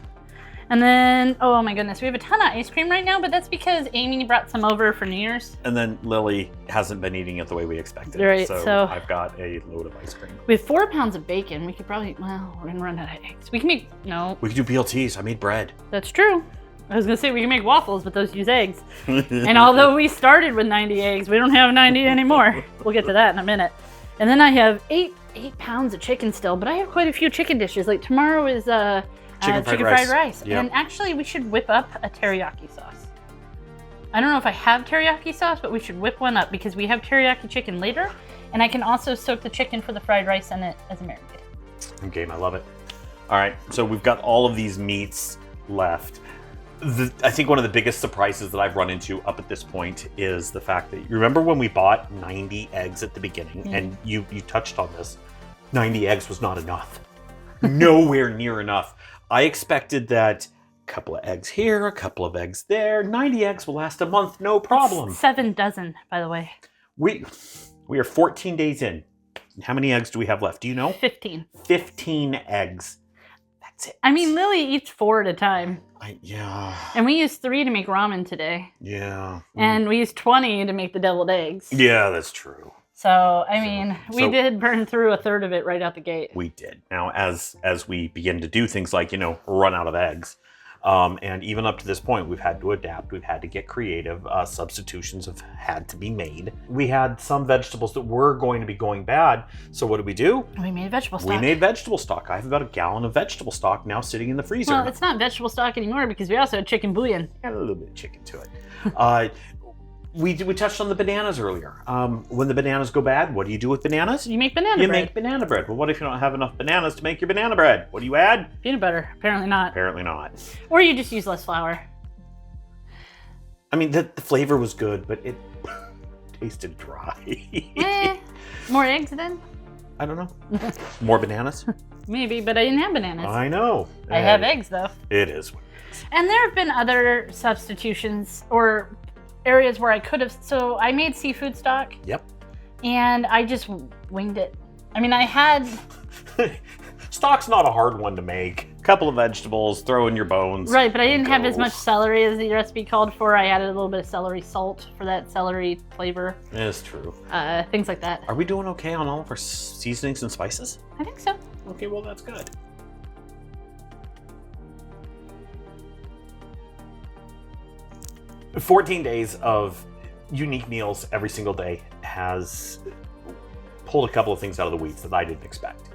B: And then, oh my goodness, we have a ton of ice cream right now, but that's because Amy brought some over for New Year's.
A: And then Lily hasn't been eating it the way we expected.
B: Right,
A: so I've got a load of ice cream.
B: We have 4 pounds of bacon. We could probably, we're gonna run out of eggs. We can make, no.
A: We could do BLTs. I made bread.
B: That's true. I was gonna say we can make waffles, but those use eggs. And although we started with 90 eggs, we don't have 90 anymore. We'll get to that in a minute. And then I have 8 pounds of chicken still, but I have quite a few chicken dishes. Like tomorrow is chicken fried rice.
A: Yep.
B: And actually we should whip up a teriyaki sauce. I don't know if I have teriyaki sauce, but we should whip one up because we have teriyaki chicken later, and I can also soak the chicken for the fried rice in it as a marinade.
A: Okay, I love it. All right, so we've got all of these meats left. I think one of the biggest surprises that I've run into up at this point is the fact that, you remember when we bought 90 eggs at the beginning, and you touched on this, 90 eggs was not enough. Nowhere near enough. I expected that a couple of eggs here, a couple of eggs there. 90 eggs will last a month, no problem.
B: It's 7 dozen, by the way.
A: We are 14 days in. How many eggs do we have left? Do you know?
B: 15.
A: 15 eggs. That's it.
B: I mean, Lily eats 4 at a time.
A: Yeah.
B: And we used 3 to make ramen today.
A: Yeah.
B: And we used 20 to make the deviled eggs.
A: Yeah, that's true.
B: So, I mean, we did burn through a third of it right out the gate.
A: We did. Now, as we begin to do things like, run out of eggs, and even up to this point, we've had to adapt. We've had to get creative. Substitutions have had to be made. We had some vegetables that were going to be going bad. So what did we do?
B: We made vegetable stock.
A: We made vegetable stock. I have about a gallon of vegetable stock now sitting in the freezer.
B: Well, it's not vegetable stock anymore because we also had chicken bouillon.
A: Add a little bit of chicken to it. We touched on the bananas earlier. When the bananas go bad, what do you do with bananas?
B: You make banana bread.
A: You make banana bread. Well, what if you don't have enough bananas to make your banana bread? What do you add?
B: Peanut butter. Apparently not.
A: Apparently not.
B: Or you just use less flour.
A: I mean, the flavor was good, but it tasted dry.
B: More eggs then?
A: I don't know. More bananas?
B: Maybe, but I didn't have bananas.
A: I know.
B: I have eggs though.
A: It is.
B: And there have been other substitutions or areas where I could have. So I made seafood stock.
A: Yep.
B: And I just winged it. I mean, I had.
A: Stock's not a hard one to make. A couple of vegetables, throw in your bones.
B: Right, but I didn't have as much celery as the recipe called for. I added a little bit of celery salt for that celery flavor.
A: That's true.
B: Things like that.
A: Are we doing okay on all of our seasonings and spices?
B: I think so.
A: Okay, well, that's good. "14 days of unique meals every single day" has pulled a couple of things out of the weeds that I didn't expect.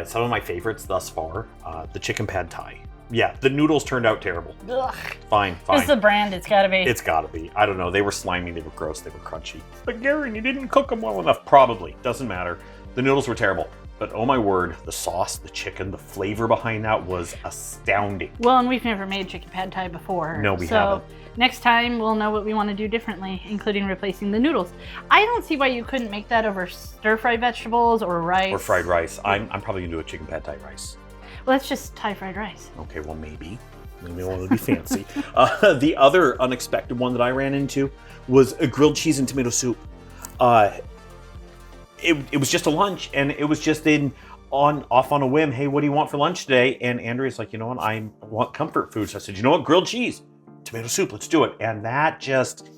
A: Some of my favorites thus far, the chicken pad thai. Yeah, the noodles turned out terrible.
B: Ugh.
A: Fine.
B: It's the brand, it's gotta be.
A: It's gotta be. I don't know, they were slimy, they were gross, they were crunchy. But Garen, you didn't cook them well enough. Probably, doesn't matter. The noodles were terrible. But oh my word, the sauce, the chicken, the flavor behind that was astounding.
B: Well, and we've never made chicken pad thai before.
A: No, we haven't.
B: Next time we'll know what we want to do differently, including replacing the noodles. I don't see why you couldn't make that over stir-fried vegetables or rice.
A: Or fried rice. I'm probably gonna do a chicken pad thai rice.
B: Well, that's just Thai fried rice.
A: Okay, well maybe. Maybe I want to be fancy. The other unexpected one that I ran into was a grilled cheese and tomato soup. It was just a lunch, and it was just off on a whim. Hey, what do you want for lunch today? And Andrea's like, you know what? I want comfort food. So I said, you know what? Grilled cheese, tomato soup. Let's do it. And that just,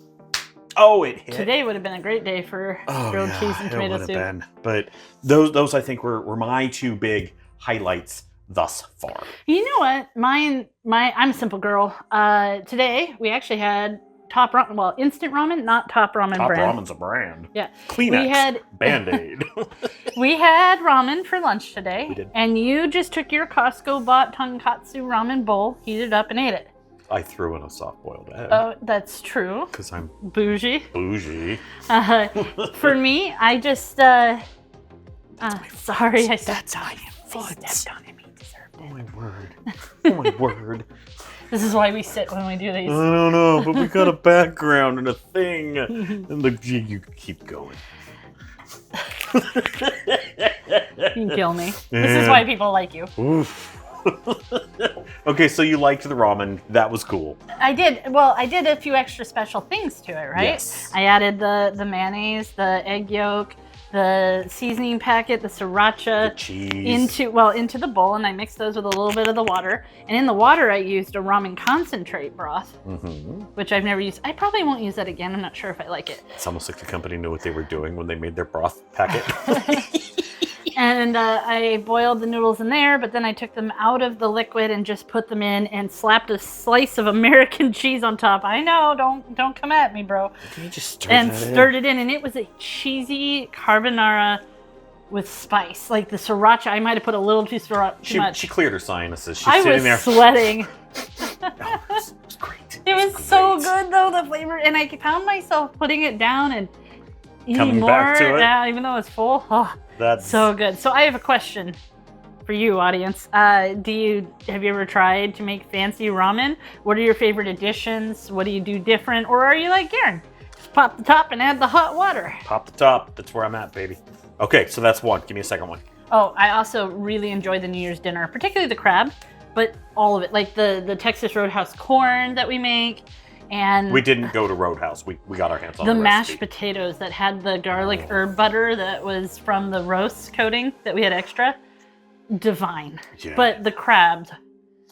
A: it hit.
B: Today would have been a great day for grilled cheese and tomato soup.
A: Been. But those I think were my two big highlights thus far.
B: You know what? I'm a simple girl. Today we actually had instant ramen, not Top Ramen
A: Top
B: brand.
A: Ramen's a brand.
B: Yeah.
A: Kleenex, Band-Aid.
B: We had ramen for lunch today.
A: We did.
B: And you just took your Costco bought tonkatsu ramen bowl, heated up, and ate it.
A: I threw in a soft-boiled egg.
B: Oh, that's true.
A: Because I'm
B: bougie. For me, I just sorry, I stepped on him. I stepped on him. He deserved it.
A: Oh my word. Oh my word.
B: This is why we sit when we do these.
A: I don't know, but we got a background and a thing. And you keep going.
B: You can kill me. This is why people like you.
A: Oof. Okay, so you liked the ramen. That was cool.
B: I did. Well, I did a few extra special things to it, right?
A: Yes.
B: I added the mayonnaise, the egg yolk, the seasoning packet, the sriracha,
A: the cheese
B: into the bowl, and I mixed those with a little bit of the water. And in the water, I used a ramen concentrate broth, which I've never used. I probably won't use that again. I'm not sure if I like it.
A: It's almost like the company knew what they were doing when they made their broth packet.
B: And I boiled the noodles in there, but then I took them out of the liquid and just put them in and slapped a slice of American cheese on top. I know, don't come at me, bro.
A: Can you just
B: stirred it in, and it was a cheesy carbonara with spice. Like the sriracha, I might have put a little too much.
A: She cleared her sinuses. She's
B: I
A: sitting
B: was
A: there
B: sweating.
A: It was great.
B: It was so good though, the flavor, and I found myself putting it down and eating
A: coming
B: more
A: back to it.
B: now, even though it's full. Oh, that's so good. So I have a question for you, audience. Have you ever tried to make fancy ramen? What are your favorite additions? What do you do different? Or are you like Garen? Just pop the top and add the hot water.
A: Pop the top. That's where I'm at, baby. Okay, so that's one. Give me a second one.
B: Oh, I also really enjoy the New Year's dinner, particularly the crab, but all of it. Like the Texas Roadhouse corn that we make. And
A: we didn't go to Roadhouse. We got our hands on
B: the
A: the
B: mashed
A: recipe.
B: potatoes that had the garlic herb butter that was from the roast coating that we had extra. Divine.
A: Yeah.
B: But the crabs.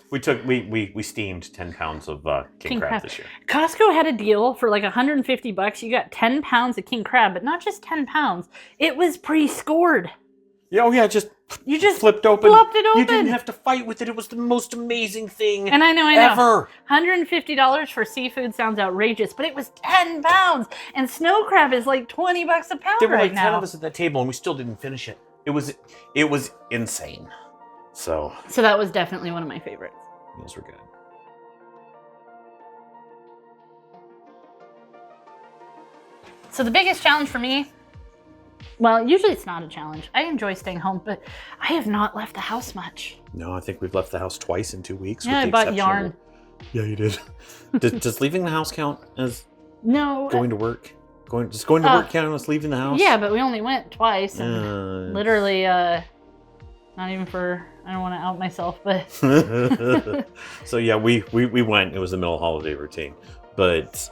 A: We steamed 10 pounds of king crab this year.
B: Costco had a deal for like $150. You got 10 pounds of king crab, but not just 10 pounds. It was pre-scored.
A: Yeah, you just
B: flipped
A: it open.
B: You
A: didn't have to fight with it. It was the most amazing thing
B: and I know.
A: ever.
B: $150 for seafood sounds outrageous, but it was 10 pounds. And snow crab is like $20 a pound
A: There were
B: right
A: like 10
B: now.
A: of us at that table, and we still didn't finish it. It was insane. So
B: that was definitely one of my favorites.
A: Those were good.
B: So the biggest challenge for me, well, usually it's not a challenge. I enjoy staying home, but I have not left the house much.
A: No, I think we've left the house twice in 2 weeks.
B: Yeah, I bought yarn.
A: Yeah, you did. Does leaving the house count as going to work? Going to work count as leaving the house?
B: Yeah, but we only went twice. And literally, not even for, I don't want to out myself, but.
A: So yeah, we went. It was the middle of holiday routine. But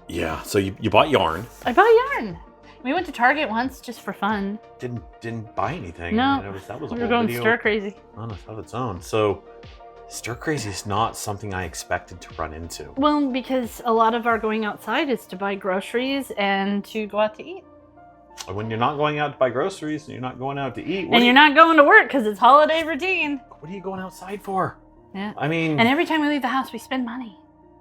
A: yeah, so you bought yarn.
B: I bought yarn. We went to Target once just for fun.
A: Didn't buy anything.
B: No,
A: I mean, that was a
B: we were
A: whole
B: going
A: video
B: stir crazy.
A: on its own. So stir crazy is not something I expected to run into.
B: Well, because a lot of our going outside is to buy groceries and to go out to eat.
A: When you're not going out to buy groceries and you're not going out to eat,
B: and you're not going to work because it's holiday routine.
A: What are you going outside for?
B: Yeah.
A: I mean,
B: and every time we leave the house, we spend money.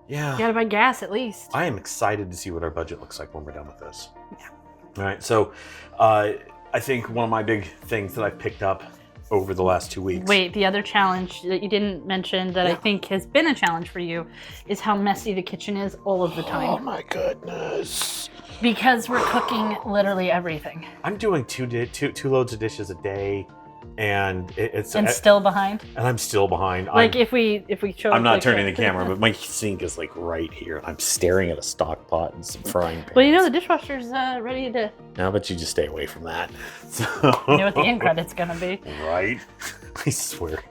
A: Yeah.
B: You gotta buy gas at least.
A: I am excited to see what our budget looks like when we're done with this. Yeah. All right. So, I think one of my big things that I've picked up over the last 2 weeks.
B: Wait, the other challenge that you didn't mention that I think has been a challenge for you is how messy the kitchen is all of the time.
A: Oh my goodness.
B: Because we're cooking literally everything.
A: I'm doing two loads of dishes a day, and it's
B: still behind.
A: And I'm still behind.
B: Like if we show.
A: I'm not turning the camera, but my sink is like right here, and I'm staring at a stock pot and some frying pans.
B: Well, you know the dishwasher's ready to.
A: Now, but you just stay away from that. So...
B: You know what the end credit's gonna be.
A: Right? I swear.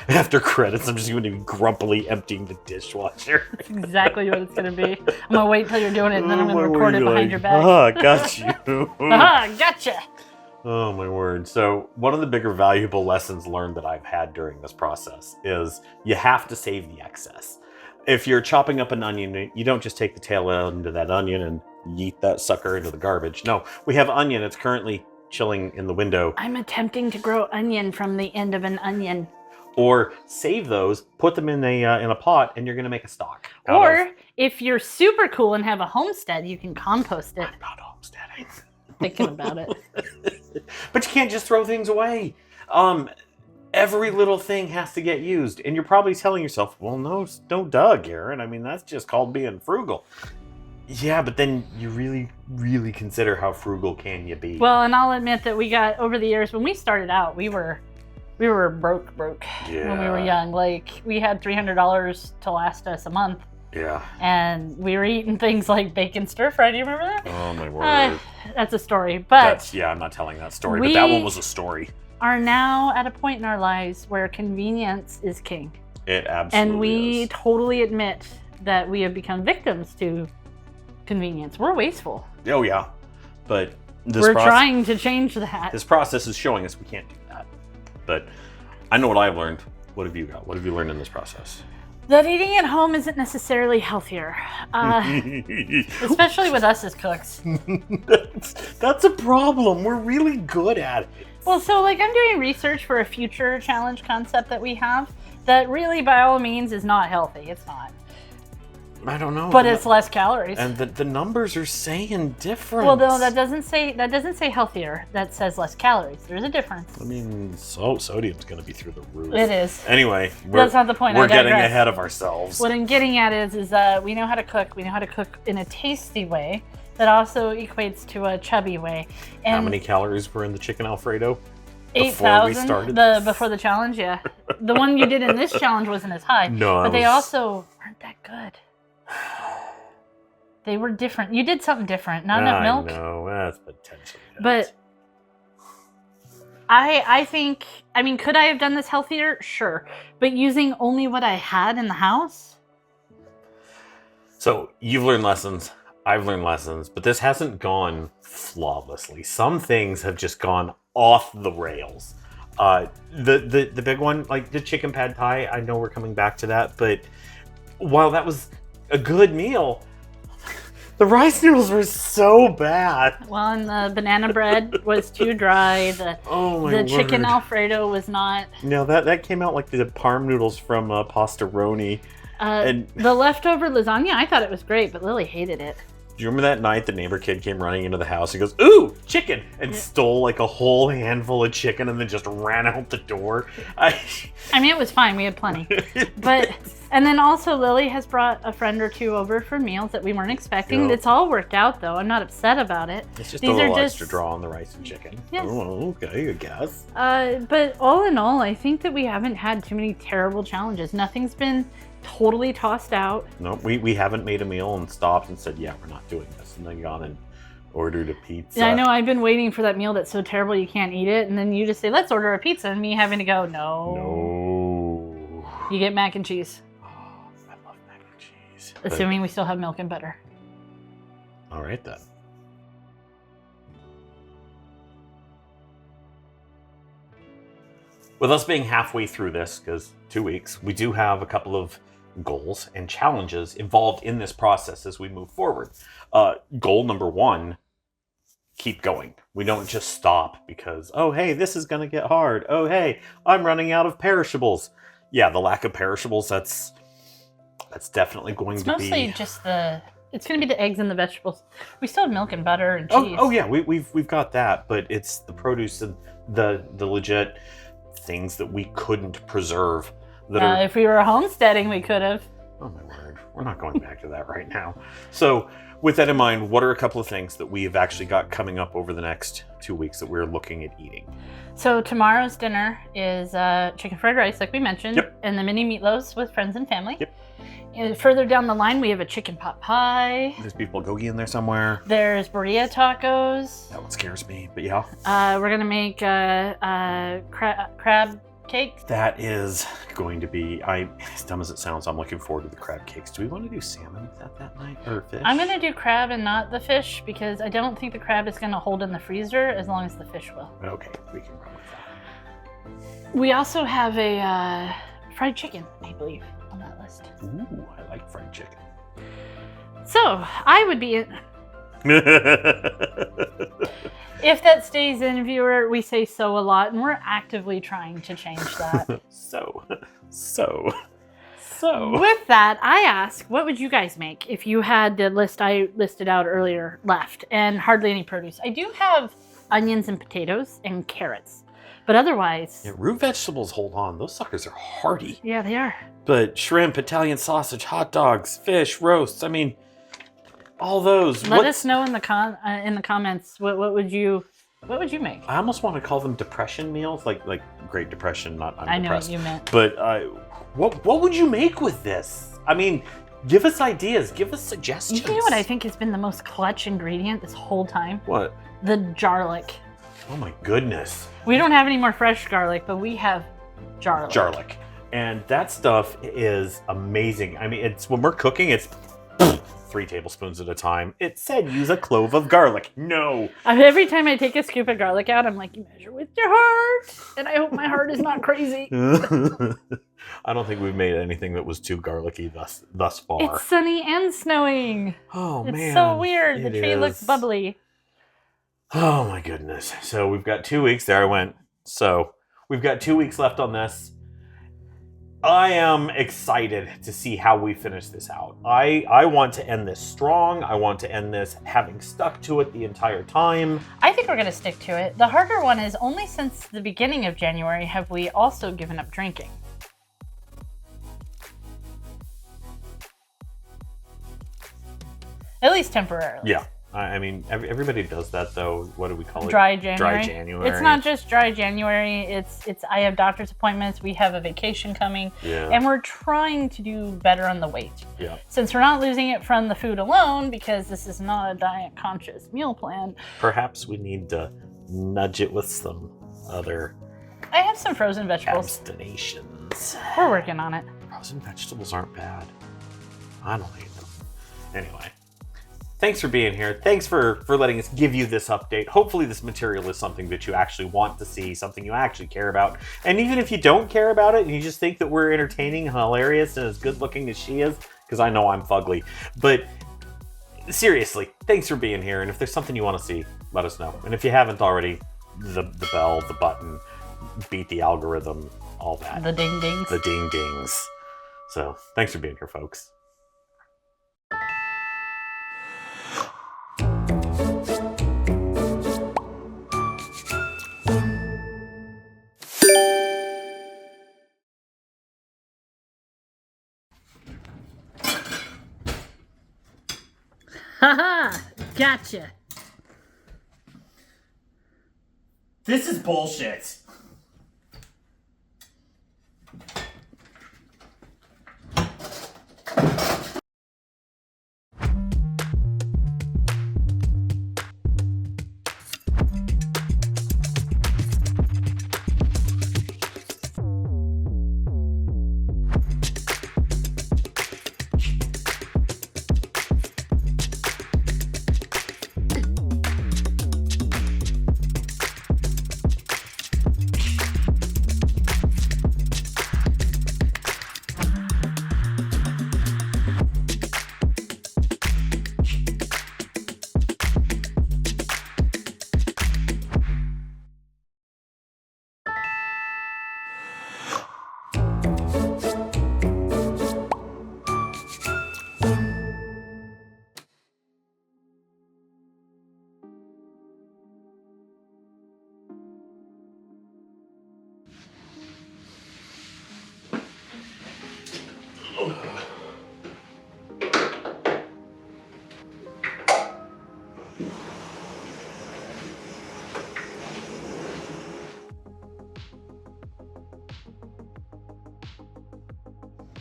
A: After credits, I'm just going to be grumpily emptying the dishwasher.
B: That's exactly what it's gonna be. I'm gonna wait till you're doing it, and then I'm gonna record it behind your back.
A: Ah, got you.
B: Aha, gotcha.
A: Oh my word. So one of the bigger valuable lessons learned that I've had during this process is you have to save the excess. If you're chopping up an onion, you don't just take the tail end of that onion and yeet that sucker into the garbage. No, we have onion. It's currently chilling in the window.
B: I'm attempting to grow onion from the end of an onion.
A: Or save those, put them in a pot, and you're going to make a stock.
B: Or if you're super cool and have a homestead, you can compost it.
A: I'm not homesteading.
B: Thinking about it.
A: But you can't just throw things away. Every little thing has to get used. And you're probably telling yourself, well, no, Doug, Aaron. I mean, that's just called being frugal. Yeah, but then you really, really consider how frugal can you be.
B: Well, and I'll admit that we got, over the years, when we started out, we were broke when we were young. Like, we had $300 to last us a month.
A: Yeah.
B: And we were eating things like bacon stir fry. Do you remember that?
A: Oh, my word.
B: That's a story. But
A: I'm not telling that story, but that one was a story.
B: Are now at a point in our lives where convenience is king.
A: It absolutely
B: And we totally admit that we have become victims to convenience. We're wasteful.
A: Oh, yeah. But
B: we're trying to change that.
A: This process is showing us we can't do that. But I know what I've learned. What have you got? What have you learned in this process?
B: That eating at home isn't necessarily healthier, especially with us as cooks.
A: That's a problem. We're really good at it.
B: Well, so like I'm doing research for a future challenge concept that we have that really, by all means, is not healthy. It's not.
A: I don't know.
B: But it's less calories.
A: And the numbers are saying different.
B: Well, no, that doesn't say healthier. That says less calories. There's a difference.
A: I mean, sodium's going to be through the roof.
B: It is.
A: Anyway,
B: that's not the point.
A: We're getting ahead of ourselves.
B: What I'm getting at is we know how to cook. We know how to cook in a tasty way that also equates to a chubby way. And
A: how many calories were in the chicken Alfredo?
B: 8,000 before the challenge. Yeah, the one you did in this challenge wasn't as high.
A: No,
B: but they also weren't that good. They were different. You did something different. Not enough milk.
A: No, that's potentially.
B: But I think, I mean, could I have done this healthier? Sure. But using only what I had in the house?
A: So you've learned lessons. I've learned lessons. But this hasn't gone flawlessly. Some things have just gone off the rails. The big one, like the chicken pad thai, I know we're coming back to that. But while that was a good meal, the rice noodles were so bad.
B: Well, and the banana bread was too dry. The chicken Alfredo was not.
A: No, that came out like the parm noodles from Pastaroni.
B: And the leftover lasagna, I thought it was great, but Lily hated it.
A: Do you remember that night the neighbor kid came running into the house? He goes, "Ooh, chicken!" and stole like a whole handful of chicken and then just ran out the door.
B: I mean, it was fine. We had plenty. But And then also Lily has brought a friend or two over for meals that we weren't expecting.
A: Yep.
B: It's all worked out though. I'm not upset about it.
A: It's just
B: These
A: a little
B: are
A: extra draw on the rice and chicken.
B: Yes.
A: Oh, okay, I guess.
B: But all in all, I think that we haven't had too many terrible challenges. Nothing's been totally tossed out.
A: No, we haven't made a meal and stopped and said, yeah, we're not doing this. And then gone and ordered a pizza.
B: Yeah, I know. I've been waiting for that meal that's so terrible you can't eat it. And then you just say, let's order a pizza. And me having to go, no. You get mac and cheese.
A: I love mac and cheese.
B: Assuming we still have milk and butter.
A: All right, then. With us being halfway through this, because 2 weeks, we do have a couple of goals and challenges involved in this process as we move forward. Goal number 1, keep going. We don't just stop because, oh, hey, this is going to get hard. Oh, hey, I'm running out of perishables. Yeah, the lack of perishables, that's definitely going to be...
B: It's mostly just it's going to be the eggs and the vegetables. We still have milk and butter and cheese.
A: Oh yeah, we've got that, but it's the produce and the legit things that we couldn't preserve.
B: If we were homesteading, we could have.
A: Oh my word, we're not going back to that right now. So with that in mind, what are a couple of things that we've actually got coming up over the next 2 weeks that we're looking at eating?
B: So tomorrow's dinner is chicken fried rice, like we mentioned, and the mini meatloaves with friends and family. And further down the line, we have a chicken pot pie.
A: There's beef bulgogi in there somewhere.
B: There's burrito tacos.
A: That one scares me, but yeah.
B: We're gonna make crab cakes.
A: That is going to be, as dumb as it sounds, I'm looking forward to the crab cakes. Do we want to do salmon with that night, or fish?
B: I'm gonna do crab and not the fish because I don't think the crab is gonna hold in the freezer as long as the fish will.
A: Okay, we can run with that.
B: We also have a fried chicken, I believe, on that list.
A: Ooh, I like fried chicken.
B: So, I would be... If that stays in, viewer, we say so a lot, and we're actively trying to change that.
A: So.
B: With that, I ask, what would you guys make if you had the list I listed out earlier left, and hardly any produce? I do have onions and potatoes and carrots, but otherwise...
A: Yeah, root vegetables, hold on. Those suckers are hearty.
B: Yeah, they are.
A: But shrimp, Italian sausage, hot dogs, fish, roasts, I mean... all those.
B: Let us know in the comments what would you make?
A: I almost want to call them depression meals, like Great Depression. Not I'm
B: I know
A: depressed.
B: what you meant.
A: But what would you make with this? I mean, give us ideas, give us suggestions.
B: You know what I think has been the most clutch ingredient this whole time?
A: What?
B: The garlic.
A: Oh my goodness.
B: We don't have any more fresh garlic, but we have garlic.
A: Garlic, and that stuff is amazing. I mean, it's when we're cooking, it's 3 tablespoons at a time. It said use a clove of garlic. No.
B: Every time I take a scoop of garlic out, I'm like, you measure with your heart. And I hope my heart is not crazy.
A: I don't think we've made anything that was too garlicky thus far.
B: It's sunny and snowing.
A: Oh, man.
B: It's so weird. The tree looks bubbly.
A: Oh, my goodness. So we've got 2 weeks. There I went. So we've got 2 weeks left on this. I am excited to see how we finish this out. I want to end this strong. I want to end this having stuck to it the entire time.
B: I think we're going to stick to it. The harder one is only since the beginning of January have we also given up drinking. At least temporarily.
A: Yeah. I mean, everybody does that, though. What do we call it?
B: Dry January.
A: Dry January.
B: It's not just dry January. It's I have doctor's appointments. We have a vacation coming.
A: Yeah.
B: And we're trying to do better on the weight.
A: Yeah.
B: Since we're not losing it from the food alone, because this is not a diet-conscious meal plan.
A: Perhaps we need to nudge it with some other...
B: I have some frozen vegetables.
A: Abstinations.
B: We're working on it.
A: Frozen vegetables aren't bad. I don't hate them. Anyway. Thanks for being here. Thanks for letting us give you this update. Hopefully this material is something that you actually want to see, something you actually care about. And even if you don't care about it and you just think that we're entertaining, hilarious, and as good looking as she is, because I know I'm fugly. But seriously, thanks for being here. And if there's something you want to see, let us know. And if you haven't already, the bell, the button, beat the algorithm, all that.
B: The ding dings.
A: The ding dings. So thanks for being here, folks.
B: Haha! Gotcha!
A: This is bullshit.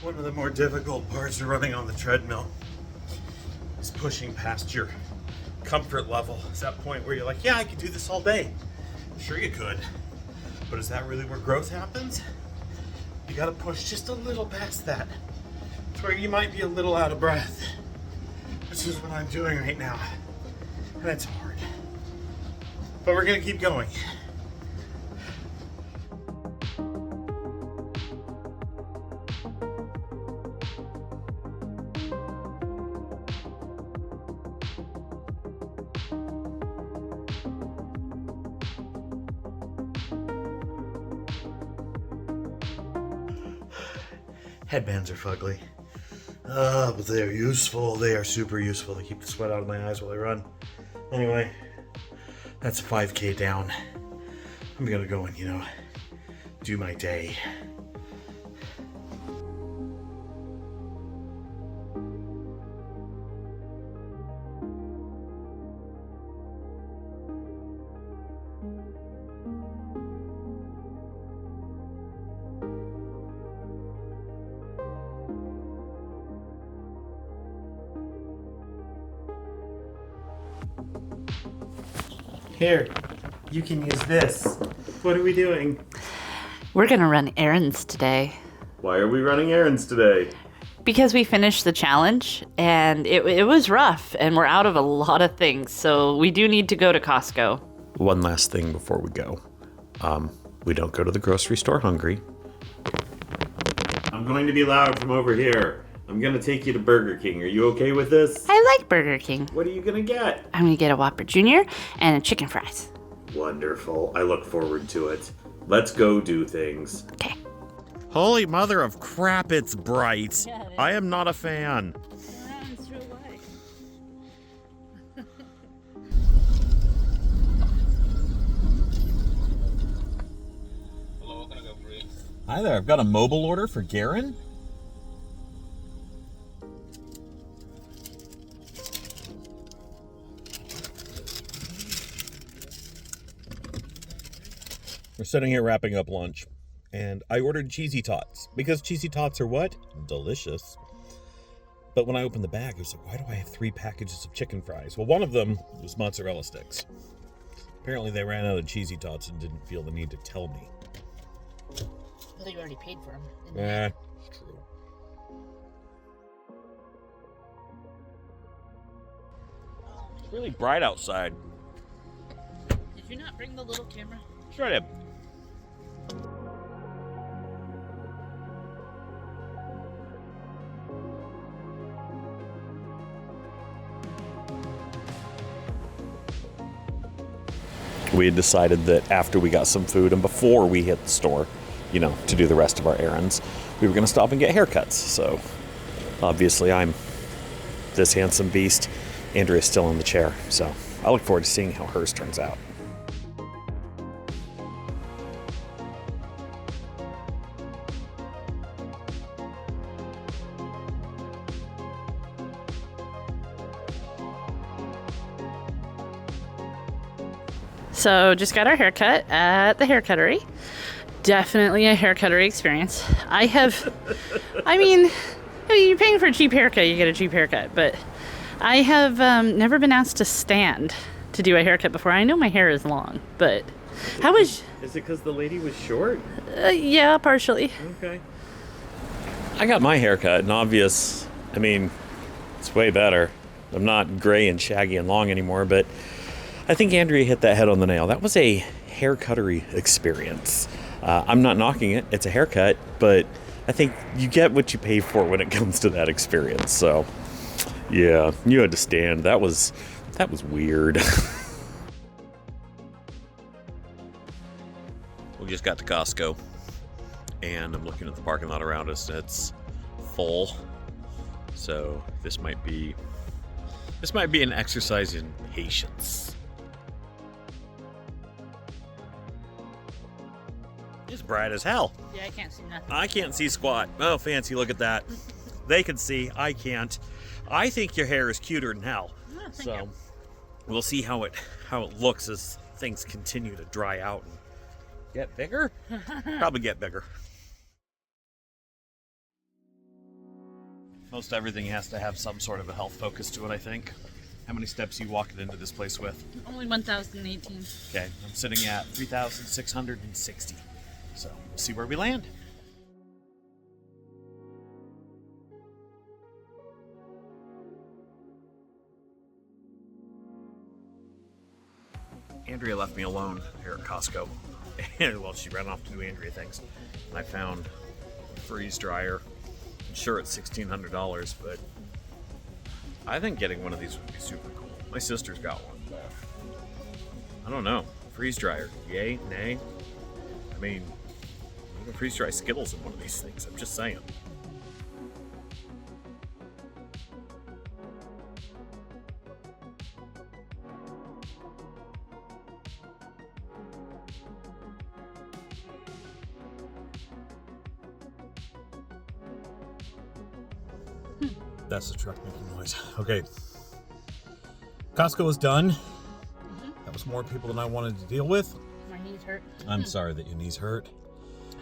J: One of the more difficult parts of running on the treadmill is pushing past your comfort level. It's that point where you're like, yeah, I could do this all day. Sure you could, but is that really where growth happens? You gotta push just a little past that. It's where you might be a little out of breath. This is what I'm doing right now, and it's hard. But we're gonna keep going. Headbands are fugly. But they are useful. They are super useful. They keep the sweat out of my eyes while I run. Anyway, that's 5K down. I'm gonna go and, do my day. Here, you can use this. What are we doing?
D: We're gonna run errands today.
A: Why are we running errands today?
D: Because we finished the challenge, and it was rough, and we're out of a lot of things, so we do need to go to Costco.
J: One last thing before we go. We don't go to the grocery store hungry. I'm going to be loud from over here. I'm gonna take you to Burger King. Are you okay with this?
D: I like Burger King.
J: What are you gonna get?
D: I'm gonna get a Whopper Jr. and a chicken fries.
J: Wonderful. I look forward to it. Let's go do things.
D: Okay.
J: Holy mother of crap, it's bright. Yeah, I am not a fan.
C: Hello, what can I go for you?
J: Hi there, I've got a mobile order for Garen. We're sitting here wrapping up lunch, and I ordered cheesy tots, because cheesy tots are what? Delicious. But when I opened the bag, I was like, why do I have 3 packages of chicken fries? Well, one of them was mozzarella sticks. Apparently they ran out of cheesy tots and didn't feel the need to tell me.
D: Well, you already paid for them.
J: It's true. It's really bright outside.
D: Did you not bring the little camera?
J: Sure I did. We had decided that after we got some food and before we hit the store, to do the rest of our errands, we were going to stop and get haircuts. So obviously I'm this handsome beast. Andrea's still in the chair. So I look forward to seeing how hers turns out.
B: So just got our haircut at the haircuttery. Definitely a haircuttery experience. I mean, you're paying for a cheap haircut, you get a cheap haircut. But I have never been asked to stand to do a haircut before. I know my hair is long, but how was...
A: Is it because the lady was short?
B: Yeah, partially.
A: Okay. I got my haircut, and obvious, I mean, it's way better. I'm not gray and shaggy and long anymore, but I think Andrea hit that head on the nail. That was a haircuttery experience. I'm not knocking it. It's a haircut, but I think you get what you pay for when it comes to that experience. So, yeah, you had to stand. That was weird. We just got to Costco, and I'm looking at the parking lot around us, and it's full. So this might be an exercise in patience. It's bright as hell.
B: Yeah, I can't see nothing.
A: I can't see squat. Oh, fancy, look at that. They can see, I can't. I think your hair is cuter than hell.
B: Oh,
A: so
B: you.
A: We'll see how it looks as things continue to dry out and get bigger. Probably get bigger. Most everything has to have some sort of a health focus to it, I think. How many steps you walked into this place with?
B: Only 1,018.
A: Okay, I'm sitting at 3,660. So we'll see where we land. Andrea left me alone here at Costco. And well, she ran off to do Andrea things. And I found a freeze dryer. I'm sure it's $1,600, but I think getting one of these would be super cool. My sister's got one. I don't know. Freeze dryer. Yay? Nay? I mean, you can freeze dry Skittles in one of these things. I'm just saying. That's the truck making noise. Okay. Costco is done. That was more people than I wanted to deal with.
B: My knees hurt.
A: I'm sorry that your knees hurt.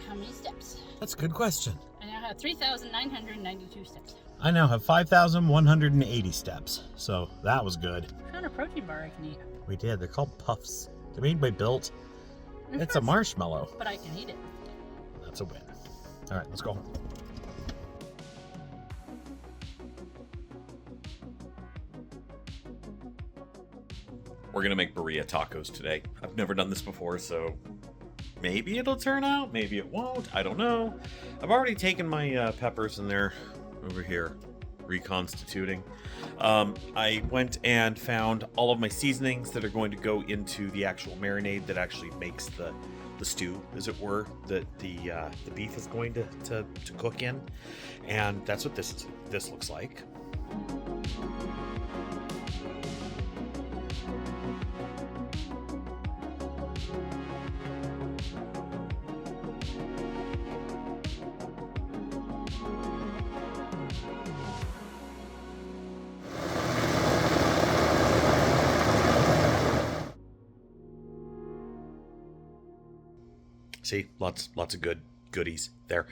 B: How many steps?
A: That's a good question.
B: I now have 3,992 steps.
A: I now have 5,180 steps. So that was good.
B: I found a protein bar I can eat.
A: We did. They're called Puffs. They're made by Built. It's a marshmallow.
B: But I can eat it.
A: That's a win. All right, let's go home. We're gonna make burrito tacos today. I've never done this before, so maybe it'll turn out, maybe it won't. I don't know. I've already taken my peppers and they're over here reconstituting. I went and found all of my seasonings that are going to go into the actual marinade that actually makes the stew, as it were, that the beef is going to cook in, and that's what this looks like. See, lots of goodies there.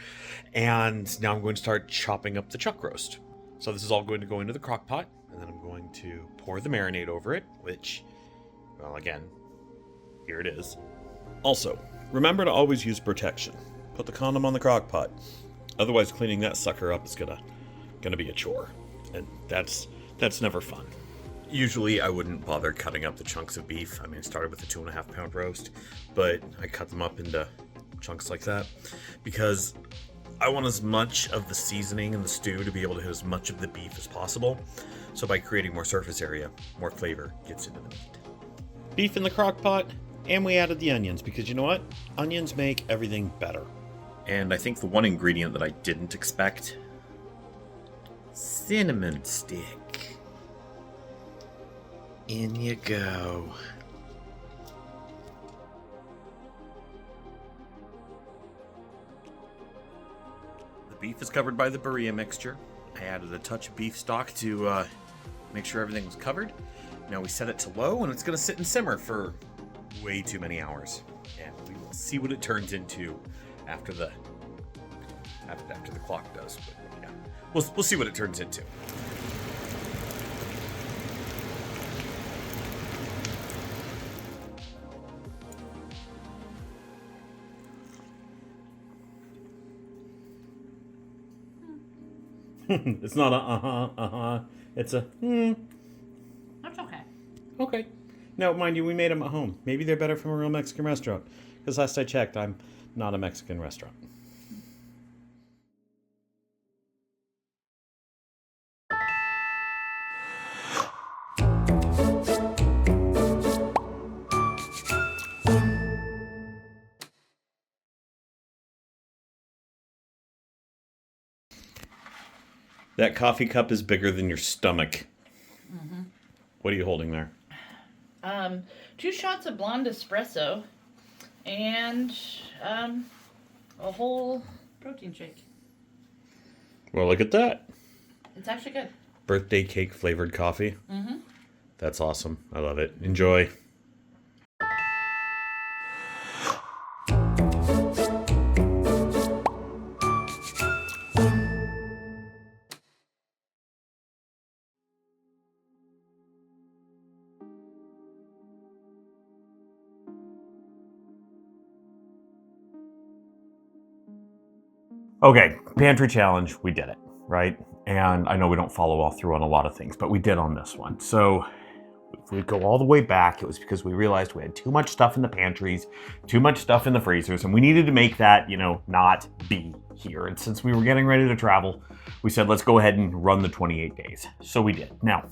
A: And now I'm going to start chopping up the chuck roast. So this is all going to go into the crock pot, and then I'm going to pour the marinade over it, which, well, again, here it is. Also, remember to always use protection. Put the condom on the crock pot. Otherwise, cleaning that sucker up is gonna be a chore. And that's never fun. Usually I wouldn't bother cutting up the chunks of beef. I mean, I started with a 2.5 pound roast, but I cut them up into chunks like that because I want as much of the seasoning in the stew to be able to hit as much of the beef as possible. So by creating more surface area, more flavor gets into the meat. Beef in the crock pot, and we added the onions because you know what? Onions make everything better. And I think the one ingredient that I didn't expect, cinnamon stick. In you go. The beef is covered by the burrito mixture. I added a touch of beef stock to make sure everything was covered. Now we set it to low and it's going to sit and simmer for
J: way too many hours. And we will see what it turns into after the clock does. But yeah, we'll see what it turns into.
A: It's not a It's a
B: That's okay.
A: Okay. Now, mind you, we made them at home. Maybe they're better from a real Mexican restaurant. Because last I checked, I'm not a Mexican restaurant. That coffee cup is bigger than your stomach.
D: Mm-hmm.
A: What are you holding there?
D: 2 shots of blonde espresso and a whole protein shake.
A: Well, look at that.
D: It's actually good.
A: Birthday cake flavored coffee.
D: Mm-hmm.
A: That's awesome. I love it. Enjoy. Okay, pantry challenge, we did it, right? And I know we don't follow all through on a lot of things, but we did on this one. So if we go all the way back, it was because we realized we had too much stuff in the pantries, too much stuff in the freezers, and we needed to make that, not be here. And since we were getting ready to travel, we said, let's go ahead and run the 28 days. So we did. Now,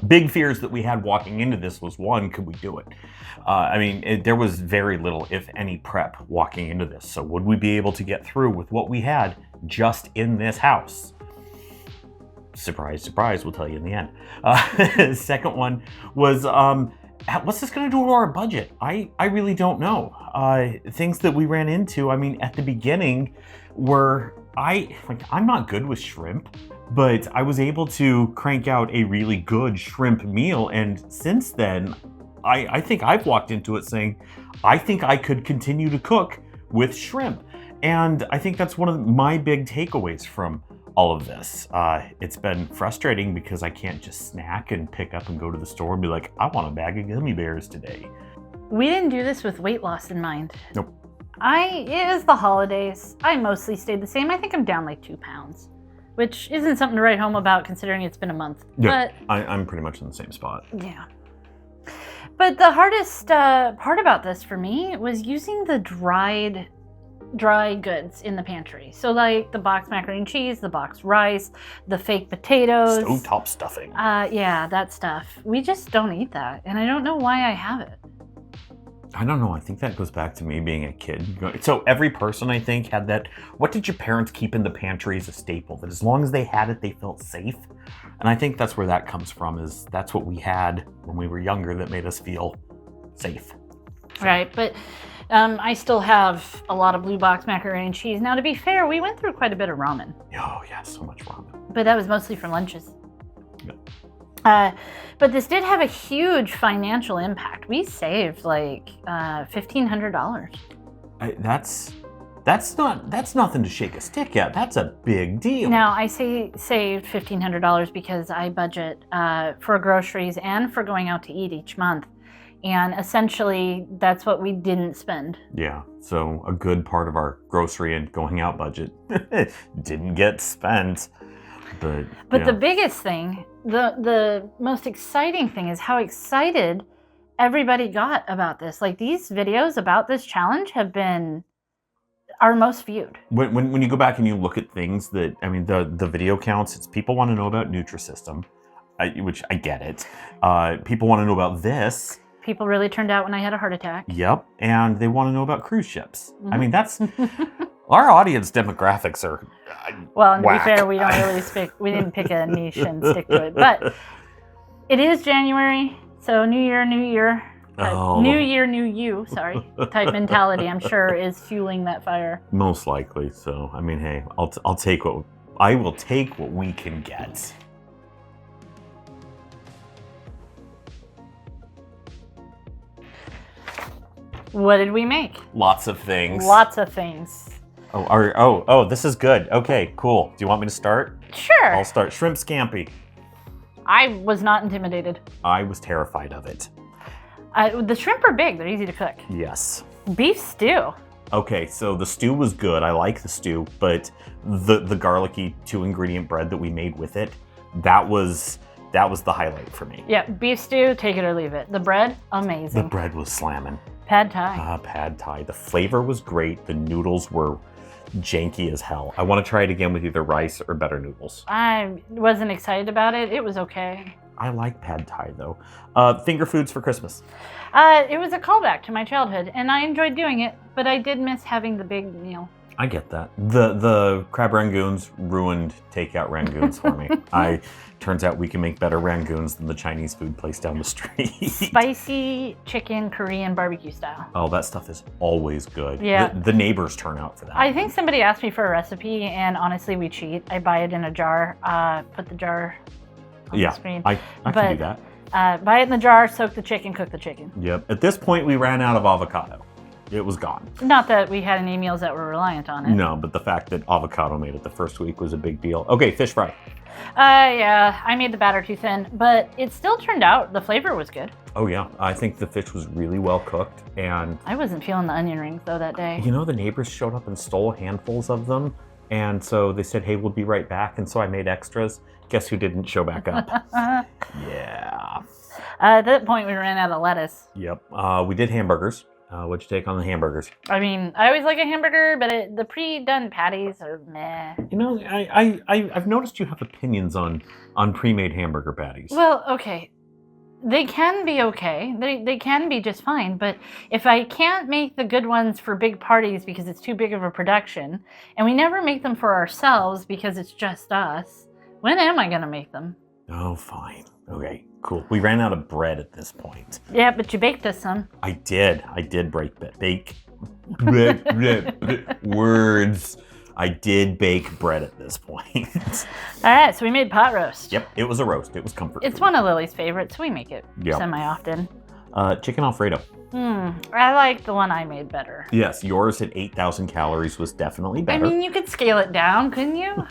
A: big fears that we had walking into this was, one, could we do it? There was very little, if any, prep walking into this. So would we be able to get through with what we had just in this house? Surprise, surprise, we'll tell you in the end. Second one was, what's this going to do to our budget? I really don't know. Things that we ran into, at the beginning were, I'm not good with shrimp, but I was able to crank out a really good shrimp meal. And since then, I think I've walked into it saying, I think I could continue to cook with shrimp. And I think that's one of my big takeaways from all of this. It's been frustrating because I can't just snack and pick up and go to the store and be like, I want a bag of gummy bears today.
B: We didn't do this with weight loss in mind.
A: Nope.
B: It was the holidays. I mostly stayed the same. I think I'm down like 2 pounds, which isn't something to write home about considering it's been a month.
A: Yeah,
B: But
A: I'm pretty much in the same spot.
B: yeah. But the hardest part about this for me was using the dry goods in the pantry. So like the box macaroni and cheese, the box rice, the fake potatoes.
A: Stovetop stuffing.
B: Yeah, that stuff. We just don't eat that. And I don't know why I have it.
A: I don't know. I think that goes back to me being a kid. So every person, I think, had that. What did your parents keep in the pantry as a staple? That as long as they had it, they felt safe. And I think that's where that comes from, is that's what we had when we were younger that made us feel safe.
B: Right, but I still have a lot of blue box macaroni and cheese. Now, to be fair, we went through quite a bit of ramen.
A: Oh, yeah, so much ramen.
B: But that was mostly for lunches. But this did have a huge financial impact. We saved like $1,500.
A: That's nothing to shake a stick at. That's a big deal.
B: Now, I say saved $1,500 because I budget for groceries and for going out to eat each month. And essentially, that's what we didn't spend.
A: Yeah, so a good part of our grocery and going out budget didn't get spent. But yeah.
B: The biggest thing, the most exciting thing is how excited everybody got about this. Like, these videos about this challenge have been our most viewed.
A: When you go back and you look at things that, the video counts, it's people want to know about Nutrisystem, which I get it. People want to know about this.
B: People really turned out when I had a heart attack.
A: Yep, and they want to know about cruise ships.
B: Mm-hmm.
A: That's... Our audience demographics are
B: well, and
A: whack.
B: To be fair, we didn't pick a niche and stick to it. But it is January, so New Year, New Year. New Year, New You, sorry. Type mentality, I'm sure, is fueling that fire.
A: Most likely. So, hey, I'll take I will take what we can get.
B: What did we make?
A: Lots of things.
B: Lots of things.
A: Oh, this is good. Okay, cool. Do you want me to start?
B: Sure.
A: I'll start. Shrimp scampi.
B: I was not intimidated.
A: I was terrified of it.
B: The shrimp are big. They're easy to cook.
A: Yes.
B: Beef stew.
A: Okay, so the stew was good. I like the stew, but the garlicky 2-ingredient bread that we made with it, that was the highlight for me.
B: Yeah, beef stew, take it or leave it. The bread, amazing.
A: The bread was slamming.
B: Pad Thai.
A: Pad Thai. The flavor was great. The noodles were janky as hell. I want to try it again with either rice or better noodles.
B: I wasn't excited about it. It was okay.
A: I like Pad Thai though. Finger foods for Christmas.
B: It was a callback to my childhood, and I enjoyed doing it, but I did miss having the big meal.
A: I get that. The crab rangoons ruined takeout rangoons for me. Turns out we can make better rangoons than the Chinese food place down the street.
B: Spicy chicken Korean barbecue style.
A: Oh, that stuff is always good.
B: Yeah.
A: The neighbors turn out for that.
B: I think somebody asked me for a recipe, and honestly, we cheat. I buy it in a jar, put the jar on the screen.
A: I can do that.
B: Buy it in the jar, soak the chicken, cook the chicken.
A: Yep. At this point, we ran out of avocado. It was gone.
B: Not that we had any meals that were reliant on it.
A: No, but the fact that avocado made it the first week was a big deal. Okay, fish fry.
B: Yeah, I made the batter too thin, but it still turned out, the flavor was good.
A: Oh yeah, I think the fish was really well cooked, and
B: I wasn't feeling the onion rings though that day.
A: you know, the neighbors showed up and stole handfuls of them, and so they said, hey, we'll be right back, and so I made extras. Guess who didn't show back up? Yeah.
B: At that point, we ran out of lettuce.
A: Yep. We did hamburgers. What'd you take on the hamburgers?
B: I mean, I always like a hamburger, but the pre-done patties are meh.
A: You know, I've noticed you have opinions on pre-made hamburger patties.
B: Well, okay. They can be okay. They can be just fine, but if I can't make the good ones for big parties because it's too big of a production, and we never make them for ourselves because it's just us, when am I going to make them?
A: Oh, fine. Okay, cool. We ran out of bread at this point.
B: Yeah, but you baked us some.
A: I did bake words. I did bake bread at this point.
B: All right, so we made pot roast.
A: Yep, it was a roast. It was comfort
B: It's
A: food.
B: one of Lily's favorites. We make it
A: Yep.
B: semi-often.
A: Chicken Alfredo.
B: I like the one I made better.
A: Yes, yours at 8,000 calories was definitely better.
B: I mean, you could scale it down, couldn't you?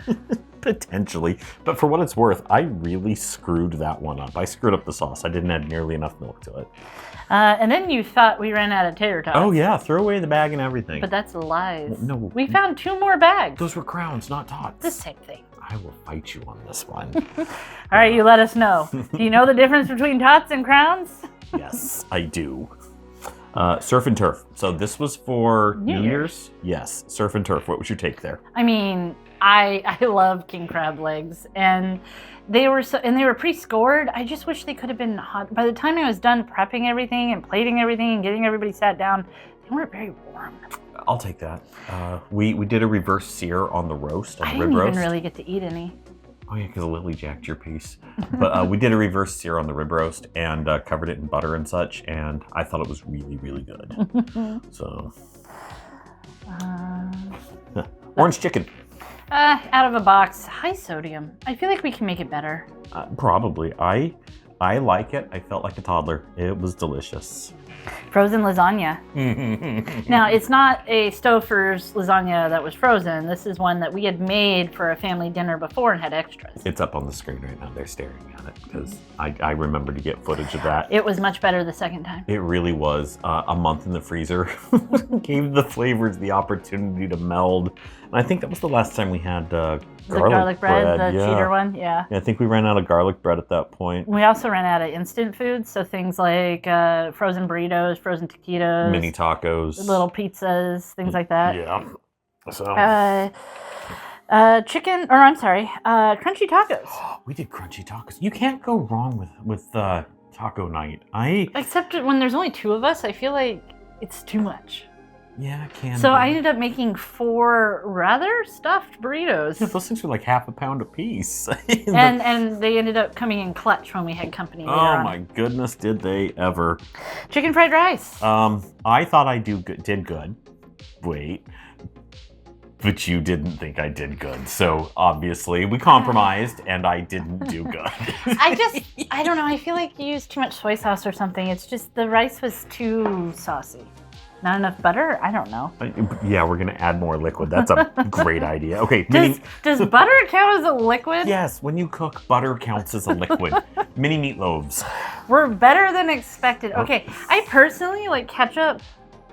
A: Potentially. But for what it's worth, I really screwed that one up. I screwed up the sauce. I didn't add nearly enough milk to it.
B: And then you thought we ran out of tater tots.
A: Oh yeah, throw away the bag and everything.
B: But that's lies.
A: No.
B: We found 2 more bags.
A: Those were crowns, not tots.
B: The same thing.
A: I will fight you on this one.
B: All right, you let us know. Do you know the difference between tots and crowns?
A: Yes, I do. Surf and turf. So this was for New Year's? Yes, surf and turf. What was your take there?
B: I mean, I love king crab legs, and they were pre-scored. I just wish they could have been hot. By the time I was done prepping everything and plating everything and getting everybody sat down, they weren't very warm.
A: I'll take that. We did a reverse sear on the roast, on the
B: I
A: rib
B: didn't
A: roast.
B: even really get to eat any.
A: Oh yeah, because Lily jacked your piece. But we did a reverse sear on the rib roast and covered it in butter and such, and I thought it was really, really good. So, orange chicken.
B: Out of a box, high sodium. I feel like we can make it better.
A: Probably. I like it. I felt like a toddler. It was delicious.
B: Frozen lasagna. Now, it's not a Stouffer's lasagna that was frozen. This is one that we had made for a family dinner before and had extras.
A: It's up on the screen right now. They're staring at it because I remember to get footage of that.
B: It was much better the second time.
A: It really was. A month in the freezer gave the flavors the opportunity to meld. And I think that was the last time we had garlic bread.
B: The cheater one, yeah.
A: I think we ran out of garlic bread at that point.
B: We also ran out of instant foods, so things like frozen burritos, frozen taquitos,
A: mini tacos,
B: little pizzas, things like that.
A: Yeah. So
B: crunchy tacos.
A: We did crunchy tacos. You can't go wrong with taco night.
B: Except when there's only 2 of us, I feel like it's too much.
A: Yeah, it can.
B: So I ended up making 4 rather stuffed burritos.
A: Yeah, those things were like half a pound a piece.
B: and they ended up coming in clutch when we had company later on.
A: Oh my goodness, did they ever.
B: Chicken fried rice.
A: I thought I did good. Wait. But you didn't think I did good. So obviously we compromised and I didn't do good.
B: I don't know. I feel like you used too much soy sauce or something. It's just the rice was too saucy. Not enough butter? I don't know.
A: Yeah, we're going to add more liquid. That's a great idea. Okay.
B: Does butter count as a liquid?
A: Yes, when you cook, butter counts as a liquid. Mini meatloaves.
B: We're better than expected. Okay, I personally like ketchup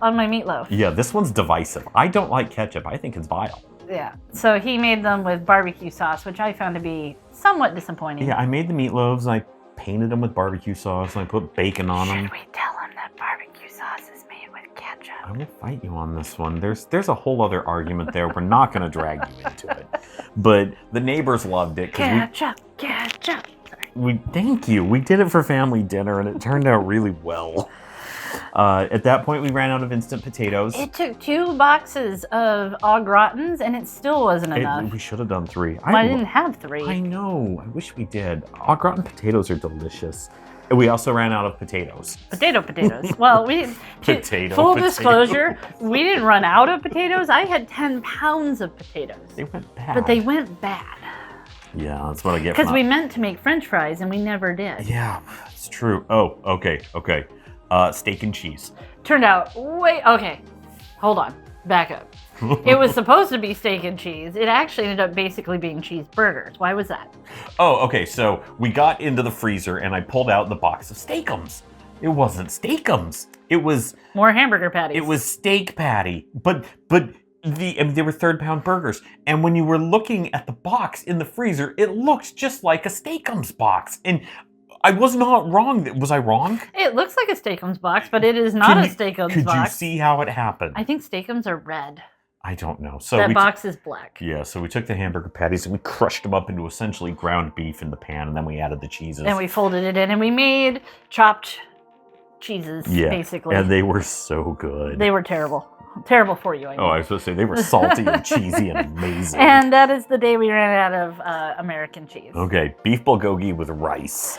B: on my meatloaf.
A: Yeah, this one's divisive. I don't like ketchup. I think it's vile.
B: Yeah, so he made them with barbecue sauce, which I found to be somewhat disappointing.
A: Yeah, I made the meatloaves and I painted them with barbecue sauce and I put bacon on them.
B: Should we tell him that barbecue sauce is made with ketchup?
A: I'm gonna fight you on this one. There's a whole other argument there. We're not gonna drag you into it. But the neighbors loved it.
B: Ketchup.
A: Thank you. We did it for family dinner and it turned out really well. At that point, we ran out of instant potatoes.
B: It took 2 boxes of au gratins and it still wasn't enough.
A: We should have done 3.
B: I didn't have 3.
A: I know. I wish we did. Au gratin potatoes are delicious. And we also ran out of potatoes.
B: Potatoes. Well, we didn't. Full disclosure, we didn't run out of potatoes. I had 10 pounds of potatoes.
A: They went bad.
B: But they went bad.
A: Yeah, that's what I get.
B: Because we meant to make French fries and we never did.
A: Yeah, it's true. Oh, okay. Steak and cheese.
B: Turned out, okay, hold on, back up. It was supposed to be steak and cheese. It actually ended up basically being cheeseburgers. Why was that?
A: Oh, okay, so we got into the freezer and I pulled out the box of Steakums. It wasn't Steakums. It was...
B: more hamburger patties.
A: It was steak patty, but they were 3rd-pound burgers. And when you were looking at the box in the freezer, it looked just like a Steakums box. And I was not wrong. Was I wrong?
B: It looks like a Steakums box, but it is not a Steakums box.
A: Could you see how it happened?
B: I think Steakums are red.
A: I don't know. So
B: that box is black.
A: Yeah, so we took the hamburger patties and we crushed them up into essentially ground beef in the pan, and then we added the cheeses.
B: And we folded it in, and we made chopped cheeses, basically.
A: And they were so good.
B: They were terrible. Terrible for you, I mean.
A: Oh, I was supposed to say, they were salty and cheesy and amazing.
B: And that is the day we ran out of American cheese.
A: Okay, beef bulgogi with rice.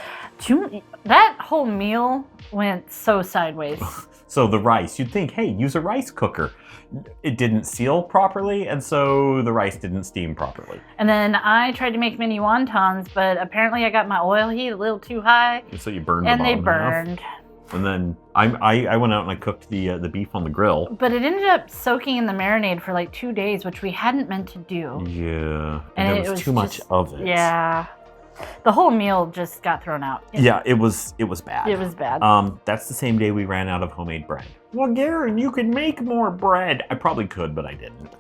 B: That whole meal went so sideways.
A: So the rice, you'd think, hey, use a rice cooker. It didn't seal properly, and so the rice didn't steam properly.
B: And then I tried to make mini wontons, but apparently I got my oil heat a little too high.
A: So you burned
B: them
A: all
B: and they burned.
A: Enough. And then I went out and I cooked the beef on the grill.
B: But it ended up soaking in the marinade for like 2 days, which we hadn't meant to do.
A: Yeah, and there was too much of it.
B: Yeah. The whole meal just got thrown out.
A: Yeah, it was bad.
B: It was bad.
A: That's the same day we ran out of homemade bread. Well, Garen, you could make more bread. I probably could, but I didn't.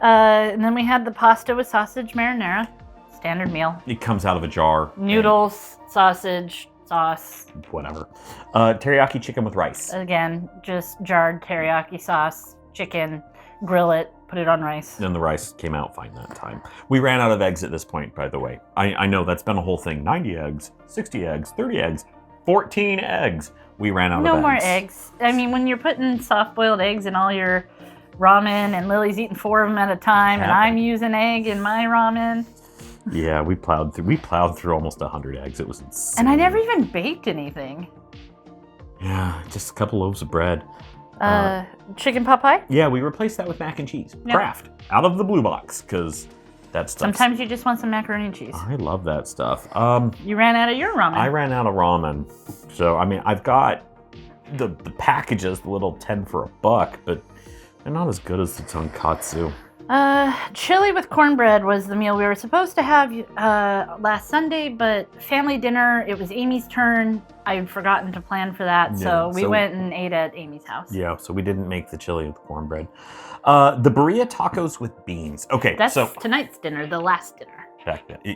B: And then we had the pasta with sausage marinara. Standard meal.
A: It comes out of a jar.
B: Noodles, sausage, sauce.
A: Whatever. Teriyaki chicken with rice.
B: Again, just jarred teriyaki sauce, chicken, grill it, put it on rice.
A: Then the rice came out fine that time. We ran out of eggs at this point, by the way. I know that's been a whole thing. 90 eggs, 60 eggs, 30 eggs, 14 eggs. We ran out of eggs.
B: No more eggs. I mean, when you're putting soft-boiled eggs in all your ramen, and Lily's eating 4 of them at a time, and I'm using egg in my ramen.
A: Yeah, we plowed through almost 100 eggs. It was insane.
B: And I never even baked anything.
A: Yeah, just a couple loaves of bread.
B: Chicken pot pie?
A: Yeah, we replaced that with mac and cheese. Yep. Kraft. Out of the blue box, because that stuff.
B: Sometimes you just want some macaroni and cheese.
A: I love that stuff.
B: You ran out of your ramen.
A: I ran out of ramen. So, I mean, I've got the packages, the little 10 for $1, but they're not as good as the tonkatsu.
B: Chili with cornbread was the meal we were supposed to have last Sunday, but family dinner, it was Amy's turn. I'd forgotten to plan for that, so we went and ate at Amy's house.
A: Yeah, so we didn't make the chili with cornbread. The burrito tacos with beans. Okay,
B: that's tonight's dinner, the last dinner.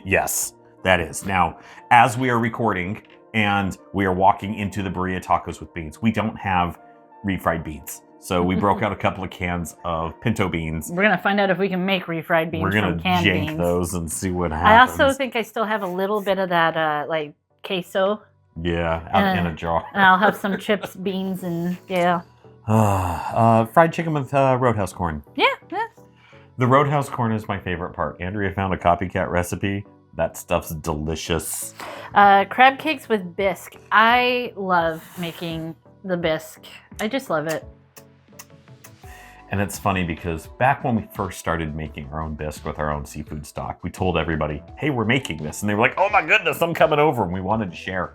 A: Yes, that is. Now, as we are recording and we are walking into the burrito tacos with beans, we don't have refried beans. So we broke out a couple of cans of pinto beans.
B: We're going to find out if we can make refried beans from canned beans. We're going to
A: jank those and see what happens.
B: I also think I still have a little bit of that, like, queso.
A: Yeah, out in a jar.
B: And I'll have some chips, beans, and yeah.
A: Fried chicken with Roadhouse corn.
B: Yeah.
A: The Roadhouse corn is my favorite part. Andrea found a copycat recipe. That stuff's delicious.
B: Crab cakes with bisque. I love making the bisque. I just love it.
A: And it's funny because back when we first started making our own bisque with our own seafood stock, we told everybody, hey, we're making this. And they were like, oh my goodness, I'm coming over. And we wanted to share.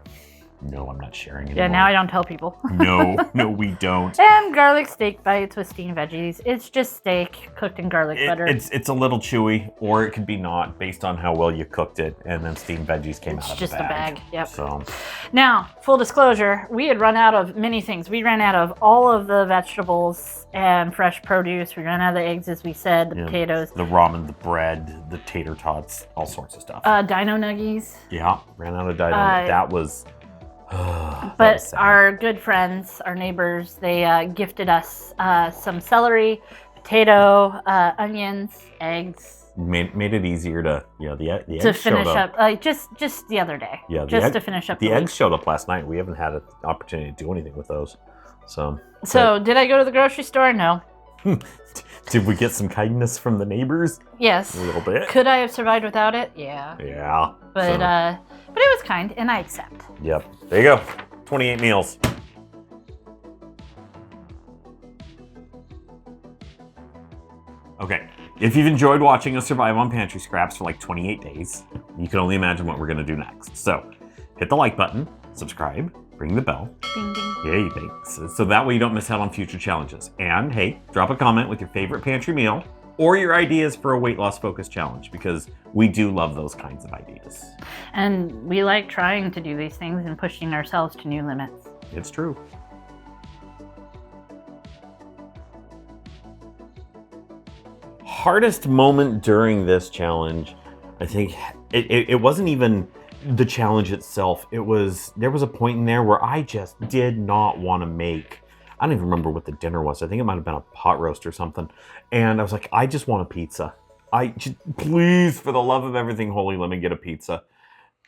A: No, I'm not sharing anymore.
B: Yeah, now I don't tell people.
A: No, we don't.
B: And garlic steak bites with steamed veggies. It's just steak cooked in garlic butter.
A: It's a little chewy, or it could be not, based on how well you cooked it, and then steamed veggies came out of the bag.
B: It's just a bag, yep.
A: So,
B: now, full disclosure, we had run out of many things. We ran out of all of the vegetables and fresh produce. We ran out of the eggs, as we said, the potatoes.
A: The ramen, the bread, the tater tots, all sorts of stuff.
B: Dino nuggies.
A: Yeah, ran out of dino. That was...
B: But our good friends, our neighbors, they gifted us some celery, potato, onions, eggs.
A: Made it easier to, the eggs
B: to finish
A: showed
B: up, like just the other day.
A: Yeah,
B: to finish up.
A: The eggs showed up last night. We haven't had an opportunity to do anything with those. So
B: did I go to the grocery store? No.
A: Did we get some kindness from the neighbors?
B: Yes.
A: A little bit.
B: Could I have survived without it? Yeah.
A: Yeah.
B: But it was kind, and I accept.
A: Yep. There you go. 28 meals. Okay. If you've enjoyed watching us survive on pantry scraps for like 28 days, you can only imagine what we're going to do next. So, hit the like button, subscribe, ring the bell.
B: Ding, ding.
A: Yay, thanks. So that way you don't miss out on future challenges. And hey, drop a comment with your favorite pantry meal or your ideas for a weight loss focused challenge, because we do love those kinds of ideas.
B: And we like trying to do these things and pushing ourselves to new limits.
A: It's true. Hardest moment during this challenge, I think it wasn't even the challenge itself. There was a point in there where I just did not want to make, I don't even remember what the dinner was. I think it might have been a pot roast or something. And I was like, I just want a pizza. Please, for the love of everything holy, let me get a pizza.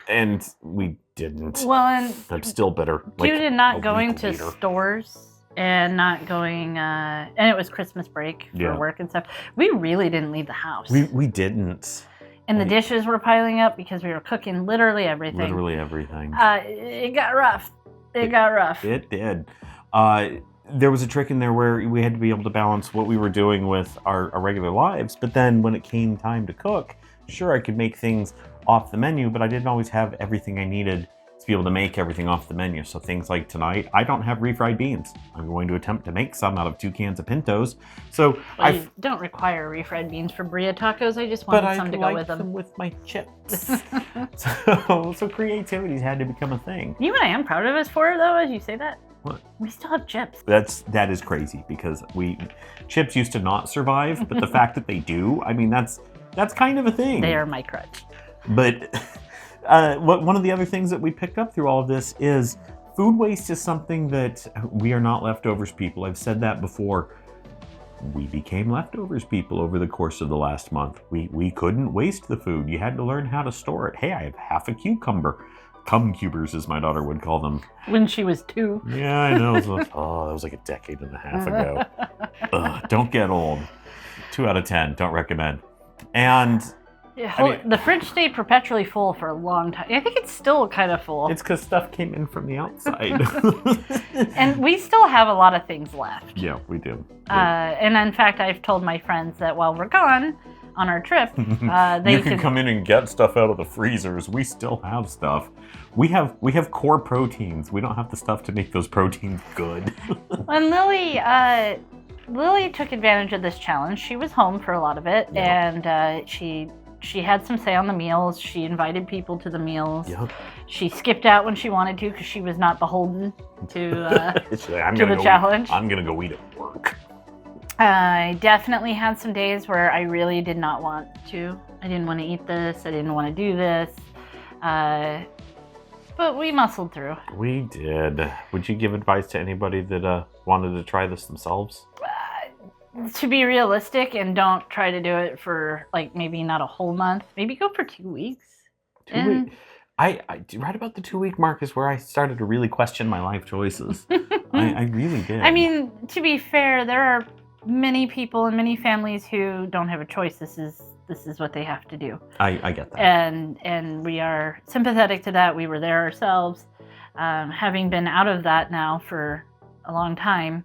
A: And we didn't.
B: Well, and
A: I'm still bitter.
B: Due to not going to stores and not going, and it was Christmas break for work and stuff, we really didn't leave the house.
A: We didn't.
B: And the dishes were piling up because we were cooking literally everything.
A: Literally everything.
B: It got rough. It got rough.
A: It did. There was a trick in there where we had to be able to balance what we were doing with our regular lives, but then when it came time to cook, sure, I could make things off the menu, but I didn't always have everything I needed to be able to make everything off the menu. So things like tonight, I don't have refried beans. I'm going to attempt to make some out of 2 cans of Pintos. So
B: I don't require refried beans for burrito tacos. I just wanted some to go with them.
A: With my chips. so creativity's had to become a thing.
B: You know what I am proud of us for, though, as you say that?
A: What?
B: We still have chips.
A: That is crazy, because chips used to not survive, but the fact that they do, I mean, that's kind of a thing.
B: They are my crutch.
A: But one of the other things that we picked up through all of this is food waste is something that we are not leftovers people. I've said that before. We became leftovers people over the course of the last month. We couldn't waste the food. You had to learn how to store it. Hey, I have half a cucumber. Cumcubers, as my daughter would call them.
B: When she was 2.
A: Yeah, I know. That was like a decade and a half ago. Don't get old. 2 out of 10. Don't recommend. And
B: yeah, the fridge stayed perpetually full for a long time. I think it's still kind of full.
A: It's because stuff came in from the outside.
B: And we still have a lot of things left.
A: Yeah, we do.
B: And in fact, I've told my friends that while we're gone on our trip,
A: you can come in and get stuff out of the freezers. We still have stuff. We have core proteins. We don't have the stuff to make those proteins good.
B: And Lily took advantage of this challenge. She was home for a lot of it, and she had some say on the meals. She invited people to the meals.
A: Yep.
B: She skipped out when she wanted to because she was not beholden to the challenge.
A: I'm gonna go eat at work.
B: I definitely had some days where I really did not want to. I didn't want to eat this. I didn't want to do this. But we muscled through.
A: We did. Would you give advice to anybody that wanted to try this themselves?
B: To be realistic, and don't try to do it for maybe not a whole month. Maybe go for 2 weeks.
A: 2 weeks. I right about the 2-week mark is where I started to really question my life choices. I really did.
B: I mean, to be fair, there are many people and many families who don't have a choice. This is what they have to do.
A: I get that.
B: And we are sympathetic to that. We were there ourselves. Having been out of that now for a long time,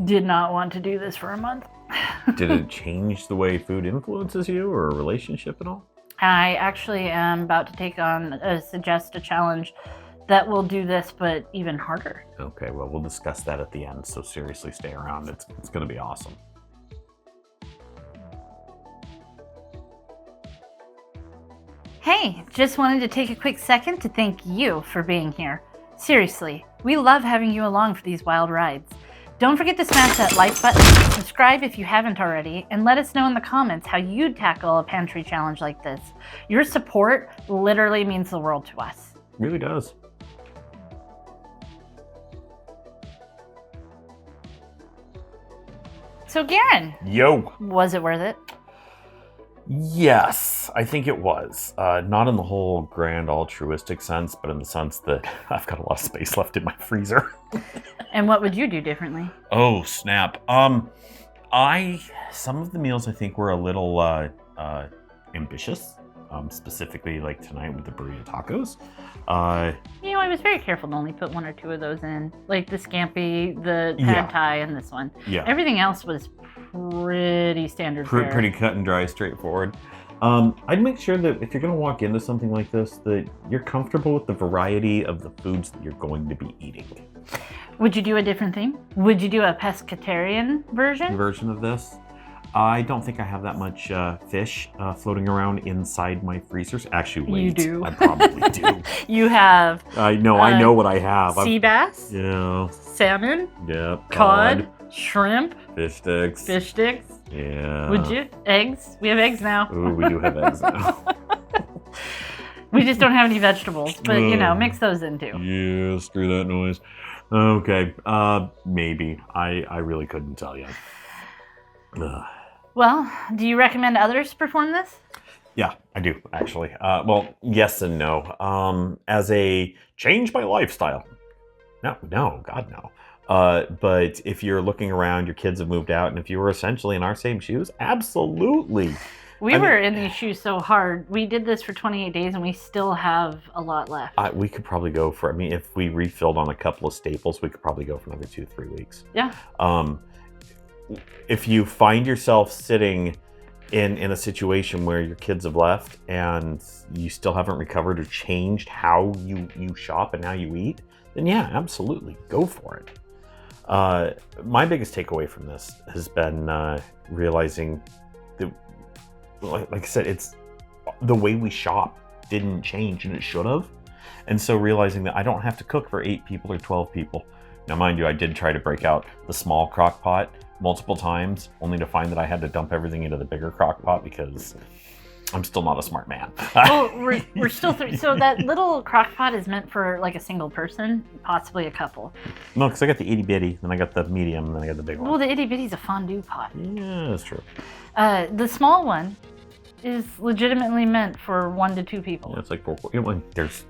B: did not want to do this for a month.
A: Did it change the way food influences you or a relationship at all?
B: I actually am about to take on, suggest a challenge that will do this, but even harder.
A: Okay, well, we'll discuss that at the end, so seriously stay around. It's going to be awesome.
B: Hey, just wanted to take a quick second to thank you for being here. Seriously, we love having you along for these wild rides. Don't forget to smash that like button, subscribe if you haven't already, and let us know in the comments how you'd tackle a pantry challenge like this. Your support literally means the world to us.
A: It really does.
B: So Garen.
A: Yo.
B: Was it worth it?
A: Yes, I think it was. Not in the whole grand altruistic sense, but in the sense that I've got a lot of space left in my freezer.
B: And what would you do differently?
A: Oh, snap. Some of the meals I think were a little ambitious. Specifically like tonight with the burrito tacos.
B: I was very careful to only put 1 or 2 of those in. Like the scampi, the pad thai, and this one.
A: Yeah.
B: Everything else was pretty standard fare.
A: Pretty cut and dry, straightforward. I'd make sure that if you're going to walk into something like this, that you're comfortable with the variety of the foods that you're going to be eating.
B: Would you do a different thing? Would you do a pescatarian version
A: of this? I don't think I have that much fish floating around inside my freezers. Actually, wait.
B: You do.
A: I probably do.
B: You have...
A: I know what I have.
B: Sea bass?
A: Yeah.
B: Salmon?
A: Yep.
B: Cod? Shrimp?
A: Fish sticks.
B: Fish sticks?
A: Yeah.
B: Would you? Eggs? We have eggs now.
A: Ooh, we do have eggs now.
B: We just don't have any vegetables, but mix those in too.
A: Yeah, screw that noise. Okay, maybe. I really couldn't tell you.
B: Well, do you recommend others perform this?
A: Yeah, I do, actually. Well, yes and no. As a change my lifestyle. No, God, no. But if you're looking around, your kids have moved out, and if you were essentially in our same shoes, absolutely.
B: We were in these shoes so hard. We did this for 28 days, and we still have a lot left.
A: We could probably go for, if we refilled on a couple of staples, we could probably go for another 2-3 weeks.
B: Yeah.
A: If you find yourself sitting in a situation where your kids have left and you still haven't recovered or changed how you shop and how you eat, then yeah, absolutely, go for it. My biggest takeaway from this has been realizing that, like I said, it's the way we shop didn't change, and it should have. And so realizing that I don't have to cook for 8 people or 12 people. Now, mind you, I did try to break out the small crock pot multiple times, only to find that I had to dump everything into the bigger crock pot because I'm still not a smart man.
B: Well, we're still so that little crock pot is meant for like a single person, possibly a couple.
A: No, because I got the itty bitty, then I got the medium, and then I got the big one.
B: Well, the itty bitty's a fondue pot.
A: Yeah, that's true.
B: The small one is legitimately meant for 1 to 2 people.
A: Yeah, it's like 4. There's.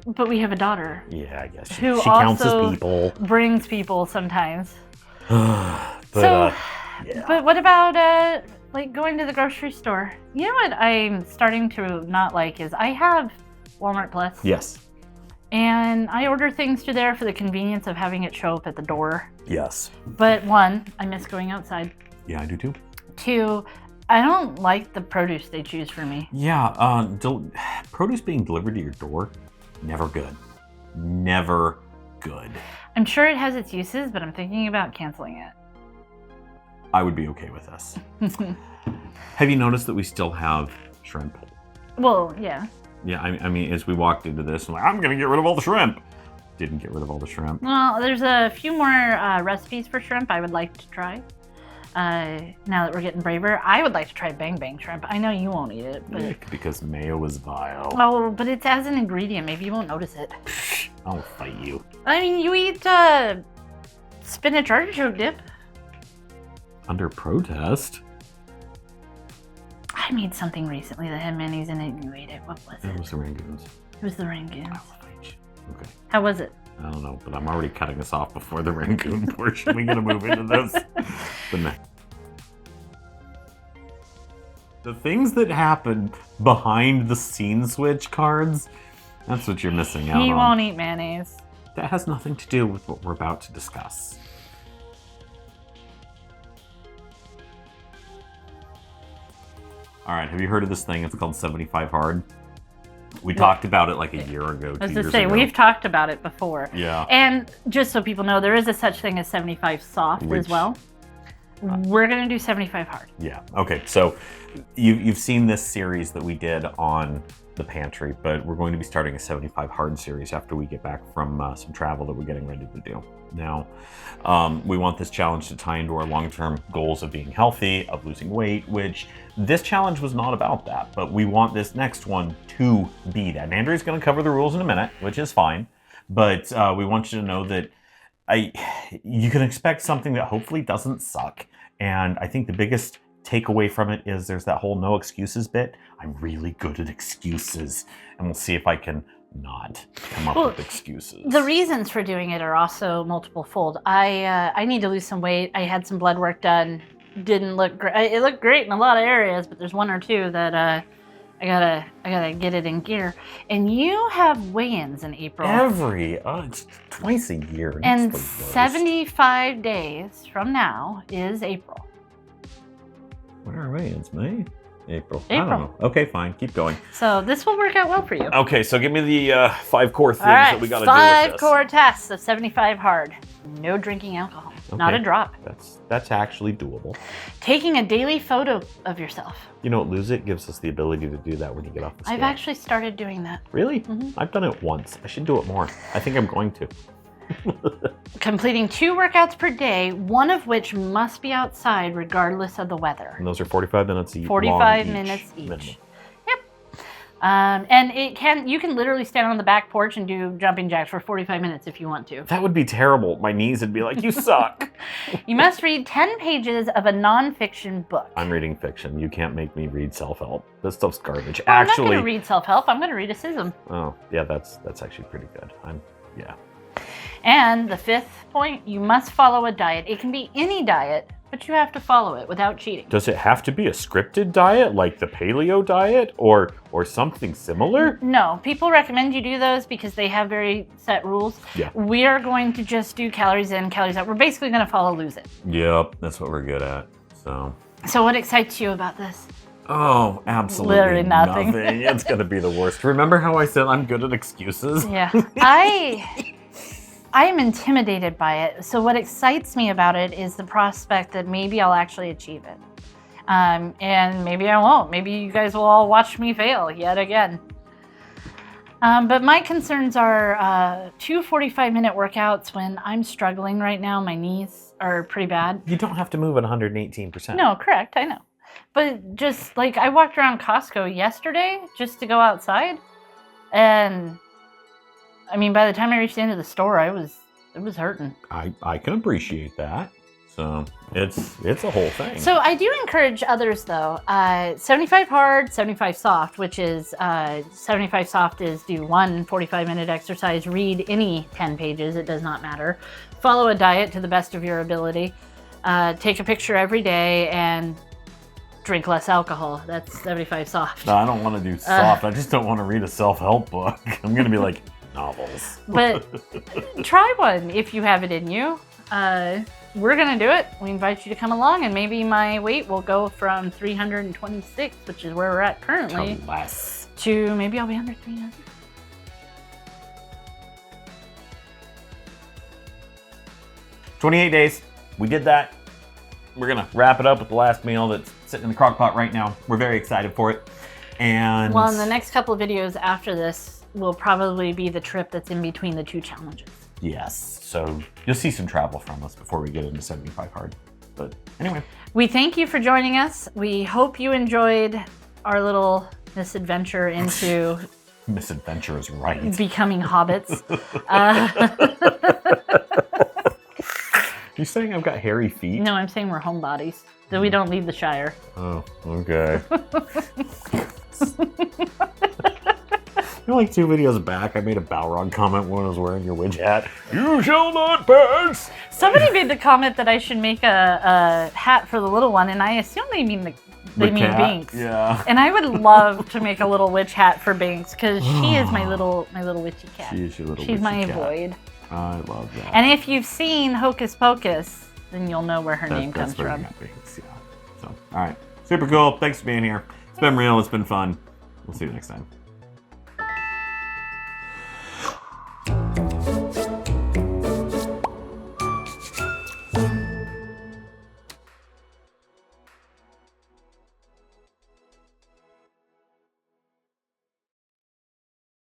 B: But we have a daughter.
A: Yeah, I guess
B: who
A: she counts as
B: also
A: people.
B: Brings people sometimes.
A: But
B: what about like going to the grocery store? You know what I'm starting to not like is I have Walmart Plus.
A: Yes.
B: And I order things through there for the convenience of having it show up at the door.
A: Yes.
B: But 1, I miss going outside.
A: Yeah, I do too.
B: 2, I don't like the produce they choose for me.
A: Yeah, produce being delivered to your door, never good. Never good.
B: I'm sure it has its uses, but I'm thinking about canceling it.
A: I would be okay with this. Have you noticed that we still have shrimp?
B: Well, yeah.
A: Yeah, I mean, as we walked into this, I'm like, I'm going to get rid of all the shrimp. Didn't get rid of all the shrimp.
B: Well, there's a few more recipes for shrimp I would like to try. Now that we're getting braver, I would like to try Bang Bang shrimp. I know you won't eat it, but...
A: Yeah, because mayo is vile.
B: Oh, but it's as an ingredient. Maybe you won't notice it.
A: I'll fight you.
B: I mean, you eat spinach artichoke dip.
A: Under protest?
B: I made something recently that had mayonnaise in it and you ate it. What was it?
A: It was the Rangoons.
B: It was the Rangoons.
A: I'll fight you. Okay.
B: How was it?
A: I don't know, but I'm already cutting us off before the Rangoon portion. We're going to move into this. The things that happen behind the scene switch cards, that's what you're missing out on.
B: He won't eat mayonnaise.
A: That has nothing to do with what we're about to discuss. All right, have you heard of this thing? It's called 75 Hard. We talked about it like a year ago, 2
B: I was
A: years
B: going to say,
A: ago.
B: we've talked about it before.
A: Yeah.
B: And just so people know, there is a such thing as 75 soft as well. We're going to do 75 hard.
A: Yeah. Okay. So you've seen this series that we did on the Pantry, but we're going to be starting a 75 hard series after we get back from some travel that we're getting ready to do. Now, we want this challenge to tie into our long-term goals of being healthy, of losing weight, which this challenge was not about that, but we want this next one to be that. And Andrew's going to cover the rules in a minute, which is fine, but we want you to know that you can expect something that hopefully doesn't suck. And I think the biggest takeaway from it is there's that whole no excuses bit. I'm really good at excuses, and we'll see if I can not come up with excuses.
B: The reasons for doing it are also multiple fold. I need to lose some weight. I had some blood work done. Didn't look great. It looked great in a lot of areas, but there's one or two that I gotta get it in gear. And you have weigh-ins in April.
A: It's twice a year.
B: And 75 days from now is April.
A: Where are weigh-ins? May? April. I don't know. Okay, fine. Keep going.
B: So this will work out well for you.
A: Okay, so give me the 5 core things that we got to do with this.
B: 5 core tests of 75 hard. No drinking alcohol.
A: Okay.
B: Not a drop.
A: That's actually doable.
B: Taking a daily photo of yourself.
A: You know, Lose It gives us the ability to do that when you get off the scale.
B: I've actually started doing that.
A: Really?
B: Mm-hmm.
A: I've done it once. I should do it more. I think I'm going to.
B: Completing 2 workouts per day, one of which must be outside regardless of the weather.
A: And those are 45 minutes each.
B: 45 minutes each.
A: Minimum.
B: Yep. And you can literally stand on the back porch and do jumping jacks for 45 minutes if you want to.
A: That would be terrible. My knees would be like, you suck.
B: You must read 10 pages of a nonfiction book.
A: I'm reading fiction. You can't make me read self-help. This stuff's garbage.
B: Well,
A: Actually,
B: I'm not going to read self-help. I'm going to read a sism.
A: Oh, yeah, that's actually pretty good. Yeah.
B: And the 5th point, you must follow a diet. It can be any diet, but you have to follow it without cheating.
A: Does it have to be a scripted diet, like the paleo diet, or something similar?
B: No, people recommend you do those because they have very set rules.
A: Yeah.
B: We are going to just do calories in, calories out. We're basically going to follow Lose It.
A: Yep, that's what we're good at. So
B: what excites you about this?
A: Oh, absolutely
B: Literally nothing.
A: It's going to be the worst. Remember how I said I'm good at excuses?
B: Yeah. I am intimidated by it. So what excites me about it is the prospect that maybe I'll actually achieve it. And maybe I won't. Maybe you guys will all watch me fail yet again. But my concerns are 2 45-minute workouts when I'm struggling right now. My knees are pretty bad.
A: You don't have to move at 118%.
B: No, correct. I know. But just like I walked around Costco yesterday just to go outside. And I mean, by the time I reached the end of the store, it was hurting.
A: I can appreciate that. So it's a whole thing.
B: So I do encourage others though. 75 hard, 75 soft, which is 75 soft is do 1 45-minute exercise, read any 10 pages, it does not matter. Follow a diet to the best of your ability. Take a picture every day and drink less alcohol. That's 75 soft.
A: No, I don't want to do soft. I just don't want to read a self-help book. I'm going to be like, novels.
B: But try one if you have it in you. We're going to do it. We invite you to come along, and maybe my weight will go from 326, which is where we're at currently,
A: to less.
B: To maybe I'll be under 300.
A: "28 days. We did that. We're going to wrap it up with the last meal that's sitting in the crock pot right now. We're very excited for it. And
B: Well, in the next couple of videos after this will probably be the trip that's in between the 2 challenges.
A: yes, so you'll see some travel from us before we get into 75 hard. But anyway.
B: We thank you for joining us. We hope you enjoyed our little misadventure into
A: Misadventure is right.
B: becoming hobbits.
A: You saying I've got hairy feet?
B: No, I'm saying we're homebodies. That we don't leave the Shire.
A: Oh, okay. You know, like 2 videos back, I made a Balrog comment when I was wearing your witch hat. You shall not pass!
B: Somebody made the comment that I should make a hat for the little one, and I assume they mean
A: The
B: mean
A: cat?
B: Binks.
A: Yeah.
B: And I would love to make a little witch hat for Binks because she is my little witchy cat.
A: She is your little
B: She's
A: witchy
B: my
A: cat.
B: void.
A: I love that.
B: And if you've seen Hocus Pocus, then you'll know where her name comes
A: That's where
B: from.
A: you got Binks, yeah. So, all right. Super cool. Thanks for being here. It's been real. It's been fun. We'll see you next time.